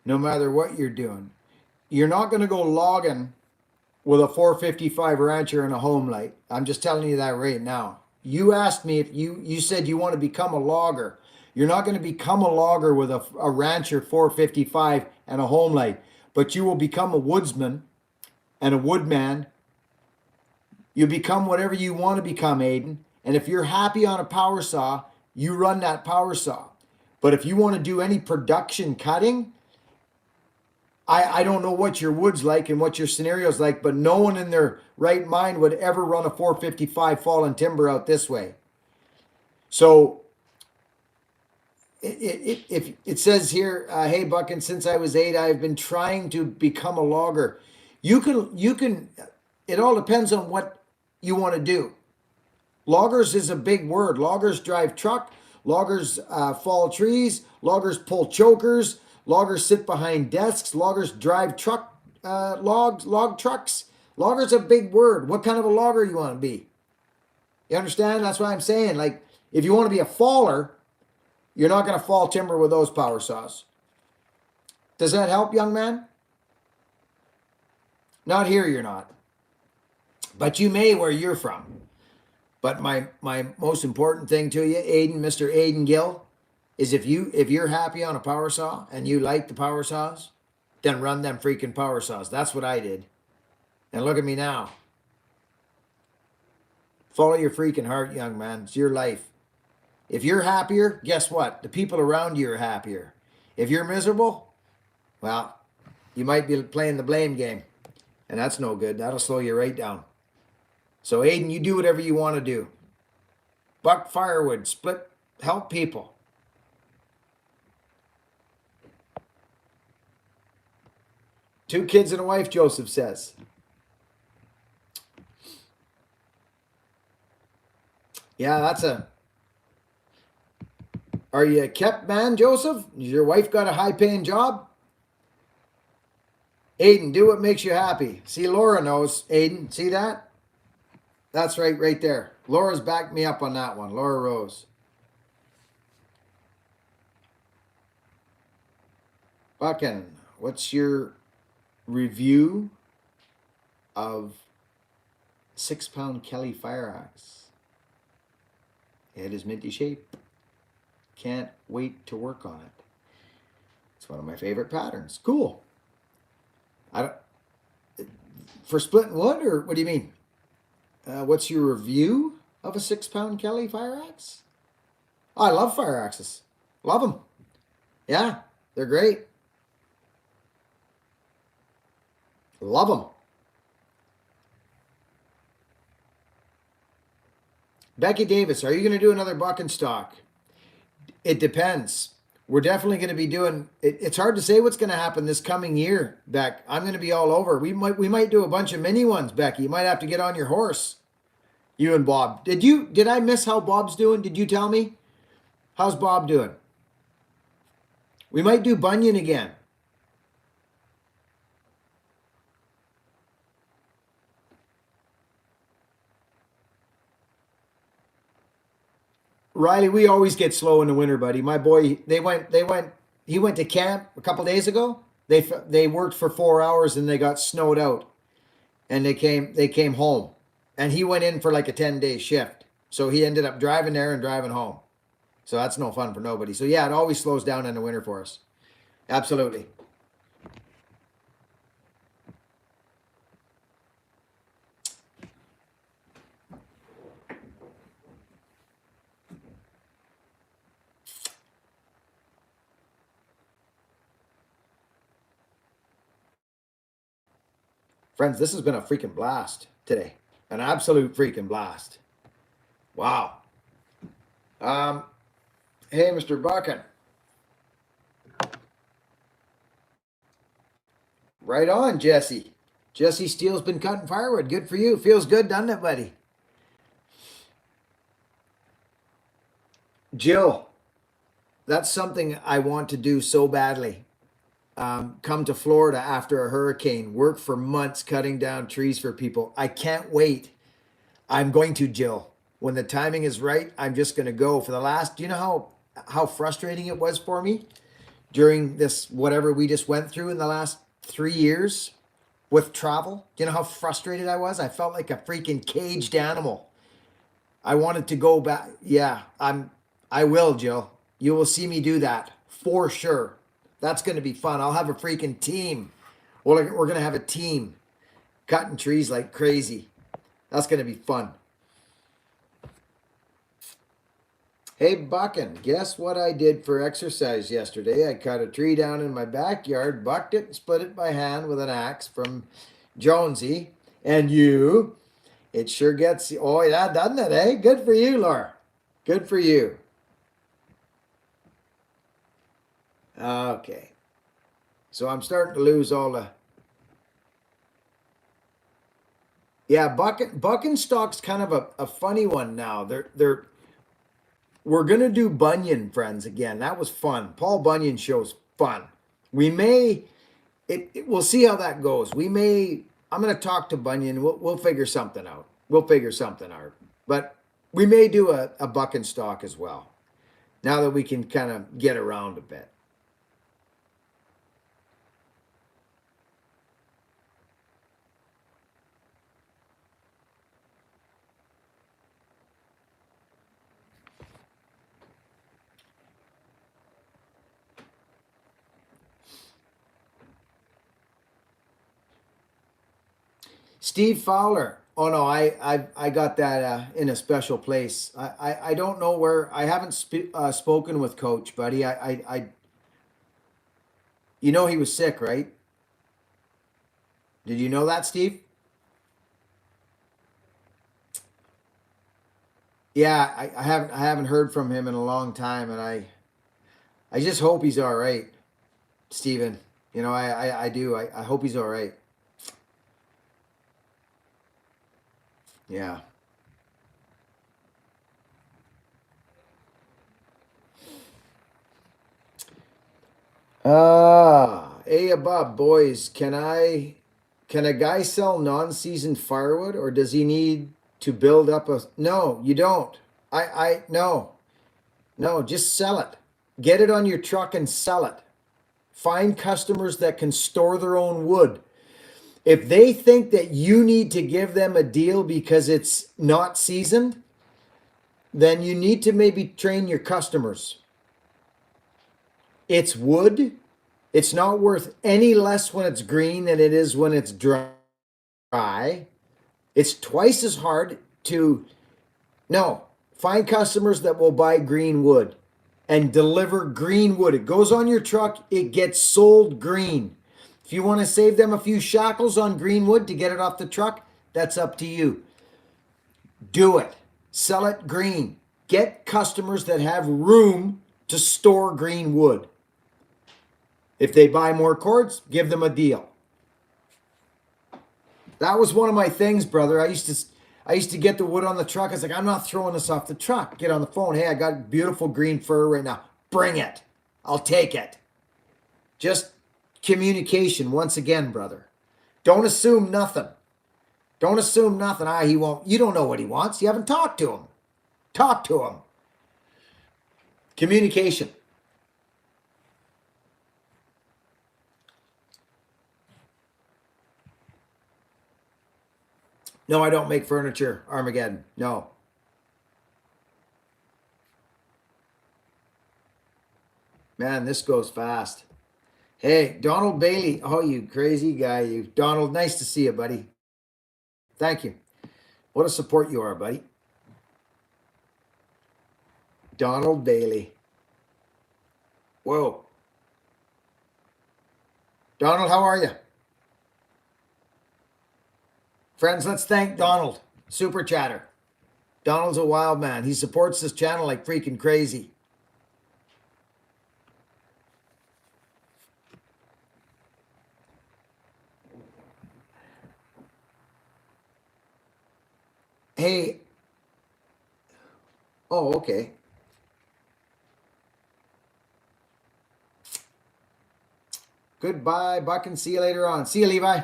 No matter what you're doing. You're not going to go logging with a 455 Rancher and a Homelite. I'm just telling you that right now. You asked me if you said you want to become a logger. You're not going to become a logger with a Rancher 455 and a Homelite, but you will become a woodsman and a woodman. You become whatever you want to become, Aiden. And if you're happy on a power saw, you run that power saw. But if you want to do any production cutting, I don't know what your wood's like and what your scenario's like, but no one in their right mind would ever run a 455 fallen timber out this way. So if it says here, hey Buckin, since I was 8, I've been trying to become a logger. You can, it all depends on what you want to do. Loggers is a big word. Loggers drive truck. Loggers fall trees. Loggers pull chokers. Loggers sit behind desks. Loggers drive log trucks. Logger's a big word. What kind of a logger you want to be? You understand? That's what I'm saying. Like, if you want to be a faller, you're not going to fall timber with those power saws. Does that help, young man? Not here, you're not. But you may where you're from. But my most important thing to you, Aiden, Mr. Aiden Gill, is if you're happy on a power saw and you like the power saws, then run them freaking power saws. That's what I did. And look at me now. Follow your freaking heart, young man. It's your life. If you're happier, guess what? The people around you are happier. If you're miserable, well, you might be playing the blame game. And that's no good. That'll slow you right down. So Aiden, you do whatever you want to do. Buck firewood, split, help people. Two kids and a wife, Joseph says. Yeah, that's a... Are you a kept man, Joseph? Has your wife got a high-paying job? Aiden, do what makes you happy. See, Laura knows. Aiden, see that? That's right there. Laura's backed me up on that one. Laura Rose. Buckin, what's your review of 6-pound Kelly fire axe? It is minty shape. Can't wait to work on it. It's one of my favorite patterns. Cool. For splitting wood, or what do you mean? What's your review of a 6-pound Kelly fire axe? Oh, I love fire axes. Love them. Yeah, they're great. Love them. Becky Davis, are you going to do another buck and stock? It depends. We're definitely going to be doing it. It's hard to say what's going to happen this coming year, Beck. I'm going to be all over. We might do a bunch of mini ones, Becky. You might have to get on your horse. You and Bob. Did I miss how Bob's doing? Did you tell me? How's Bob doing? We might do Bunyan again. Riley, we always get slow in the winter, buddy. My boy, he went to camp a couple days ago. They worked for 4 hours and they got snowed out. And they came home. And he went in for like a 10-day shift. So he ended up driving there and driving home. So that's no fun for nobody. So yeah, it always slows down in the winter for us. Absolutely. Friends, this has been a freaking blast today. An absolute freaking blast. Wow. Hey, Mr. Buckin. Right on, Jesse. Jesse Steele's been cutting firewood. Good for you. Feels good, doesn't it, buddy? Jill, that's something I want to do so badly. Come to Florida after a hurricane, work for months cutting down trees for people. I can't wait. I'm going to, Jill. When the timing is right, I'm just going to go. Do you know how frustrating it was for me during this, whatever we just went through in the last 3 years with travel? Do you know how frustrated I was? I felt like a freaking caged animal. I wanted to go back. Yeah, I will, Jill. You will see me do that for sure. That's going to be fun. I'll have a freaking team. We're going to have a team cutting trees like crazy. That's going to be fun. Hey, Buckin, guess what I did for exercise yesterday? I cut a tree down in my backyard, bucked it, and split it by hand with an axe from Jonesy. And you, it sure gets, oh, yeah, doesn't it, eh? Good for you, Laura. Good for you. Okay. So I'm starting to lose all the. Yeah, Bucking stock's kind of a funny one now. We're gonna do Bunyan Friends again. That was fun. Paul Bunyan show's fun. We may we'll see how that goes. I'm gonna talk to Bunyan. We'll figure something out. We'll figure something out. But we may do a buck and stock as well. Now that we can kind of get around a bit. Steve Fowler. Oh no, I got that in a special place. I don't know where. I haven't spoken with Coach, buddy. You know he was sick, right? Did you know that, Steve? Yeah, I haven't heard from him in a long time, and I just hope he's all right, Steven. You know, I do. I hope he's all right. Yeah. Hey above boys, can a guy sell non-seasoned firewood or does he need to build up a no, you don't. I no. No, just sell it. Get it on your truck and sell it. Find customers that can store their own wood. If they think that you need to give them a deal because it's not seasoned, then you need to maybe train your customers. It's wood. It's not worth any less when it's green than it is when it's dry. It's twice as hard to no, find customers that will buy green wood and deliver green wood. It goes on your truck, it gets sold green. If you want to save them a few shackles on green wood to get it off the truck, that's up to you. Do it. Sell it green. Get customers that have room to store green wood. If they buy more cords, give them a deal. That was one of my things, brother. I used to get the wood on the truck. I was like, I'm not throwing this off the truck. Get on the phone. Hey, I got beautiful green fir right now. Bring it. I'll take it. Just communication once again, brother. Don't assume nothing. Don't assume nothing. He won't. You don't know what he wants. You haven't talked to him. Talk to him. Communication. No, I don't make furniture, Armageddon. No. Man, this goes fast. Hey, Donald Bailey. Oh, you crazy guy. You, Donald, nice to see you, buddy. Thank you. What a support you are, buddy. Donald Bailey. Whoa. Donald, how are you? Friends, let's thank Donald, Super Chatter. Donald's a wild man. He supports this channel like freaking crazy. Hey. Oh, okay. Goodbye, Buck, and see you later on. See you, Levi.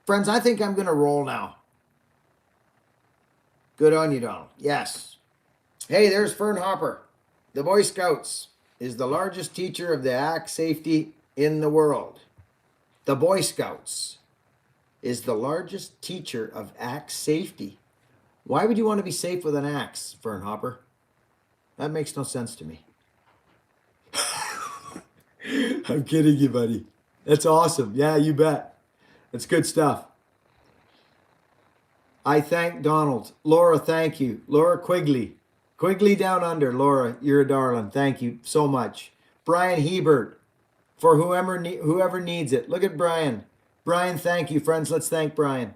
Friends, I think I'm going to roll now. Good on you, Donald. Yes. Hey, there's Fern Hopper. The Boy Scouts is the largest teacher of the axe safety in the world. The Boy Scouts is the largest teacher of axe safety. Why would you want to be safe with an axe, Fern Hopper? That makes no sense to me. I'm kidding you, buddy. That's awesome. Yeah, you bet. That's good stuff. I thank Donald. Laura, thank you. Laura Quigley. Quigley Down Under, Laura, you're a darling. Thank you so much. Brian Hebert, for whoever needs it. Look at Brian. Brian, thank you, friends. Let's thank Brian.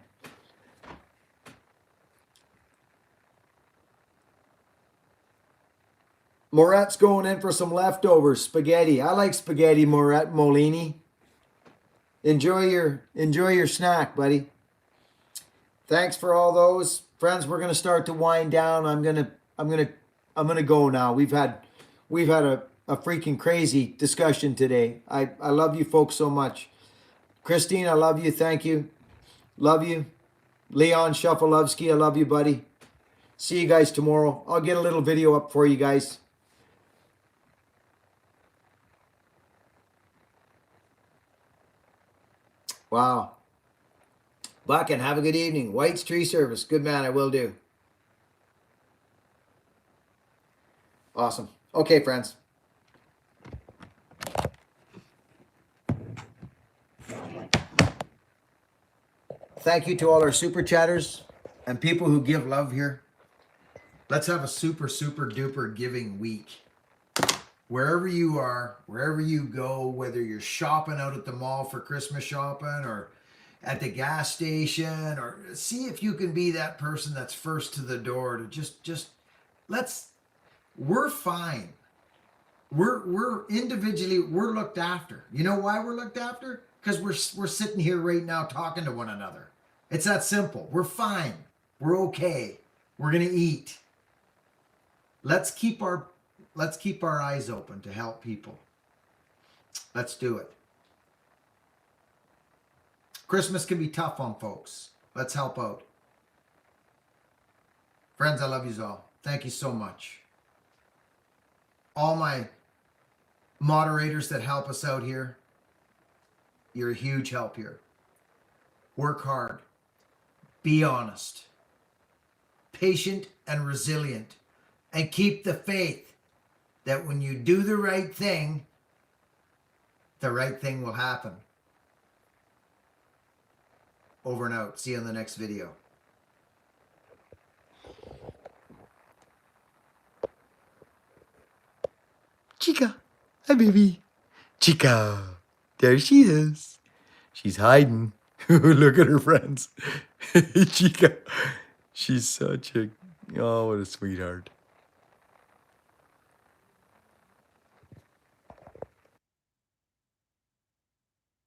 Moret's going in for some leftovers, spaghetti. I like spaghetti, Moret Molini. Enjoy your snack, buddy. Thanks for all those. Friends, we're gonna start to wind down. I'm gonna go now. We've had a freaking crazy discussion today. I love you folks so much. Christine, I love you. Thank you. Love you. Leon Shuffleovsky, I love you, buddy. See you guys tomorrow. I'll get a little video up for you guys. Wow. Buck, and have a good evening. White's Tree Service. Good man, I will do. Awesome. Okay, friends. Thank you to all our super chatters and people who give love here. Let's have a super, super duper giving week. Wherever you are, wherever you go, whether you're shopping out at the mall for Christmas shopping or at the gas station, or see if you can be that person that's first to the door to we're fine. We're individually, we're looked after. You know why we're looked after? Because we're sitting here right now talking to one another. It's that simple. We're fine. We're okay. We're gonna eat. Let's keep our eyes open to help people. Let's do it. Christmas can be tough on folks. Let's help out. Friends, I love you all. Thank you so much. All my moderators that help us out here, you're a huge help here. Work hard. Be honest. Patient and resilient. And keep the faith that when you do the right thing will happen. Over and out. See you in the next video. Chica. Hi, baby. Chica. There she is. She's hiding. Look at her friends. Chica. She's such a... Oh, what a sweetheart.